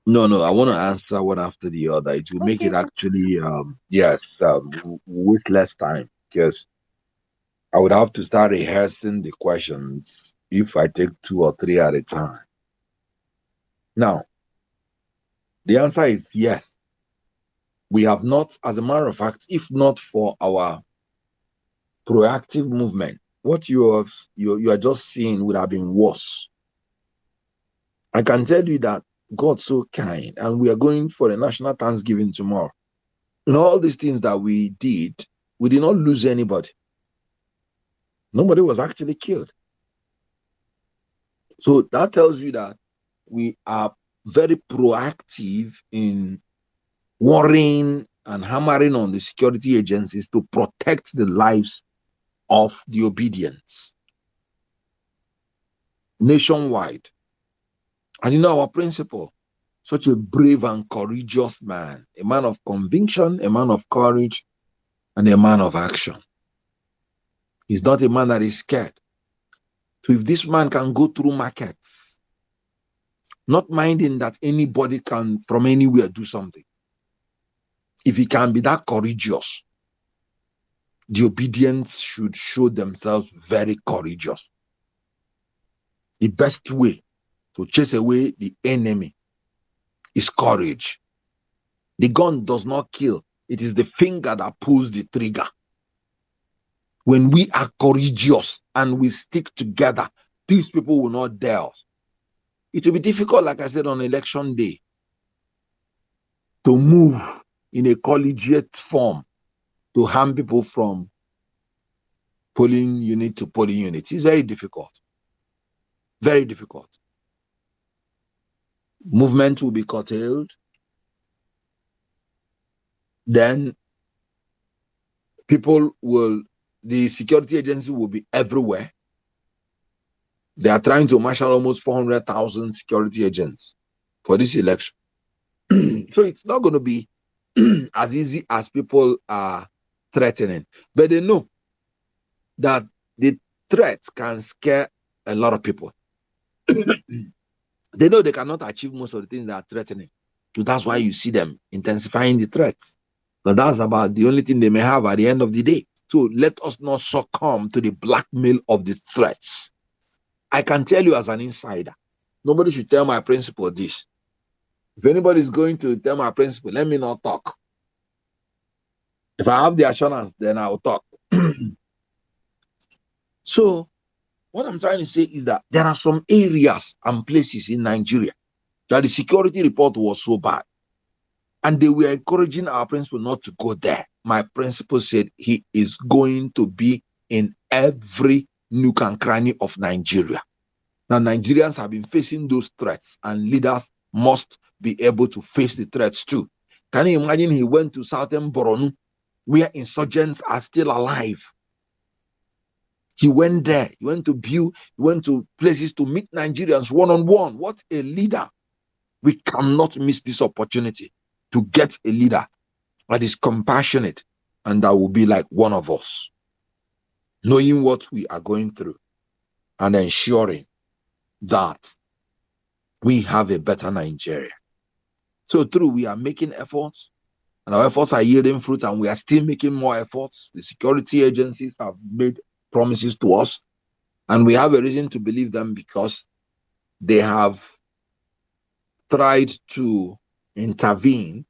no, I want to answer one after the other. It will make Okay, it actually yes, with less time, because I would have to start rehearsing the questions if I take two or three at a time. Now, the answer is yes. We have not, as a matter of fact, if not for our proactive movement, what you are just seeing would have been worse. I can tell you that God's so kind, and we are going for a national Thanksgiving tomorrow. In all these things that we did not lose anybody. Nobody was actually killed. So that tells you that we are very proactive in worrying and hammering on the security agencies to protect the lives of the obedience nationwide. And our principal, such a brave and courageous man, a man of conviction, a man of courage, and a man of action. He's not a man that is scared. So if this man can go through markets, not minding that anybody can from anywhere do something, if he can be that courageous, the obedience should show themselves very courageous. The best way to chase away the enemy is courage. The gun does not kill. It is the finger that pulls the trigger. When we are courageous and we stick together, these people will not dare us. It will be difficult, like I said, on election day, to move in a collegiate form to harm people from polling unit to polling unit. It's very difficult. Very difficult. Movement will be curtailed. Then the security agency will be everywhere. They are trying to marshal almost 400,000 security agents for this election. So it's not going to be as easy as people are threatening. But they know that the threats can scare a lot of people. They know they cannot achieve most of the things they are threatening. So that's why you see them intensifying the threats. But that's about the only thing they may have at the end of the day. So let us not succumb to the blackmail of the threats. I can tell you as an insider, nobody should tell my principal this. If anybody is going to tell my principal, let me not talk. If I have the assurance, then I will talk. So what I'm trying to say is that there are some areas and places in Nigeria that the security report was so bad, and they were encouraging our principal not to go there. My principal said he is going to be in every nook and cranny of Nigeria. Now, Nigerians have been facing those threats, and leaders must be able to face the threats too. Can you imagine he went to southern Borno, where insurgents are still alive? He went there. He went to Biu. He went to places to meet Nigerians one-on-one. What a leader. We cannot miss this opportunity to get a leader that is compassionate and that will be like one of us, knowing what we are going through and ensuring that we have a better Nigeria. So true, we are making efforts, and our efforts are yielding fruit, and we are still making more efforts. The security agencies have made promises to us, and we have a reason to believe them because they have tried to intervene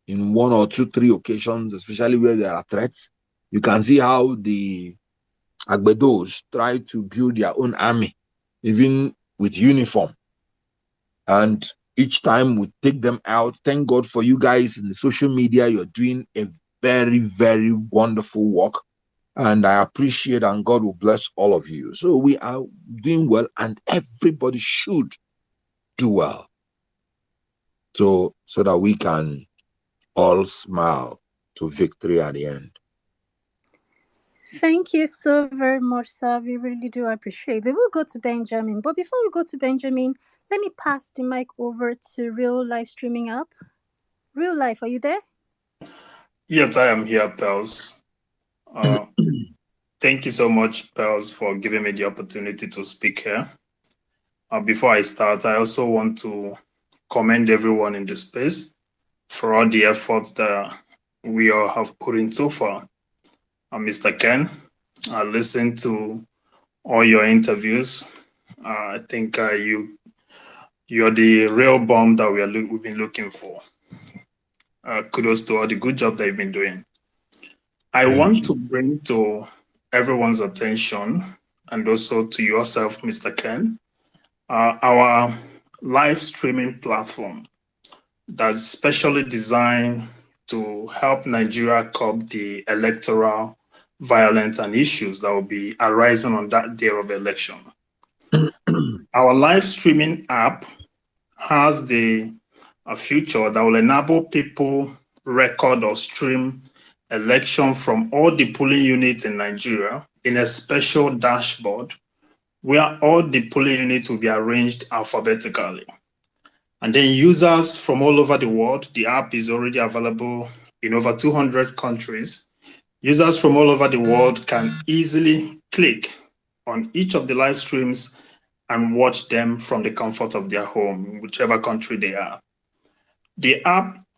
in one or two, three occasions, especially where there are threats. You can see how the Agbedos try to build their own army, even with uniform. And each time we take them out. Thank God for you guys in the social media. You're doing a very, very wonderful work. And I appreciate, and God will bless all of you. So we are doing well, and everybody should do well. So that we can all smile to victory at the end. Thank you so very much, sir. We really do appreciate it. We will go to Benjamin. But before we go to Benjamin, let me pass the mic over to Real Life Streaming App. Real Life, are you there? Yes, I am here, Pels. Thank you so much, Pels, for giving me the opportunity to speak here. Before I start, I also want to commend everyone in the space for all the efforts that we all have put in so far. Mr. Ken, I listened to all your interviews. I think you're the real bomb that we've been looking for. Kudos to all the good job that you've been doing. I want to bring to everyone's attention, and also to yourself, Mr. Ken, our live streaming platform that's specially designed to help Nigeria curb the electoral violence and issues that will be arising on that day of election. Our live streaming app has a feature that will enable people record or stream election from all the polling units in Nigeria in a special dashboard where all the polling units will be arranged alphabetically. And then users from all over the world, the app is already available in over 200 countries. Users from all over the world can easily click on each of the live streams and watch them from the comfort of their home, whichever country they are.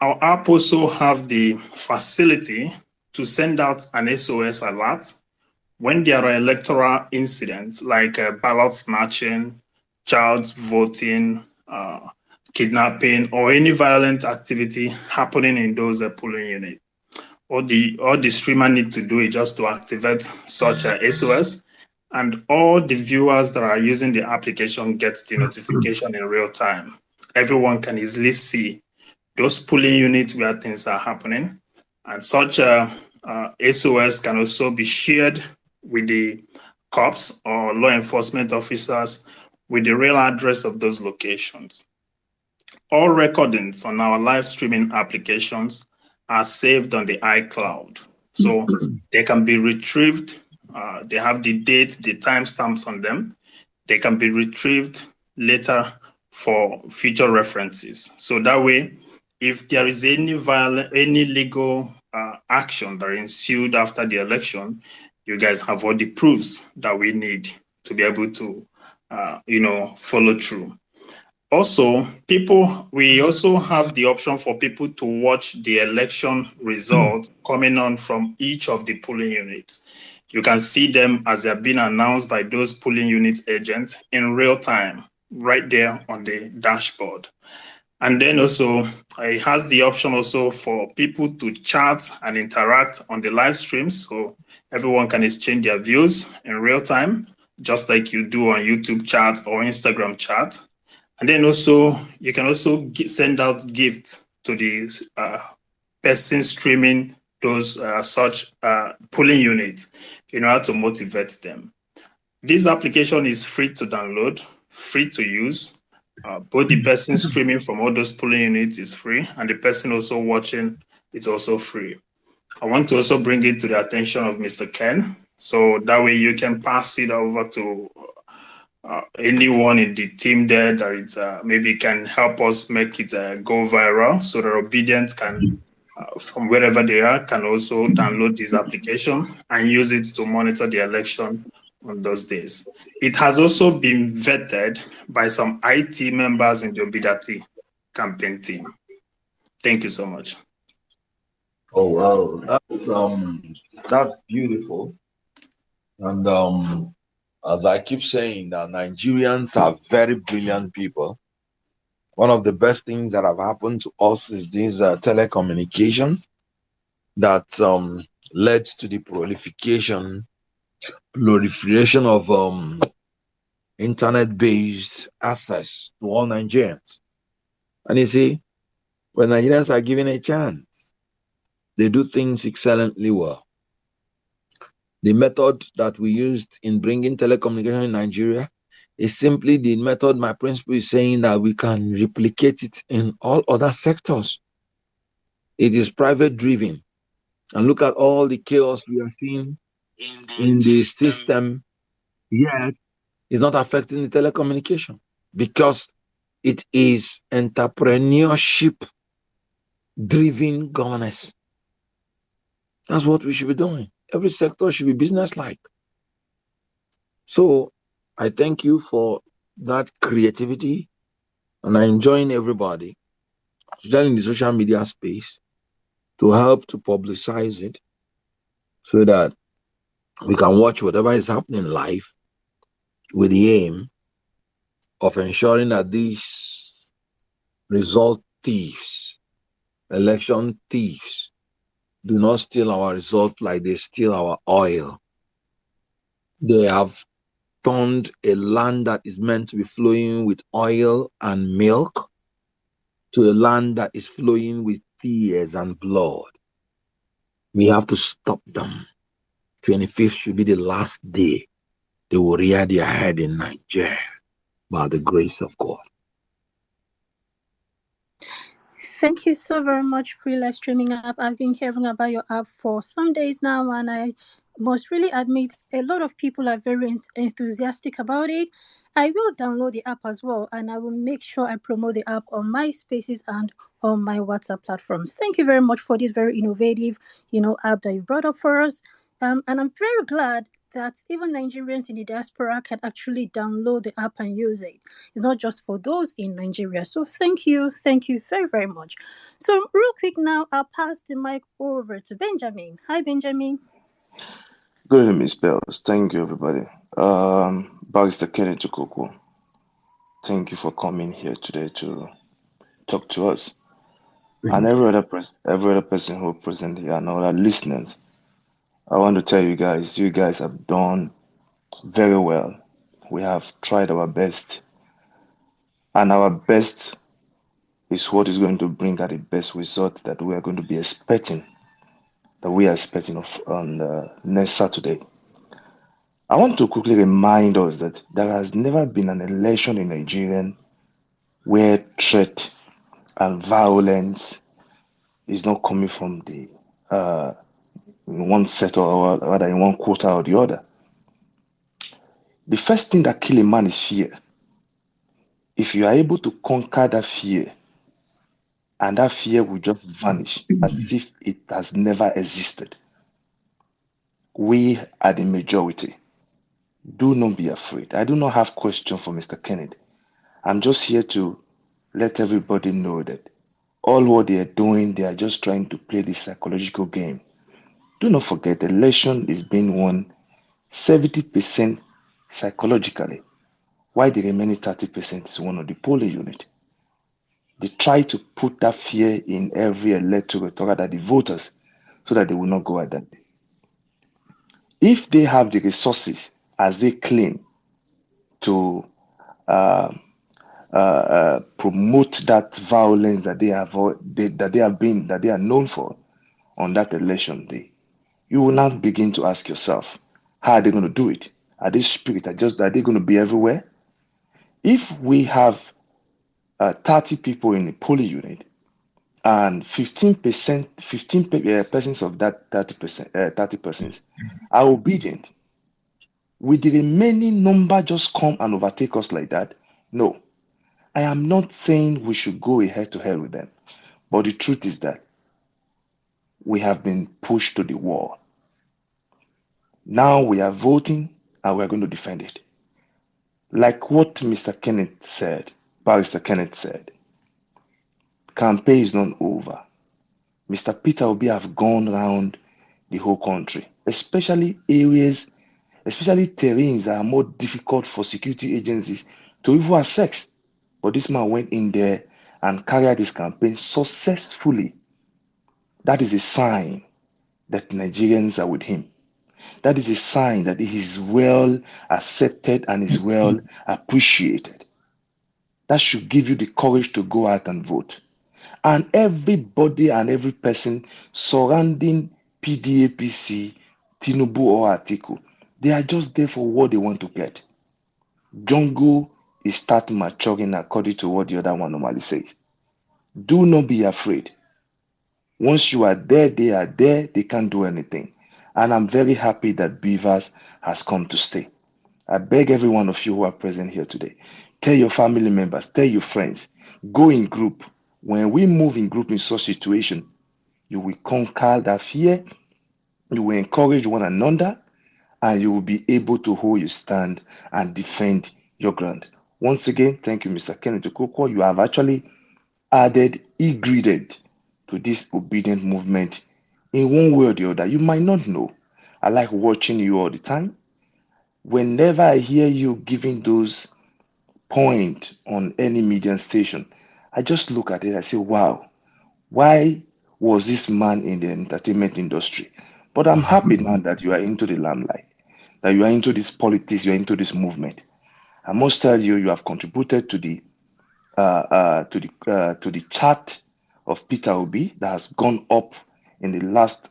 Our app also have the facility to send out an SOS alert when there are electoral incidents like ballot snatching, child voting, kidnapping, or any violent activity happening in those polling units. All the streamer need to do is just to activate such a SOS, and all the viewers that are using the application get the notification in real time. Everyone can easily see those polling units where things are happening, and such a SOS can also be shared with the cops or law enforcement officers with the real address of those locations. All recordings on our live streaming applications are saved on the iCloud, so they can be retrieved. They have the date, the timestamps on them. They can be retrieved later for future references. So that way, if there is any legal action that ensued after the election, you guys have all the proofs that we need to be able to, follow through. Also, we also have the option for people to watch the election results coming on from each of the polling units. You can see them as they're being announced by those polling unit agents in real time, right there on the dashboard. And then also, it has the option also for people to chat and interact on the live streams. So everyone can exchange their views in real time, just like you do on YouTube chat or Instagram chat. And then also, you can also send out gifts to the person streaming those such polling units in order to motivate them. This application is free to download, free to use. Both the person streaming from all those polling units is free, and the person also watching is also free. I want to also bring it to the attention of Mr. Ken, so that way you can pass it over to anyone in the team there that is maybe can help us make it go viral, so that Obedience can, from wherever they are, can also download this application and use it to monitor the election on those days. It has also been vetted by some IT members in the Obidati campaign team. Thank you so much. Oh wow, that's beautiful. And as I keep saying, that Nigerians are very brilliant people. One of the best things that have happened to us is this telecommunication that led to the proliferation of internet-based access to all Nigerians. And you see, when Nigerians are given a chance, they do things excellently well. The method that we used in bringing telecommunication in Nigeria is simply the method my principal is saying that we can replicate it in all other sectors. It is private driven. And look at all the chaos we are seeing in the system, yet it's not affecting the telecommunication because it is entrepreneurship driven governance. That's what we should be doing. Every sector should be business-like. So I thank you for that creativity, and I join everybody, especially in the social media space, to help to publicize it so that we can watch whatever is happening live with the aim of ensuring that these result thieves, election thieves, do not steal our results like they steal our oil. They have turned a land that is meant to be flowing with oil and milk to a land that is flowing with tears and blood. We have to stop them. 25th should be the last day they will rear their head in Nigeria by the grace of God. Thank you so very much, Free Live Streaming App. I've been hearing about your app for some days now, and I must really admit a lot of people are very enthusiastic about it. I will download the app as well, and I will make sure I promote the app on my spaces and on my WhatsApp platforms. Thank you very much for this very innovative, app that you brought up for us. And I'm very glad that even Nigerians in the diaspora can actually download the app and use it. It's not just for those in Nigeria. So thank you very, very much. So real quick now, I'll pass the mic over to Benjamin. Hi, Benjamin. Good evening, Miss Bells. Thank you, everybody. Barrister Kenneth Okonkwo, thank you for coming here today to talk to us. And every other person who present here and all our listeners, I want to tell you guys have done very well. We have tried our best, and our best is what is going to bring out the best result that we are going to be expecting, on next Saturday. I want to quickly remind us that there has never been an election in Nigeria where threat and violence is not coming from the in one set or rather in one quarter or the other. The first thing that kills a man is fear. If you are able to conquer that fear, and that fear will just vanish as if it has never existed. We are the majority. Do not be afraid. I do not have question for Mr. Kennedy. I'm just here to let everybody know that all what they are doing, they are just trying to play the psychological game. Do not forget, the election is being won 70% psychologically, while the remaining 30% is won on the polling unit. They try to put that fear in every electorate, or rather the voters, so that they will not go at that day. If they have the resources, as they claim, to promote that violence that they are known for on that election day, you will now begin to ask yourself, how are they going to do it? Are they spirit? Are they going to be everywhere? If we have 30 people in the polling unit and 15 persons of that 30 persons are obedient, will the remaining number just come and overtake us like that? No. I am not saying we should go head to head with them, but the truth is that we have been pushed to the wall. Now we are voting and we are going to defend it. Like what Barrister Kenneth said, campaign is not over. Mr. Peter Obi have gone around the whole country, especially areas, especially terrains that are more difficult for security agencies to even access. But this man went in there and carried his campaign successfully. That is a sign that Nigerians are with him. That is a sign that he is well accepted and is well appreciated. That should give you the courage to go out and vote. And everybody and every person surrounding PDAPC, Tinubu or Atiku, they are just there for what they want to get. Jungle is start maturing according to what the other one normally says. Do not be afraid. Once you are there, they are there. They can't do anything. And I'm very happy that Beavers has come to stay. I beg every one of you who are present here today, tell your family members, tell your friends, go in group. When we move in group in such situation, you will conquer that fear, you will encourage one another, and you will be able to hold your stand and defend your ground. Once again, thank you, Mr. Kenneth Okonkwo. You have actually added ingredient to this obedient movement in one way or the other. You might not know. I like watching you all the time. Whenever I hear you giving those point on any media station, I just look at it. I say, wow, why was this man in the entertainment industry? But I'm happy now that you are into the limelight, that you are into this politics, you are into this movement. I must tell you, you have contributed to the chart of Peter Obi that has gone up in the last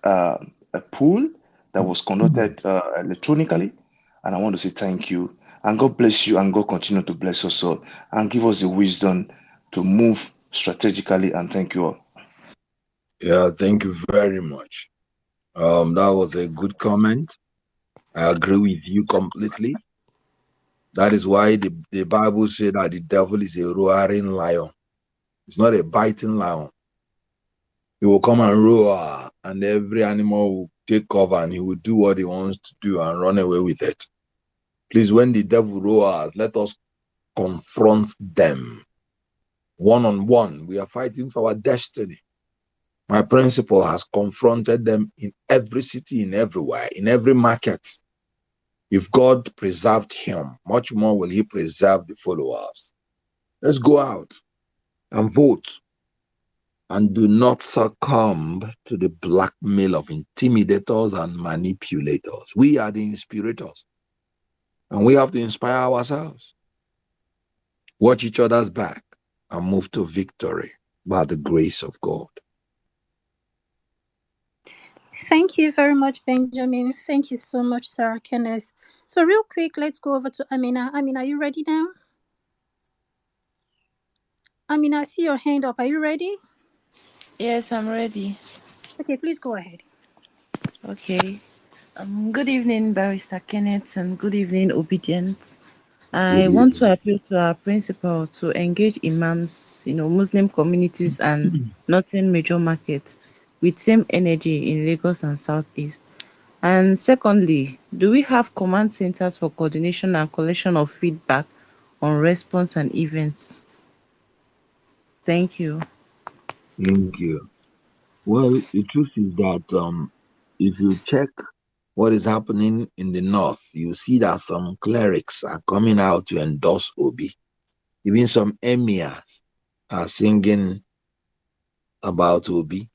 poll that was conducted electronically. And I want to say thank you. And God bless you, and God continue to bless us all and give us the wisdom to move strategically. And thank you all. Yeah, thank you very much. That was a good comment. I agree with you completely. That is why the Bible said that the devil is a roaring lion. It's not a biting lion. He will come and roar, and every animal will take cover, and he will do what he wants to do and run away with it. Please, when the devil roars, let us confront them one on one. We are fighting for our destiny. My principal has confronted them in every city, in everywhere, in every market. If God preserved him, much more will he preserve the followers. Let's go out and vote, and do not succumb to the blackmail of intimidators and manipulators. We are the inspirators, and we have to inspire ourselves. Watch each other's back and move to victory by the grace of God. Thank you very much, Benjamin. Thank you so much, Sarah Kenneth. So real quick, let's go over to Amina. Amina, are you ready now? Amina, I see your hand up. Are you ready? Yes, I'm ready. Okay, please go ahead. Okay. Good evening, Barrister Kenneth, and good evening, Obedience. Good I want to evening. appeal to our principal to engage imams, Muslim communities and northern major markets with same energy in Lagos and Southeast. And secondly, do we have command centers for coordination and collection of feedback on response and events? Thank you. Thank you. Well, the truth is that if you check what is happening in the north, you see that some clerics are coming out to endorse Obi. Even some emirs are singing about Obi.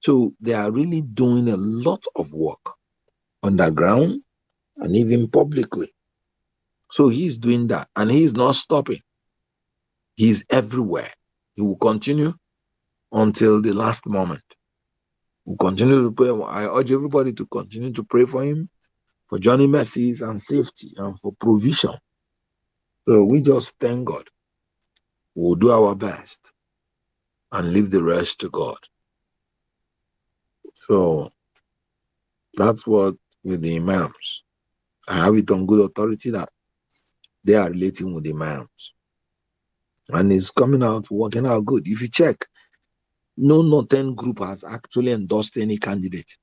So they are really doing a lot of work underground and even publicly. So he's doing that, and he's not stopping. He's everywhere. He will continue until the last moment. We'll continue to pray. I urge everybody to continue to pray for him, for journey mercies and safety, and for provision. So we just thank God. We'll do our best and leave the rest to God. So that's what with the imams. I have it on good authority that they are relating with the imams. And it's coming out, working out good. If you check, no Northern group has actually endorsed any candidate.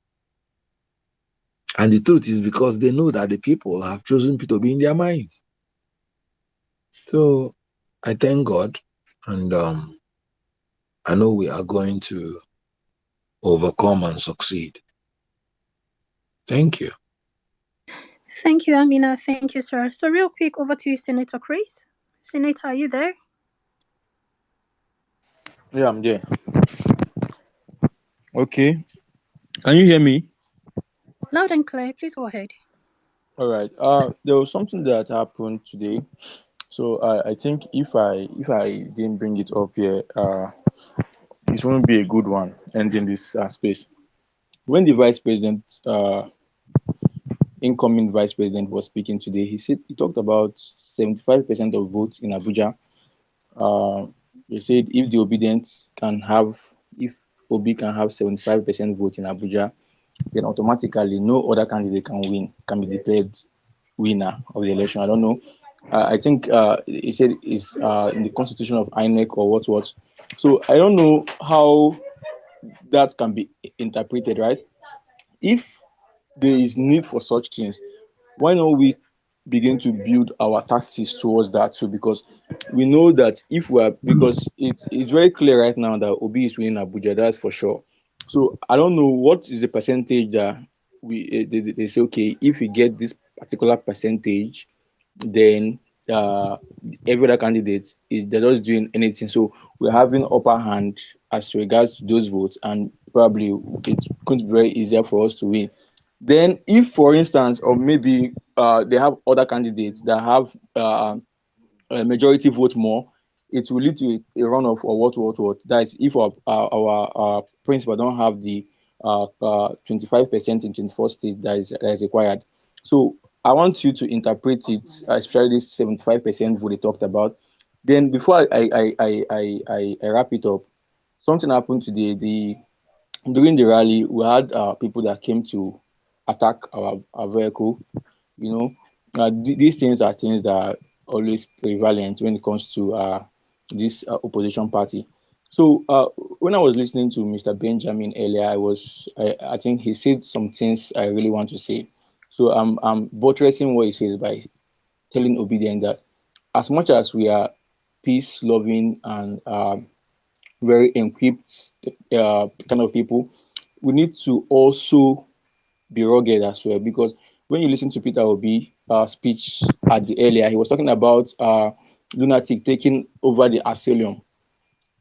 And the truth is because they know that the people have chosen to be in their minds. So I thank God, and I know we are going to overcome and succeed. Thank you. Thank you, Amina. Thank you, sir. So real quick, over to you, Senator Chris. Senator, are you there? Yeah, I'm there. Okay. Can you hear me? Loud and clear. Please go ahead. All right. There was something that happened today. So I think if I didn't bring it up here, it won't be a good one. And in this space, when the vice president, incoming vice president, was speaking today, he talked about 75% of votes in Abuja. He said if Obi can have 75% vote in Abuja, then automatically no other candidate can be declared winner of the election. I don't know. I think he said it's in the constitution of INEC or what. So I don't know how that can be interpreted, right? If there is need for such things, why don't we begin to build our tactics towards that too? Because we know that because it's very clear right now that Obi is winning Abuja, that's for sure. So I don't know what is the percentage that they say, okay, if we get this particular percentage, then every other candidate they're not doing anything. So we're having upper hand as regards to those votes, and probably it's going to be very easier for us to win. Then, if for instance, or maybe they have other candidates that have a majority vote more, it will lead to a runoff or what. That is, if our principal don't have the 25% in 24 states that is required. So I want you to interpret it, especially this 75% vote they talked about. Then before I wrap it up, something happened today. During the rally, we had people that came to attack our vehicle. You know, these things are things that are always prevalent when it comes to this opposition party. So when I was listening to Mr. Benjamin earlier, I think he said some things I really want to say. So I'm buttressing what he says by telling Obedient that as much as we are peace loving and very equipped kind of people, we need to also be rugged as well. Because when you listen to Peter Obi speech at the earlier, he was talking about lunatic taking over the asylum.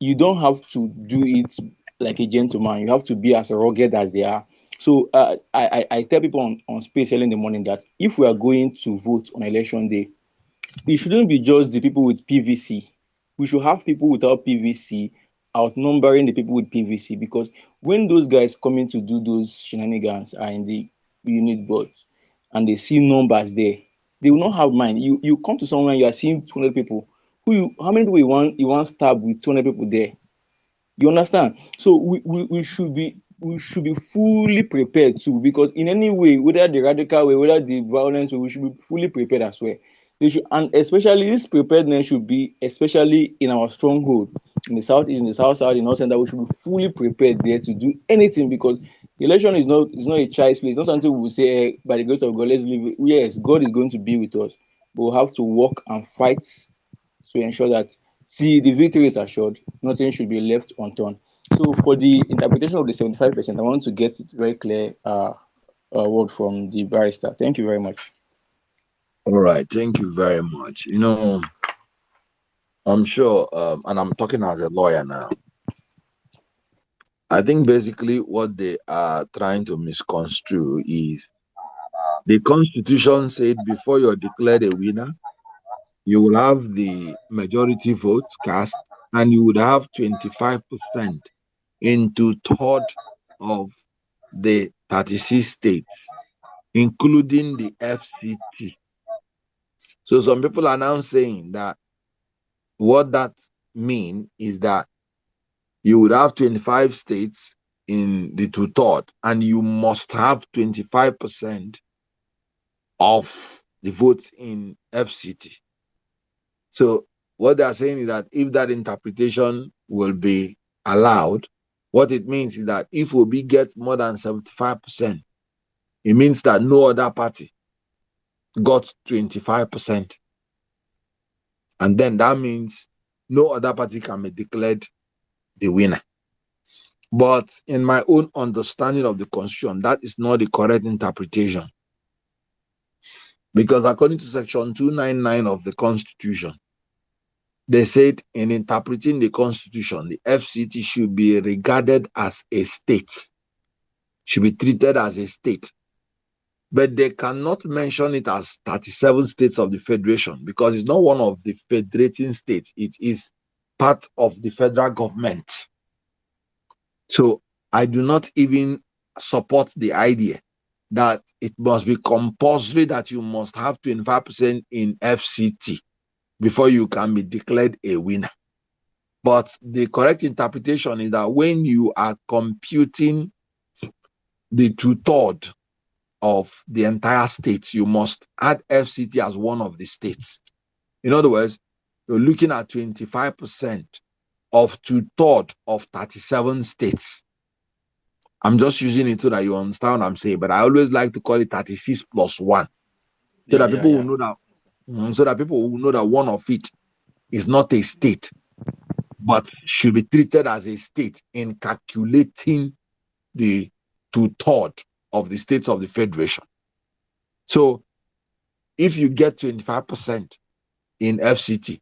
You don't have to do it like a gentleman. You have to be as rugged as they are. So I tell people on space early in the morning that if we are going to vote on election day, it shouldn't be just the people with PVC. We should have people without PVC outnumbering the people with PVC, because when those guys come in to do those shenanigans are in the unit board and they see numbers there, they will not have mind. You come to somewhere, you are seeing 200 people. How many people you want stab with 200 people there? You understand? So we should be fully prepared too, because in any way, whether the radical way, whether the violence way, we should be fully prepared as well. And especially this preparedness should be especially in our stronghold in the southeast, in the south, in the north center. We should be fully prepared there to do anything, because the election is not a child's play. It's not something we will say by the grace of God, let's live. Yes, God is going to be with us, but we'll have to work and fight to ensure that the victory is assured, nothing should be left undone. So for the interpretation of the 75%, I want to get very clear word from the barrister. Thank you very much. All right, thank you very much. I'm sure, and I'm talking as a lawyer now. I think basically what they are trying to misconstrue is the Constitution said before you're declared a winner, you will have the majority vote cast, and you would have 25% into third of the 36 states, including the FCT. So some people are now saying that what that mean is that you would have 25 states in the two-third, and you must have 25% of the votes in FCT. So what they are saying is that if that interpretation will be allowed, what it means is that if Obi gets more than 75%, it means that no other party got 25%. And then that means no other party can be declared the winner. But in my own understanding of the Constitution, that is not the correct interpretation. Because according to Section 299 of the Constitution, they said in interpreting the Constitution, the FCT should be regarded as a state, should be treated as a state. But they cannot mention it as 37 states of the Federation because it's not one of the federating states. It is part of the federal government. So I do not even support the idea that it must be compulsory that you must have 25% in FCT before you can be declared a winner. But the correct interpretation is that when you are computing the 2/3 of the entire state, you must add FCT as one of the states. In other words, you're looking at 25% of 2/3 of 37 states. I'm just using it so that you understand what I'm saying, but I always like to call it 36 plus 1. So that people will know that one of it is not a state, but should be treated as a state in calculating the 2/3 of the states of the Federation. So if you get 25% in FCT,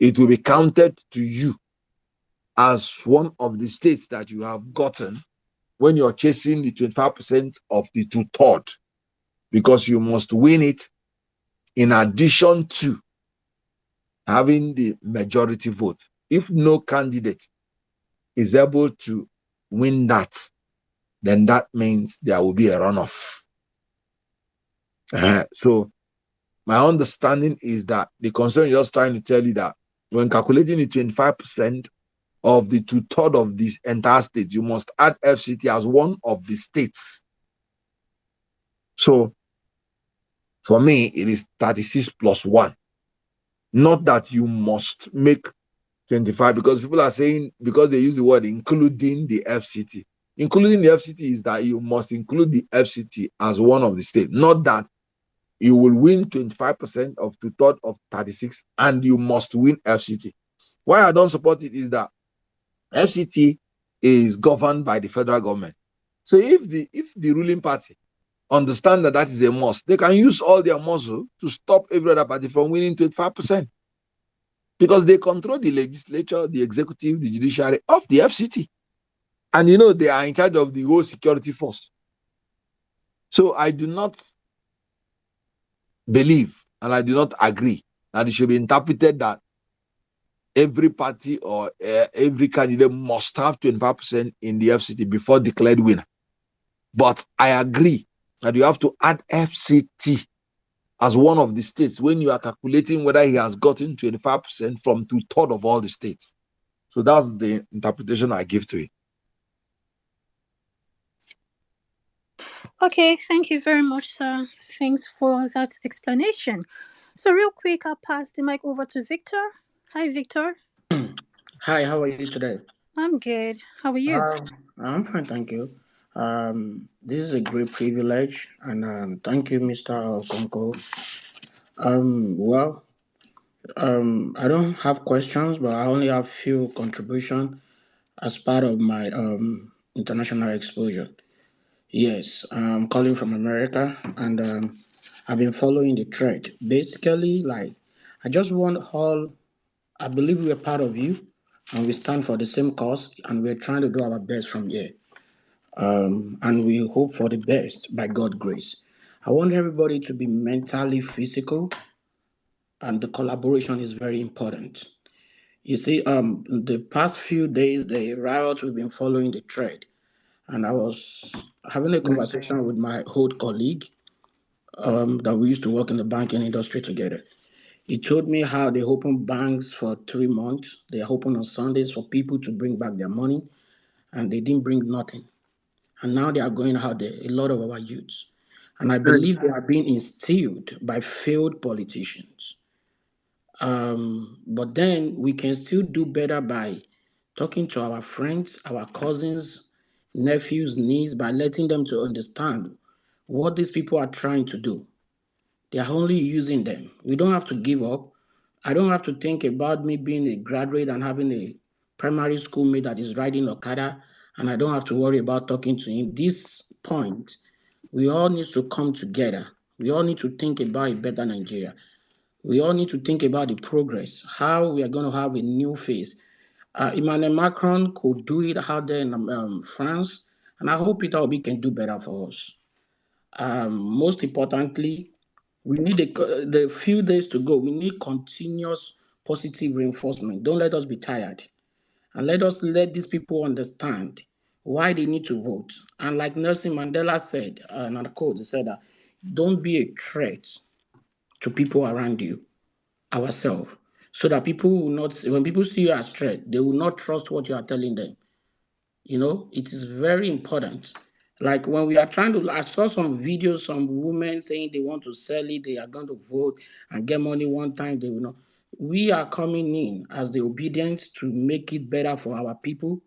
it will be counted to you as one of the states that you have gotten when you're chasing the 25% of the 2/3, because you must win it in addition to having the majority vote. If no candidate is able to win that, then that means there will be a runoff. So my understanding is that the concern is just trying to tell you that when calculating the 25% of the 2/3 of this entire state, you must add FCT as one of the states. So for me, it is 36 plus 1. Not that you must make 25, because people are saying, because they use the word including the FCT. Including the FCT is that you must include the FCT as one of the states. Not that you will win 25% of 2/3 of 36 and you must win FCT. Why I don't support it is that FCT is governed by the federal government. So if the ruling party understand that that is a must, they can use all their muscle to stop every other party from winning 25%. Because they control the legislature, the executive, the judiciary of the FCT. And they are in charge of the whole security force. So I do not believe and I do not agree that it should be interpreted that every party or every candidate must have 25% in the FCT before declared winner. But I agree that you have to add FCT as one of the states when you are calculating whether he has gotten 25% from 2/3 of all the states. So that's the interpretation I give to it. Okay, thank you very much, sir. Thanks for that explanation. So real quick, I'll pass the mic over to Victor. Hi, Victor. Hi, how are you today? I'm good. How are you? I'm fine, thank you. This is a great privilege, and thank you, Mr. Okonkwo. Well, I don't have questions, but I only have few contribution as part of my international exposure. Yes, I'm calling from America, and I've been following the trend. Basically, like, I just want all. I believe we're part of you, and we stand for the same cause, and we're trying to do our best from here. And we hope for the best by God's grace. I want everybody to be mentally physical, and the collaboration is very important. You see, the past few days, the riots, we've been following the trend, and I was having a conversation with my old colleague that we used to work in the banking industry together. He told me how they open banks for 3 months. They are open on Sundays for people to bring back their money, and they didn't bring nothing. And now they are going out there, a lot of our youths. And I believe they are being instilled by failed politicians. But then we can still do better by talking to our friends, our cousins, nephews, nieces, by letting them to understand what these people are trying to do. They are only using them. We don't have to give up. I don't have to think about me being a graduate and having a primary schoolmate that is riding Okada, and I don't have to worry about talking to him. This point, we all need to come together. We all need to think about a better Nigeria. We all need to think about the progress, how we are going to have a new face. Emmanuel Macron could do it out there in France, and I hope Peter Obi can do better for us. Most importantly, we need the few days to go. We need continuous positive reinforcement. Don't let us be tired. And let these people understand why they need to vote. And like Nelson Mandela said, and I quote, he said that, don't be a threat to people around you, ourselves, so that people will not, when people see you as threat, they will not trust what you are telling them. You know, it is very important. Like when we are trying to, I saw some videos, some women saying they want to sell it, they are going to vote and get money one time, they will not. We are coming in as the obedient to make it better for our people,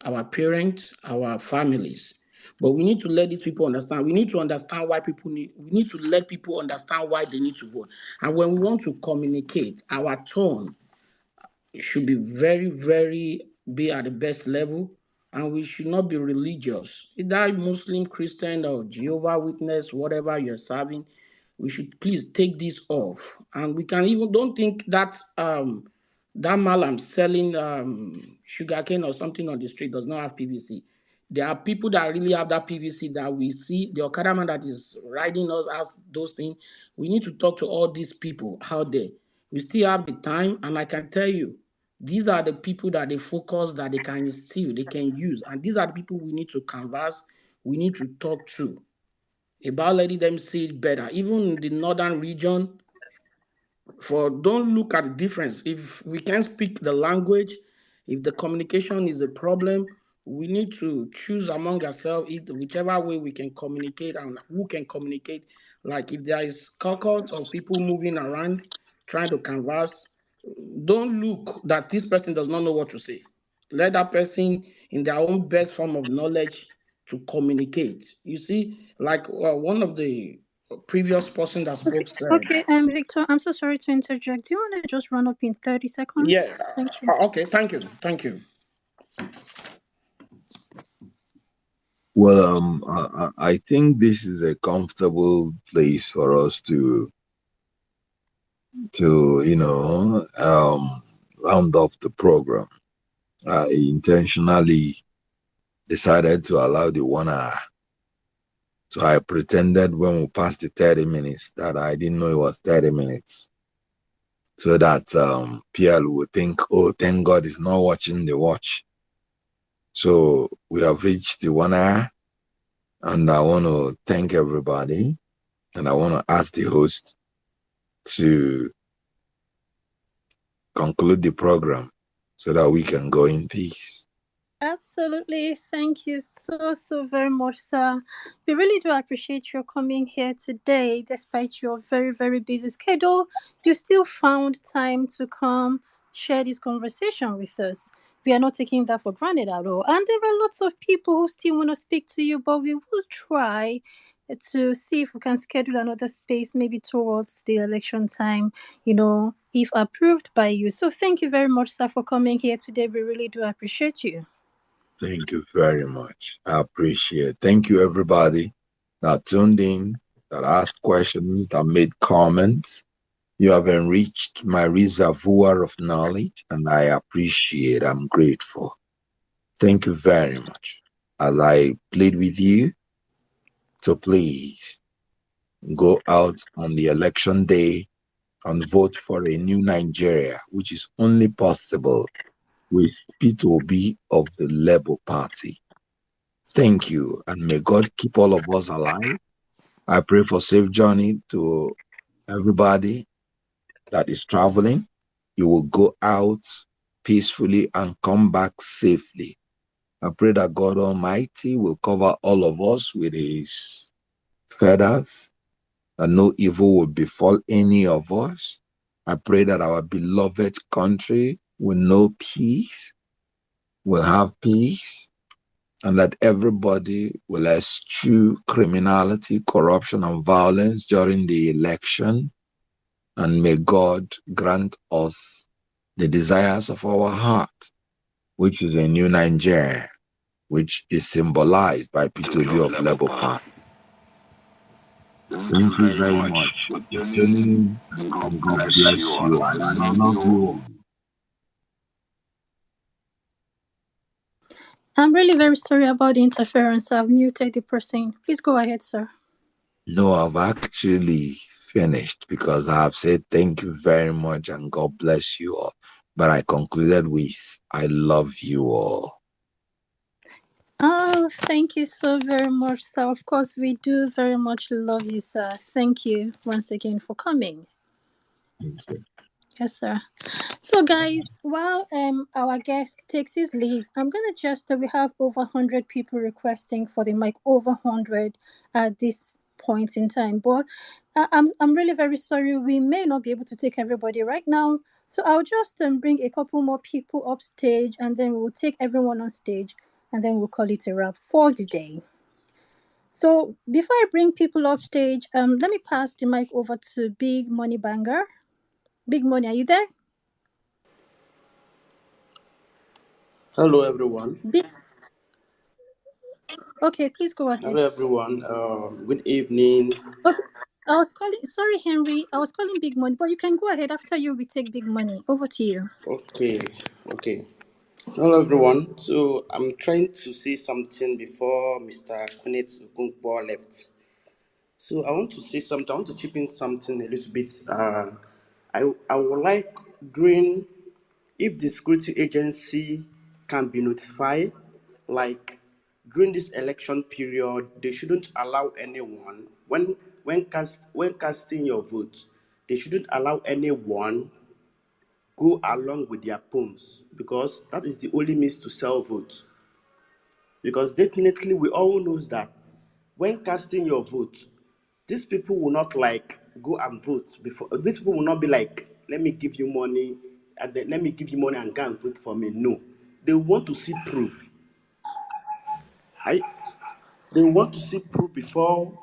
our parents, our families. But we need to let these people understand. We need to understand why we need to let people understand why they need to vote. And when we want to communicate, our tone should be very, very be at the best level, and we should not be religious, either Muslim, Christian, or Jehovah Witness, whatever you're serving. We should please take this off, and we can even don't think that that malam selling sugarcane or something on the street does not have PVC. There are people that really have that PVC that we see. The Okada man that is riding us as those things. We need to talk to all these people out there. We still have the time, and I can tell you, these are the people that they focus, that they can steal, they can use. And these are the people we need to canvass, we need to talk to about letting them see it better. Even in the northern region, don't look at the difference. If we can't speak the language, if the communication is a problem, we need to choose among ourselves whichever way we can communicate and who can communicate. Like if there is cohort of people moving around trying to converse, don't look that this person does not know what to say. Let that person in their own best form of knowledge to communicate. You see, like one of the previous person that spoke said, Okay, Victor, I'm so sorry to interject. Do you want to just run up in 30 seconds? yeah, Thank you. okay, thank you. Well, I think this is a comfortable place for us to round off the program. I intentionally decided to allow the 1 hour. So I pretended when we passed the 30 minutes that I didn't know it was 30 minutes. So that PL would think, oh, thank God he's not watching the watch. So we have reached the 1 hour, and I want to thank everybody, and I want to ask the host to conclude the program so that we can go in peace. Absolutely. Thank you so very much, sir. We really do appreciate your coming here today, despite your very busy schedule. You still found time to come share this conversation with us. We are not taking that for granted at all. And there are lots of people who still want to speak to you, but we will try to see if we can schedule another space maybe towards the election time, if approved by you. So thank you very much, sir, for coming here today. We really do appreciate you. Thank you very much. I appreciate it. Thank you, everybody that tuned in, that asked questions, that made comments. You have enriched my reservoir of knowledge, and I appreciate. I'm grateful. Thank you very much. As I plead with you to please go out on the election day and vote for a new Nigeria, which is only possible with P2B of the Labour Party. Thank you, and may God keep all of us alive. I pray for safe journey to everybody that is traveling. You will go out peacefully and come back safely. I pray that God Almighty will cover all of us with his feathers, that no evil will befall any of us. I pray that our beloved country will know peace, will have peace, and that everybody will eschew criminality, corruption, and violence during the election. And may God grant us the desires of our heart. which is a new Nigeria, which is symbolized by P2B of Labour Party. Thank you very much for tuning in, and God bless you all, and I love you all. I'm really very sorry about the interference. I've muted the person. Please go ahead, sir. No, I've actually finished because I've said thank you very much and God bless you all. But I concluded with I love you all. Oh, thank you so very much, sir. Of course, we do very much love you, sir. Thank you once again for coming. Yes, sir. So, guys, while our guest takes his leave, I'm gonna just we have over 100 people requesting for the mic, over 100 at this point in time. But I'm really very sorry. We may not be able to take everybody right now. So I'll just bring a couple more people up stage, and then we'll take everyone on stage, and then we'll call it a wrap for the day. So before I bring people up stage, let me pass the mic over to Big Money Banger. Big Money, are you there? Hello, everyone. Okay, please go ahead. Hello, everyone. Good evening. Okay, I was calling. Sorry, Henry. I was calling Big Money, but you can go ahead after you. We take Big Money. Over to you. Okay. Hello, everyone. So I'm trying to say something before Mr. Kenneth Okonkwo left. So I want to say something. I want to chip in something a little bit. I would like during if the security agency can be notified, like during this election period, they shouldn't allow anyone when casting your vote, they shouldn't allow anyone go along with their poems because that is the only means to sell votes. Because definitely we all knows that when casting your vote, these people will not like go and vote before. These people will not be like, let me give you money, and then let me give you money and go and vote for me. No, they want to see proof. I, they want to see proof before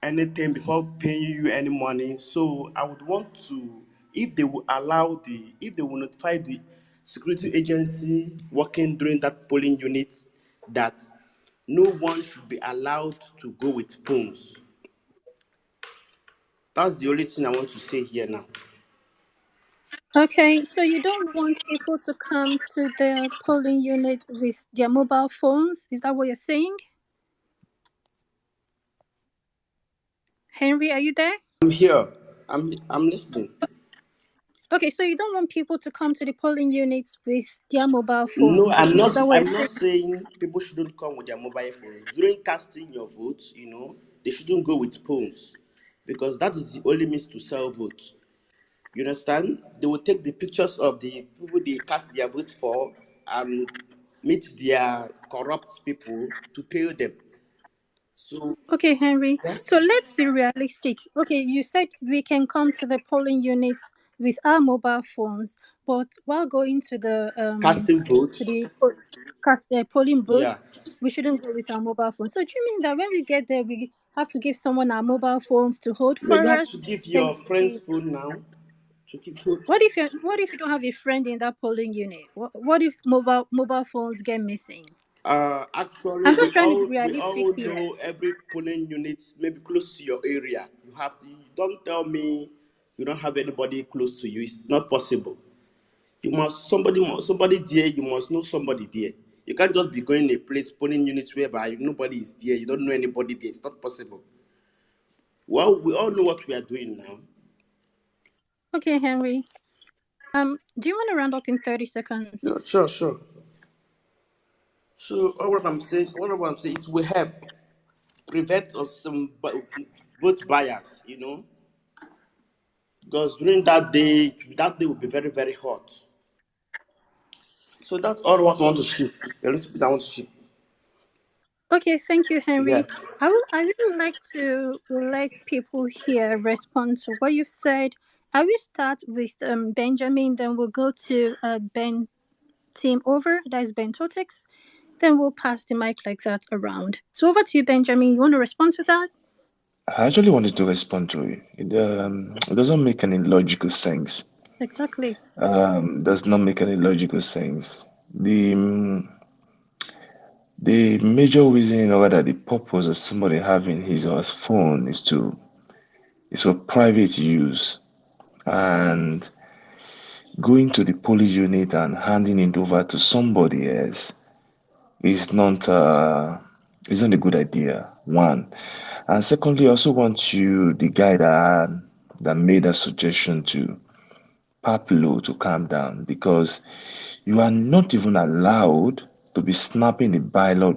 anything, before paying you any money. So I would want to, if they will if they will notify the security agency working during that polling unit that no one should be allowed to go with phones. That's the only thing I want to say here now. Okay, so you don't want people to come to the polling unit with their mobile phones? Is that what you're saying? Henry, are you there? I'm here. I'm listening. Okay, so you don't want people to come to the polling units with their mobile No, phones? Is that what I'm you're not saying? saying people shouldn't come with their mobile phone. During casting your vote, they shouldn't go with phones because that is the only means to sell votes. You understand? They will take the pictures of the people they cast their votes for and meet their corrupt people to pay them. So Okay, Henry. yeah. So let's be realistic. Okay, you said we can come to the polling units with our mobile phones, but while going to the Casting votes. polling booth, Yeah. we shouldn't go with our mobile phones. So do you mean that when we get there, we have to give someone our mobile phones to hold No, for you have to us? give Then your friend's phone now to keep vote. what if you don't have a friend in that polling unit? What if mobile phones get missing? Actually, I'm just trying to be we realistic all here. know every polling unit maybe close to your area. You don't tell me you don't have anybody close to you. It's not possible. Somebody there. You must know somebody there. You can't just be going a place polling units whereby nobody is there. You don't know anybody there. It's not possible. Well, we all know what we are doing now. Okay, Henry. Do you want to round up in 30 seconds? Yeah, sure. So what I'm saying, it will help prevent us some vote bias. Because during that day will be very, very hot. So that's all I want to ship. A little bit I want to ship. Okay, thank you, Yeah. Henry. I would like to let people here respond to what you said. I will start with Benjamin, then we'll go to Ben Team Over, that is Ben Totex. Then we'll pass the mic like that around. So over to you, Benjamin. You want to respond to that? I actually wanted to respond to it. It doesn't make any logical sense. Exactly. Does not make any logical sense. the the major reason or rather the purpose of somebody having his or her phone is for private use, and going to the police unit and handing it over to somebody else is not a good idea. One, and secondly, I also want you, the guy that made a suggestion to Pablo, to calm down, because you are not even allowed to be snapping the ballot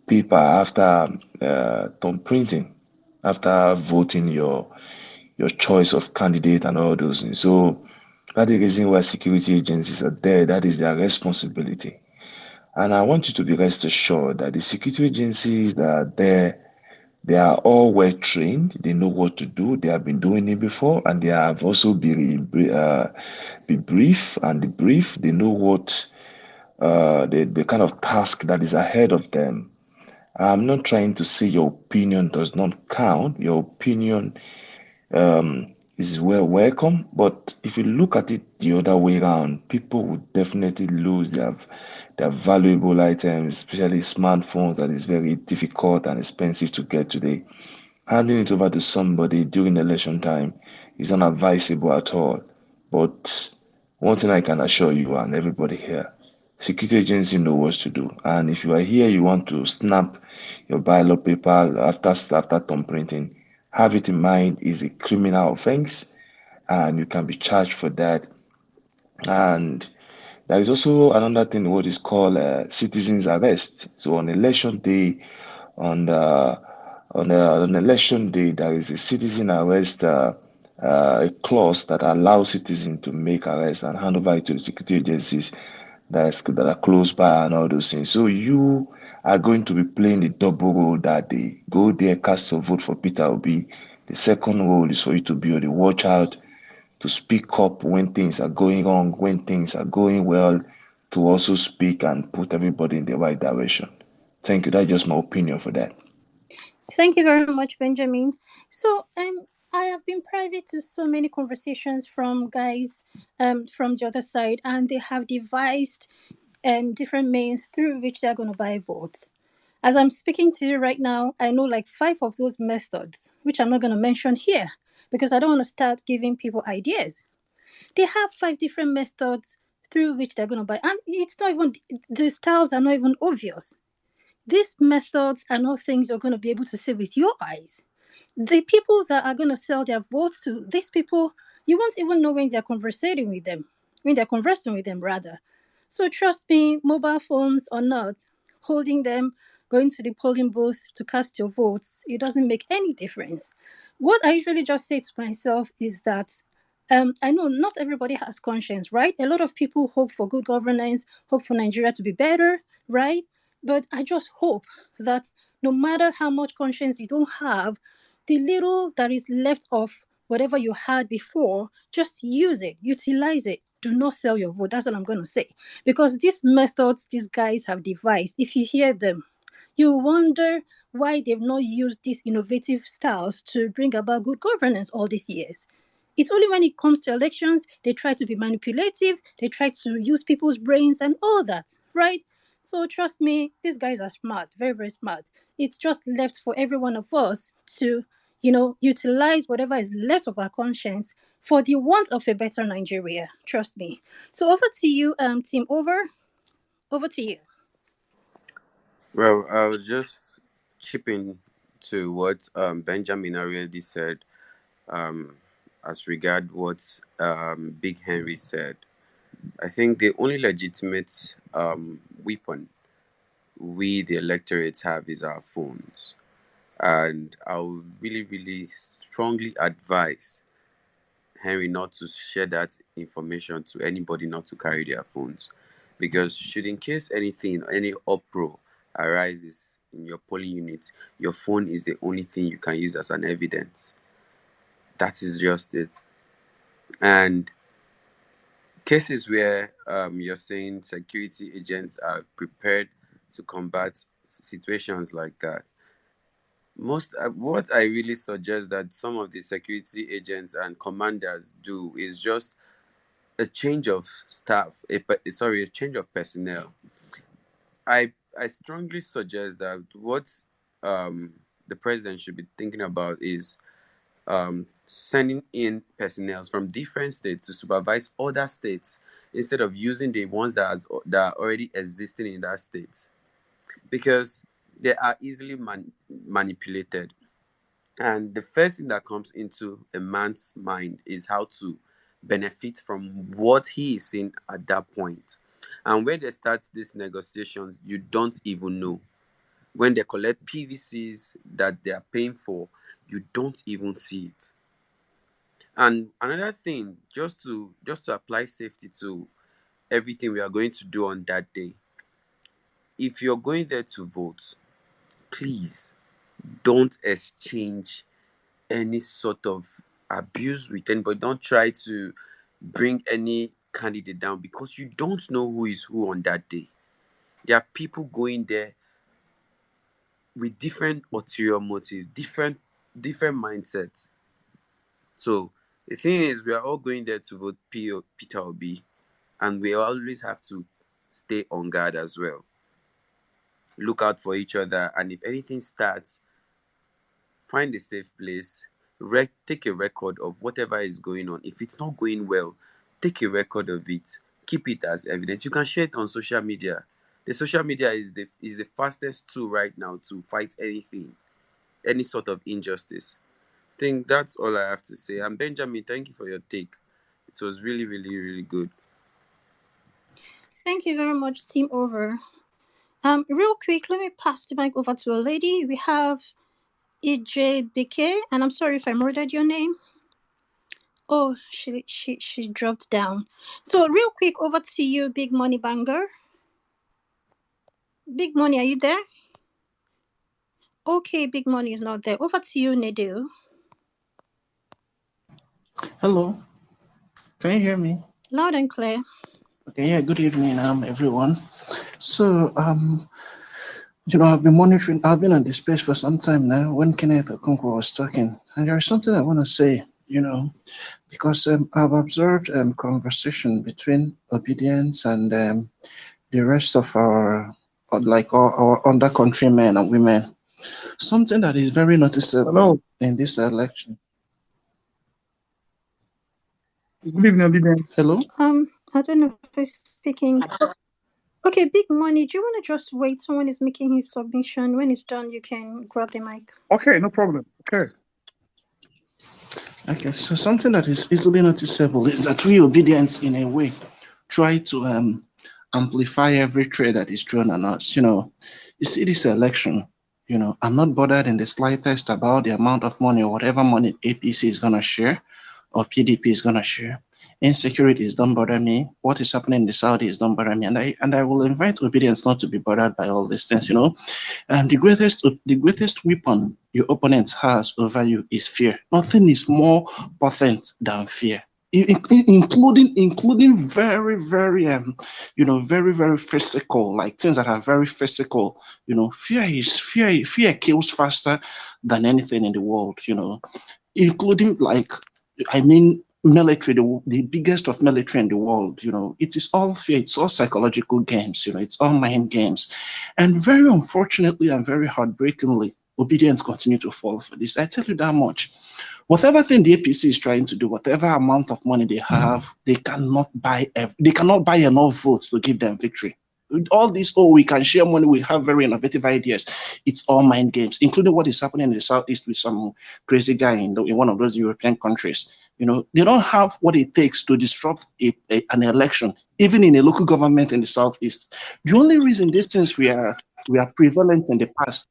paper after thumb printing, after voting your choice of candidate and all those things. So that is the reason why security agencies are there. That is their responsibility. And I want you to be rest assured that the security agencies that are there, they are all well trained. They know what to do. They have been doing it before, and they have also be brief and debrief. They know what the kind of task that is ahead of them. I'm not trying to say your opinion does not count. Your opinion is well welcome, but if you look at it the other way around, people would definitely lose their valuable items, especially smartphones that is very difficult and expensive to get today. Handing it over to somebody during election time is unadvisable at all. But one thing I can assure you and everybody here, security agency know what to do. And if you are here, you want to snap your ballot paper after thumb printing, have it in mind is a criminal offense, and you can be charged for that. And there is also another thing, what is called citizens arrest. So on election day, on the on election day, there is a citizen arrest, a clause that allows citizens to make arrests and hand over it to the security agencies that are close by and all those things. So you are going to be playing the double role that day. Go there, cast your vote for Peter Obi. The second role is for you to be on the watch out, to speak up when things are going wrong, when things are going well, to also speak and put everybody in the right direction. Thank you. That's just my opinion for that. Thank you very much, Benjamin. So, I have been privy to so many conversations from guys from the other side, and they have devised different means through which they're going to buy votes. As I'm speaking to you right now, I know like 5 of those methods, which I'm not going to mention here because I don't want to start giving people ideas. They have 5 different methods through which they're going to buy, and it's not even, the styles are not even obvious. These methods are not things you're going to be able to see with your eyes. The people that are going to sell their votes to, these people, you won't even know when they're conversing with them, rather. So trust me, mobile phones or not, holding them, going to the polling booth to cast your votes, it doesn't make any difference. What I usually just say to myself is that I know not everybody has conscience, right? A lot of people hope for good governance, hope for Nigeria to be better, right? But I just hope that no matter how much conscience you don't have, the little that is left of whatever you had before, just use it, utilize it. Do not sell your vote. That's what I'm going to say. Because these methods these guys have devised, if you hear them, you wonder why they've not used these innovative styles to bring about good governance all these years. It's only when it comes to elections, they try to be manipulative, they try to use people's brains and all that, right? So trust me, these guys are smart, very, very smart. It's just left for every one of us to, utilize whatever is left of our conscience for the want of a better Nigeria. Trust me. So over to you, team. Over to you. Well, I'll just chip in to what Benjamin already said um, as regard what Big Henry said. I think the only legitimate weapon we, the electorate, have is our phones. And I would really, really strongly advise Henry not to share that information to anybody, not to carry their phones. Because should in case anything, any uproar arises in your polling unit, your phone is the only thing you can use as an evidence. That is just it. And cases where you're saying security agents are prepared to combat situations like that, what I really suggest that some of the security agents and commanders do is just a change of staff, a change of personnel. I strongly suggest that what um, the president should be thinking about is sending in personnel from different states to supervise other states instead of using the ones that are already existing in that state, because they are easily manipulated. And the first thing that comes into a man's mind is how to benefit from what he is seeing at that point. And when they start these negotiations, you don't even know. When they collect PVCs that they are paying for, you don't even see it. And another thing, just to apply safety to everything we are going to do on that day, if you're going there to vote, please don't exchange any sort of abuse with anybody. Don't try to bring any candidate down, because you don't know who is who on that day. There are people going there with different ulterior motives, different mindsets. So the thing is, we are all going there to vote Peter Obi, and we always have to stay on guard as well. Look out for each other, and if anything starts, find a safe place. Take a record of whatever is going on. If it's not going well, take a record of it. Keep it as evidence. You can share it on social media. The social media is the fastest tool right now to fight anything, any sort of injustice. I think that's all I have to say. And Benjamin, thank you for your take. It was really, really, really good. Thank you very much, Team Over. Real quick, let me pass the mic over to a lady. We have EJ Bike, and I'm sorry if I murdered your name. Oh, she dropped down. So real quick, over to you, Big Money Banger. Big Money, are you there? Okay, Big Money is not there. Over to you, Nedu. Hello, can you hear me? Loud and clear. Okay, yeah, good evening, everyone. So, I've been on this space for some time now when Kenneth Okonkwo was talking, and there is something I want to say, because I've observed conversation between obedience and the rest of our under countrymen and women. Something that is very noticeable in this election. Good evening, Obedience. Hello? I don't know if he's speaking. Okay, Big Money, do you want to just wait? Someone is making his submission. When it's done, you can grab the mic. Okay, no problem. Okay, so something that is easily noticeable is that we obedience, in a way, try to amplify every trade that is thrown on us. You see this election, I'm not bothered in the slightest about the amount of money or whatever money APC is going to share or PDP is going to share. Insecurities don't bother me. What is happening in the Saudis don't bother me. And I will invite obedience not to be bothered by all these things, the greatest weapon your opponent has over you is fear. Nothing is more potent than fear. Including very, very, very, very physical, like things that are very physical. Fear kills faster than anything in the world. Including military, the biggest of military in the world. It is all fear. It's all psychological games. It's all mind games, and very unfortunately and very heartbreakingly, obedience continue to fall for this. I tell you that much. Whatever thing the APC is trying to do, whatever amount of money they have, they cannot buy enough votes to give them victory. All this, we can share money, we have very innovative ideas. It's all mind games, including what is happening in the Southeast with some crazy guy in one of those European countries. They don't have what it takes to disrupt an election, even in a local government in the Southeast. The only reason these things we are prevalent in the past,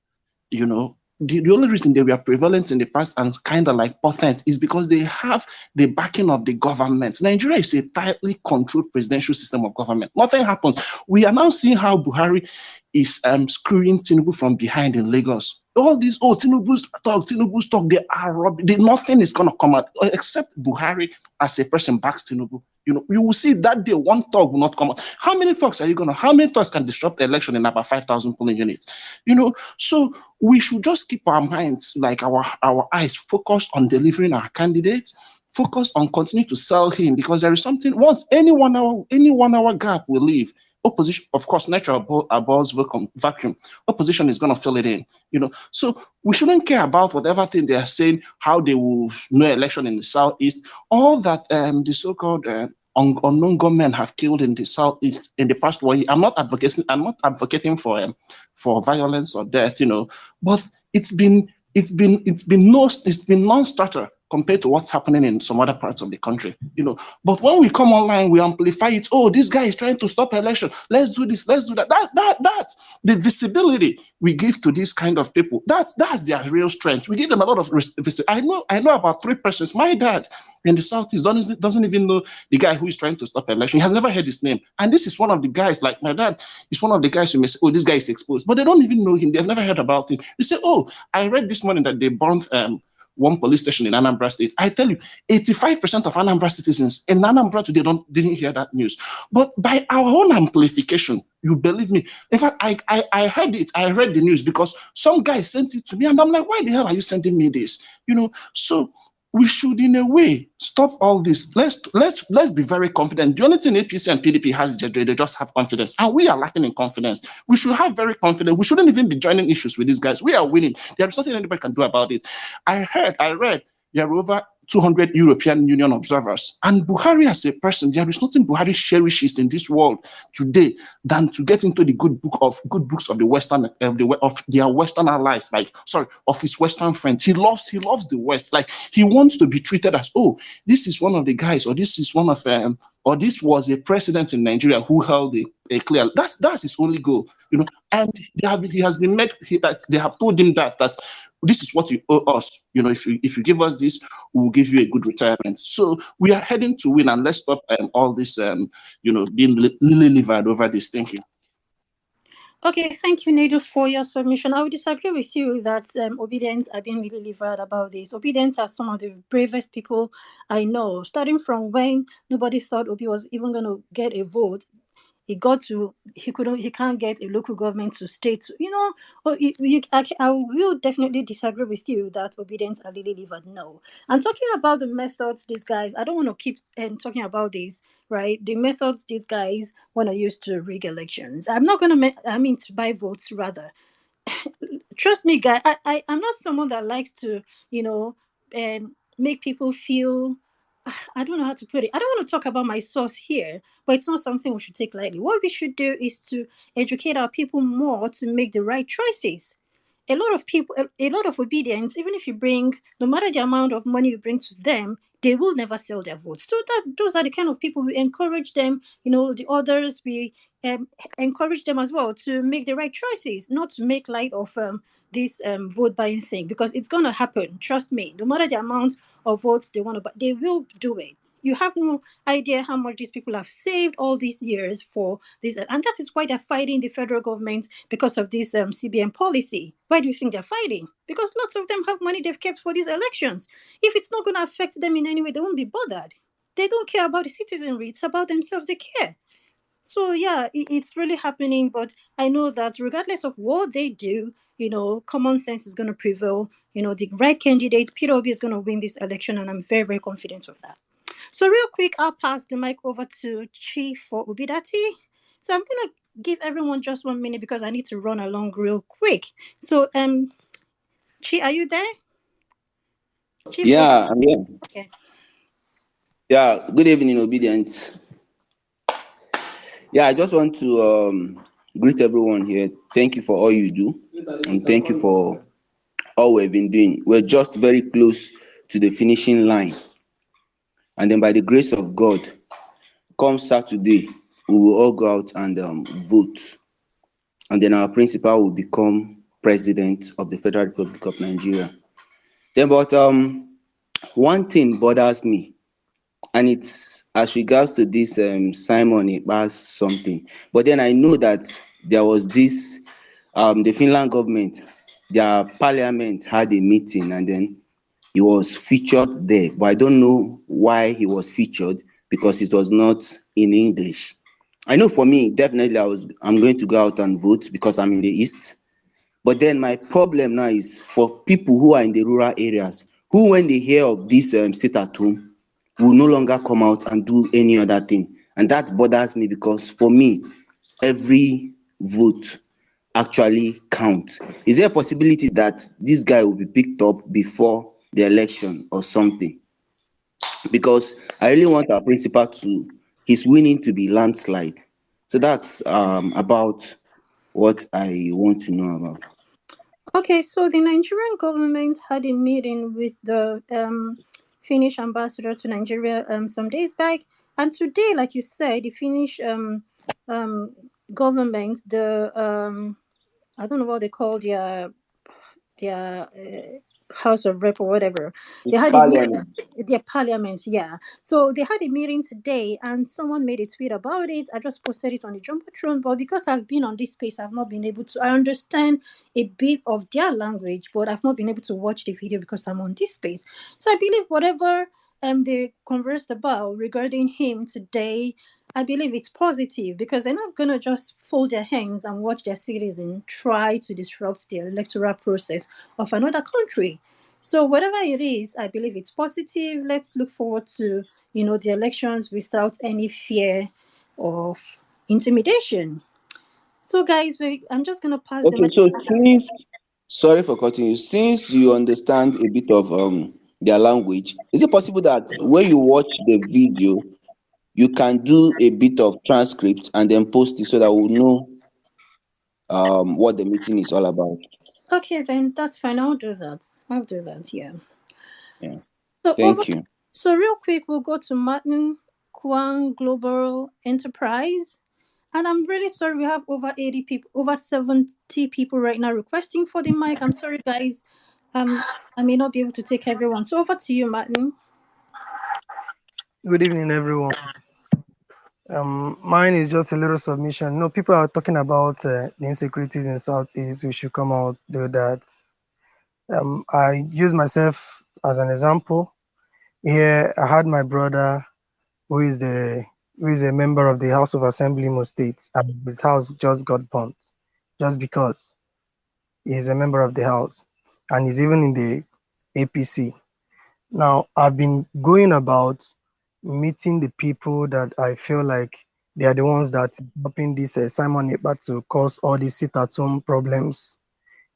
the only reason they were prevalent in the past and kind of like potent is because they have the backing of the government. Nigeria is a tightly controlled presidential system of government. Nothing happens. We are now seeing how Buhari is screwing Tinubu from behind in Lagos. All these, Tinubu's talk, they are nothing is going to come out except Buhari as a person backs Tinubu. You will see that day one talk will not come out. How many talks can disrupt the election in about 5,000 polling units? So we should just keep our minds, like our eyes focused on delivering our candidates, focus on continuing to sell him, because there is something, once any 1 hour gap will leave, opposition, of course, nature abhors vacuum. Opposition is going to fill it in, So we shouldn't care about whatever thing they are saying, how they will know election in the Southeast, all that the so-called unknown gunmen have killed in the Southeast in the past 1 year. I'm not advocating for violence or death, but it's been non-starter compared to what's happening in some other parts of the country, But when we come online, we amplify it. Oh, this guy is trying to stop election. Let's do this. Let's do that. That's the visibility we give to these kind of people. That's their real strength. We give them a lot of visibility. I know about 3 persons. My dad in the Southeast doesn't even know the guy who is trying to stop election. He has never heard his name. And this is one of the guys, like my dad is one of the guys who may say, oh, this guy is exposed, but they don't even know him. They've never heard about him. They say, oh, I read this morning that they burned one police station in Anambra State. I tell you, 85% of Anambra citizens in Anambra today didn't hear that news. But by our own amplification, you believe me. In fact, I heard it. I read the news because some guy sent it to me, and I'm like, why the hell are you sending me this? So we should, in a way, stop all this. Let's be very confident. The only thing APC and PDP has is they just have confidence, and we are lacking in confidence. We should have very confidence. We shouldn't even be joining issues with these guys. We are winning. There is nothing anybody can do about it. I read there are over 200 European Union observers, and Buhari as a person, there is nothing Buhari cherishes in this world today than to get into the good books of the Western of their Western allies, of his Western friends. He loves the West. Like, he wants to be treated as, oh, this is one of the guys, or this is one of or this was a president in Nigeria who held a clear. That's his only goal, And he has been made. They have told him that this is what you owe us. If you give us this, we'll give you a good retirement. So we are heading to win, and let's stop all this, being lily-livered over this. Thank you. Okay, thank you, Nedu, for your submission. I would disagree with you that Obedience are being really livered about this. Obedience are some of the bravest people I know, starting from when nobody thought Obi was even going to get a vote. He can't get a local government to state, I will definitely disagree with you that Obedience are really livered. No. And talking about the methods these guys, I don't want to keep talking about this, right? The methods these guys want to use to rig elections. I'm not going to, to buy votes rather. Trust me, guy, I'm not someone that likes to, make people feel, I don't know how to put it. I don't want to talk about my source here, but it's not something we should take lightly. What we should do is to educate our people more to make the right choices. A lot of Obedience, even if you bring, no matter the amount of money you bring to them, they will never sell their votes. So those are the kind of people we encourage them, the others, we encourage them as well to make the right choices, not to make light of this vote buying thing, because it's going to happen. Trust me, no matter the amount of votes they want to buy, they will do it. You have no idea how much these people have saved all these years for this. And that is why they're fighting the federal government, because of this CBN policy. Why do you think they're fighting? Because lots of them have money they've kept for these elections. If it's not going to affect them in any way, they won't be bothered. They don't care about the citizenry. It's about themselves. They care. So yeah, it's really happening. But I know that regardless of what they do, common sense is going to prevail. The right candidate, Peter Obi, is going to win this election, and I'm very, very confident of that. So real quick, I'll pass the mic over to Chief for Ubidati. So I'm going to give everyone just 1 minute because I need to run along real quick. So Chi, are you there? Chief, yeah, I'm here. Okay. Yeah, good evening, Obedience. Yeah, I just want to greet everyone here. Thank you for all you do, and thank you for all we've been doing. We're just very close to the finishing line. And then by the grace of God, come Saturday, we will all go out and vote. And then our principal will become president of the Federal Republic of Nigeria. Then, but one thing bothers me, and it's as regards to this Simon Ekpa's something. But then I know that there was this, the Finland government, their parliament had a meeting, and then he was featured there. But I don't know why he was featured, because it was not in English. I know for me, definitely I'm going to go out and vote because I'm in the East. But then my problem now is for people who are in the rural areas, who when they hear of this sit at home, will no longer come out and do any other thing. And that bothers me because for me, every vote actually counts. Is there a possibility that this guy will be picked up before the election or something? Because I really want our principal to his winning to be landslide. So that's about what I want to know about. Okay, so the Nigerian government had a meeting with the Finnish ambassador to Nigeria some days back, and today, like you said, the Finnish um, government, the I don't know what they call their House of Rep or whatever. They It's had a meeting, parliament. their parliament, yeah. So they had a meeting today, and someone made a tweet about it. I just posted it on the Jumbotron, but because I've been on this space, I've not been able to. I understand a bit of their language, but I've not been able to watch the video because I'm on this space. So I believe whatever they conversed about regarding him today, I believe it's positive because they're not going to just fold their hands and watch their citizen try to disrupt the electoral process of another country. So whatever it is, I believe it's positive. Let's look forward to, the elections without any fear of intimidation. So guys, I'm just going to pass the Okay, mic. so since sorry for cutting you, since you understand a bit of their language, is it possible that when you watch the video, you can do a bit of transcript and then post it so that we'll know what the meeting is all about? Okay, then that's fine. I'll do that. Yeah. Yeah. So over. Thank you. So real quick, we'll go to Martin Kwang Global Enterprise. And I'm really sorry, we have over 80 people, over 70 people right now requesting for the mic. I'm sorry, guys. I may not be able to take everyone. So over to you, Martin. Good evening, everyone. Mine is just a little submission. No, people are talking about the insecurities in Southeast. We should come out, do that. I use myself as an example. Here, I had my brother, who is a member of the House of Assembly in most states, and his house just got burnt, just because he's a member of the House, and he's even in the APC. Now, I've been going about meeting the people that I feel like they are the ones that is helping this Simon Ekpa to cause all these sit-at-home problems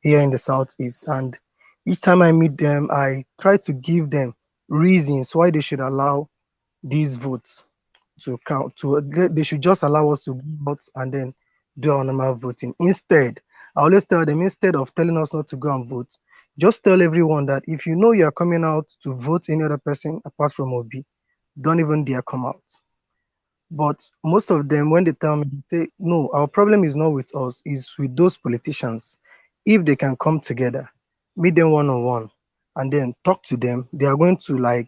here in the Southeast. And each time I meet them, I try to give them reasons why they should allow these votes to count. They should just allow us to go out and then do our normal voting. Instead, I always tell them, instead of telling us not to go and vote, just tell everyone that if you know you are coming out to vote any other person apart from Obi, don't even dare come out. But most of them, when they tell me, they say, no, our problem is not with us, it's with those politicians. If they can come together, meet them one on one, and then talk to them, they are going to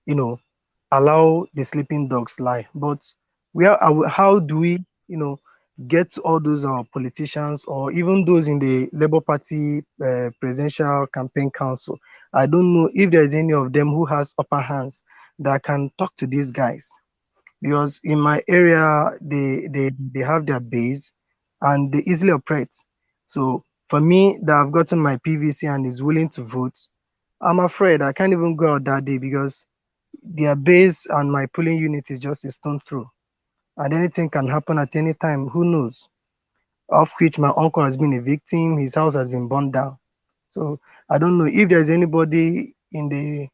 you know, allow the sleeping dogs lie. But how do we, get all those politicians or even those in the Labour Party presidential campaign council? I don't know if there is any of them who has upper hands that can talk to these guys, because in my area they have their base and they easily operate. So for me that I've gotten my PVC and is willing to vote, I'm afraid I can't even go out that day because their base and my polling unit is just a stone throw, and anything can happen at any time. Who knows? Of which my uncle has been a victim, his house has been burned down. So I don't know if there's anybody in the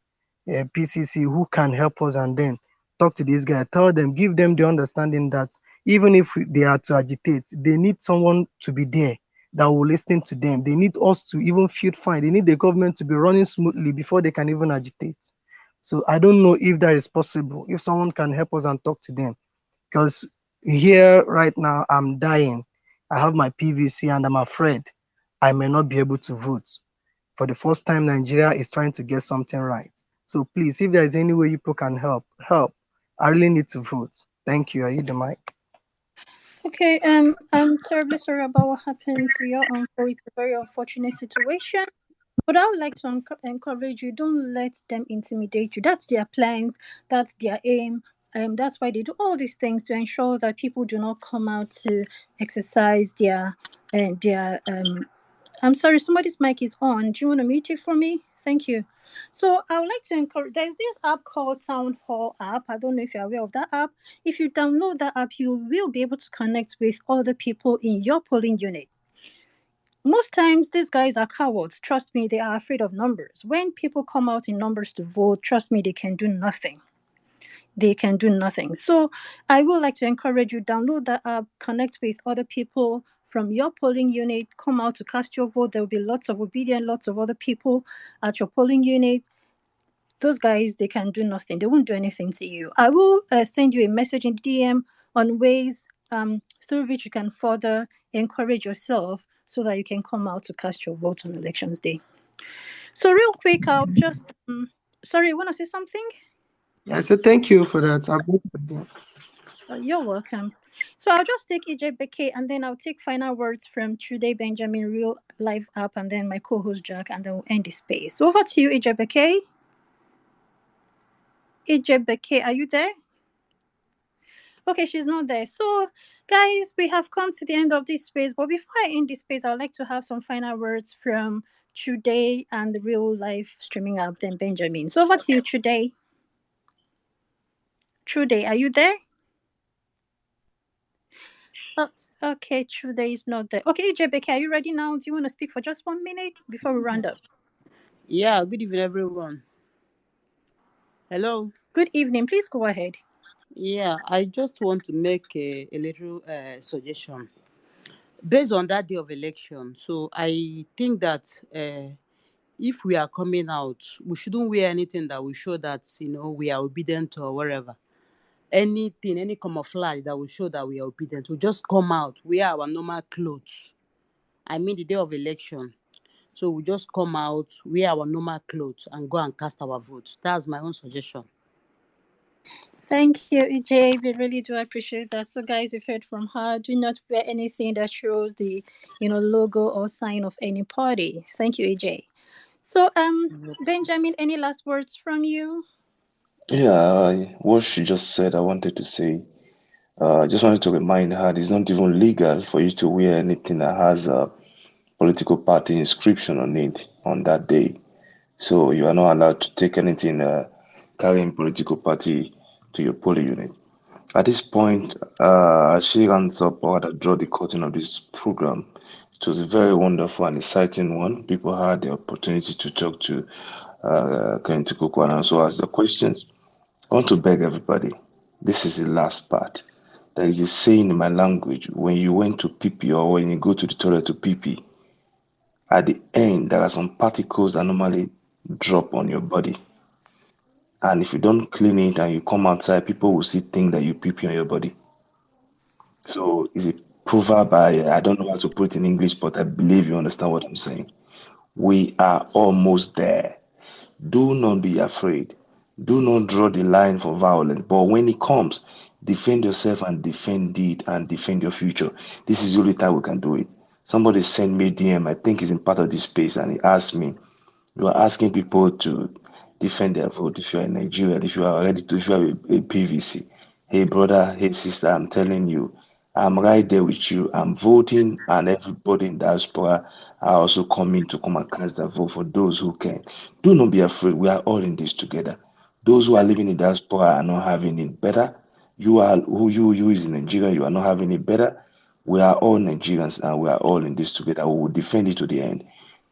PCC who can help us and then talk to these guys, tell them, give them the understanding that even if they are to agitate, they need someone to be there that will listen to them. They need us to even feel fine. They need the government to be running smoothly before they can even agitate. So I don't know if that is possible, if someone can help us and talk to them. Because here right now, I'm dying. I have my PVC and I'm afraid I may not be able to vote. For the first time, Nigeria is trying to get something right. So please, if there is any way you people can help, help. I really need to vote. Thank you. Are you the mic? Okay, I'm terribly sorry about what happened to your uncle. It's a very unfortunate situation. But I would like to encourage you, don't let them intimidate you. That's their plans, that's their aim. That's why they do all these things to ensure that people do not come out to exercise their I'm sorry, somebody's mic is on. Do you want to mute it for me? Thank you. So I would like to encourage, there's this app called Town Hall app. I don't know if you're aware of that app. If you download that app, you will be able to connect with other people in your polling unit. Most times these guys are cowards. Trust me, they are afraid of numbers. When people come out in numbers to vote, trust me, they can do nothing. They can do nothing. So I would like to encourage you, download the app, connect with other people from your polling unit, come out to cast your vote. There will be lots of obedient, lots of other people at your polling unit. Those guys, they can do nothing. They won't do anything to you. I will send you a message in DM on ways through which you can further encourage yourself so that you can come out to cast your vote on elections day. So real quick, I'll just sorry, you want to say something? Yeah, so thank you for that. You're welcome. So I'll just take EJ Beke and then I'll take final words from Trude Benjamin, Real Life App, and then my co-host Jack, and then we'll end the space. So over to you, EJ Beke. EJ Beke, are you there? Okay, she's not there. So, guys, we have come to the end of this space. But before I end this space, I'd like to have some final words from Trude and the Real Life Streaming App, then Benjamin. So over to you, Trude. Trude, are you there? Oh, okay, Trude is not there. Okay, EJ Beke, are you ready now? Do you want to speak for just 1 minute before we round up? Yeah, good evening, everyone. Hello. Good evening. Please go ahead. Yeah, I just want to make a little suggestion based on that day of election. So I think that if we are coming out, we shouldn't wear anything that will show that we are obedient or whatever. Anything, any camouflage that will show that we are obedient. We just come out, wear our normal clothes. I mean the day of election. So we just come out, wear our normal clothes, and go and cast our vote. That's my own suggestion. Thank you, EJ. We really do appreciate that. So, guys, you've heard from her. Do not wear anything that shows the, logo or sign of any party. Thank you, EJ. So, Benjamin, any last words from you? Yeah, what she just said, I wanted to say. I just wanted to remind her it's not even legal for you to wear anything that has a political party inscription on it on that day. So you are not allowed to take anything carrying political party to your polling unit. At this point, as she runs up or rather draw the curtain of this program, it was a very wonderful and exciting one. People had the opportunity to talk to Kenneth Okonkwo and also ask the questions. I want to beg everybody, this is the last part. There is a saying in my language, when you went to pee or when you go to the toilet to pee, at the end, there are some particles that normally drop on your body. And if you don't clean it and you come outside, people will still think that you pee on your body. So it's a proverb. I don't know how to put it in English, but I believe you understand what I'm saying. We are almost there. Do not be afraid. Do not draw the line for violence. But when it comes, defend yourself and defend it and defend your future. This is the only time we can do it. Somebody sent me a DM, I think he's in part of this space, and he asked me, you are asking people to defend their vote if you are in Nigeria, if you are ready to, if you have a PVC. Hey brother, hey sister, I'm telling you, I'm right there with you. I'm voting, and everybody in diaspora are also coming to come and cast their vote for those who can. Do not be afraid. We are all in this together. Those who are living in diaspora are not having it better. You are who is in Nigeria, you are not having it better. We are all Nigerians and we are all in this together. We will defend it to the end.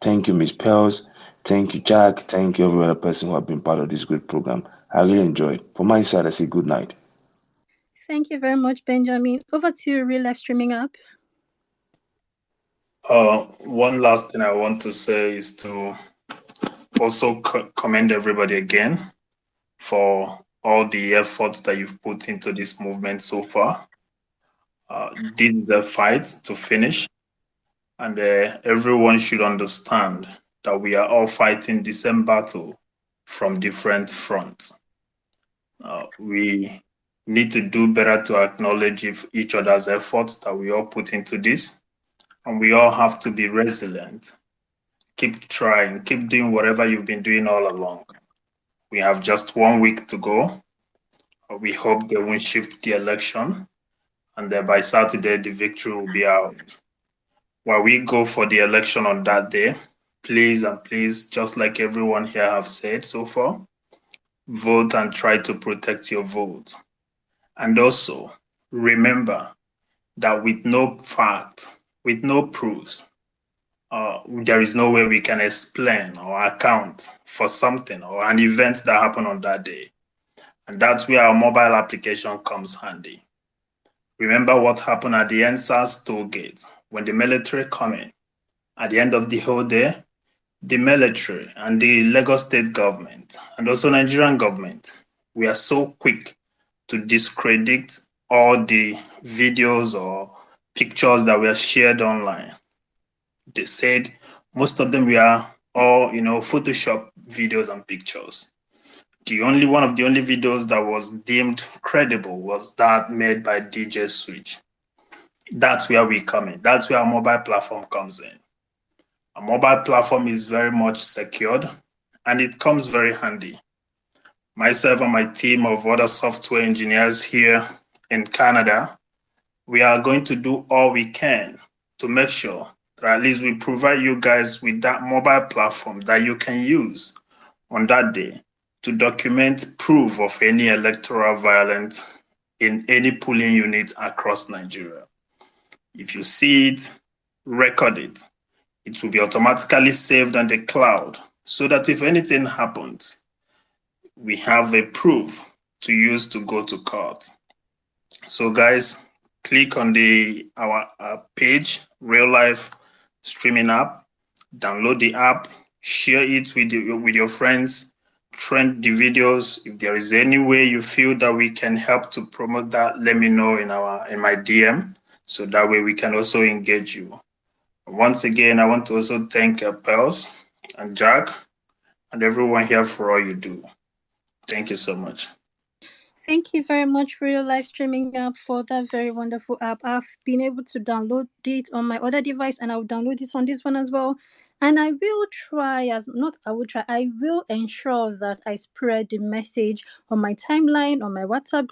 Thank you, Miss Pels. Thank you, Jack. Thank you, every other person who have been part of this great program. I really enjoyed. For my side, I say good night. Thank you very much, Benjamin. Over to you, Real Life Streaming App. One last thing I want to say is to also commend everybody again for all the efforts that you've put into this movement so far. This is a fight to finish, and everyone should understand that we are all fighting the same battle from different fronts. We need to do better to acknowledge each other's efforts that we all put into this, and we all have to be resilient. Keep trying, keep doing whatever you've been doing all along. We have just 1 week to go. We hope they won't shift the election, and then by Saturday, the victory will be out. While we go for the election on that day, please and please, just like everyone here have said so far, vote and try to protect your vote. And also, remember that with no fact, with no proofs, there is no way we can explain or account for something or an event that happened on that day. And that's where our mobile application comes handy. Remember what happened at the NSAS toll gate when the military come in. At the end of the whole day, the military and the Lagos state government and also Nigerian government, we are so quick to discredit all the videos or pictures that were shared online. They said most of them were all, Photoshop videos and pictures. One of the only videos that was deemed credible was that made by DJ Switch. That's where we come in. That's where our mobile platform comes in. A mobile platform is very much secured and it comes very handy. Myself and my team of other software engineers here in Canada, we are going to do all we can to make sure that at least we provide you guys with that mobile platform that you can use on that day to document proof of any electoral violence in any polling unit across Nigeria. If you see it, record it. It will be automatically saved on the cloud so that if anything happens, we have a proof to use to go to court. So guys, click on our page, Real Life Streaming App, download the app, share it with your friends, trend the videos. If there is any way you feel that we can help to promote that, let me know in my DM, so that way we can also engage you. Once again, I want to also thank Pels and Jack and everyone here for all you do. Thank you so much. Thank you very much for your live streaming app, for that very wonderful app. I've been able to download it on my other device and I'll download this on this one as well. And I will I will ensure that I spread the message on my timeline, on my WhatsApp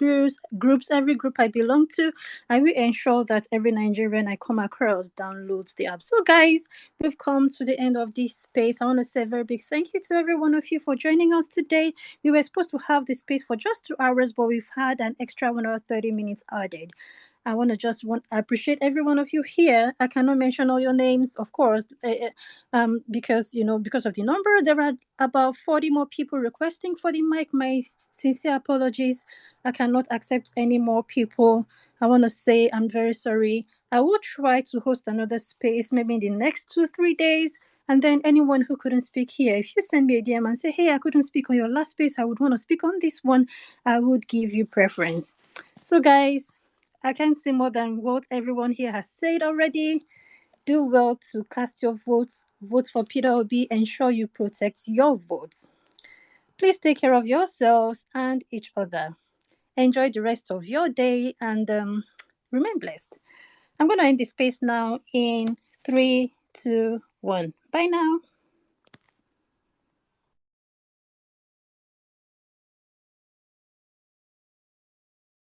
groups, every group I belong to. I will ensure that every Nigerian I come across downloads the app. So guys, we've come to the end of this space. I want to say a very big thank you to every one of you for joining us today. We were supposed to have this space for just 2 hours, but we've had an extra 1 hour 30 minutes added. I appreciate every one of you here. I cannot mention all your names, of course, because of the number. There are about 40 more people requesting for the mic. My sincere apologies. I cannot accept any more people. I want to say I'm very sorry. I will try to host another space maybe in the next 2-3 days. And then anyone who couldn't speak here, if you send me a DM and say, hey, I couldn't speak on your last space, I would want to speak on this one, I would give you preference. So guys, I can't say more than what everyone here has said already. Do well to cast your vote. Vote for Peter Obi. Ensure you protect your vote. Please take care of yourselves and each other. Enjoy the rest of your day and remain blessed. I'm going to end the space now in 3, 2, 1. Bye now.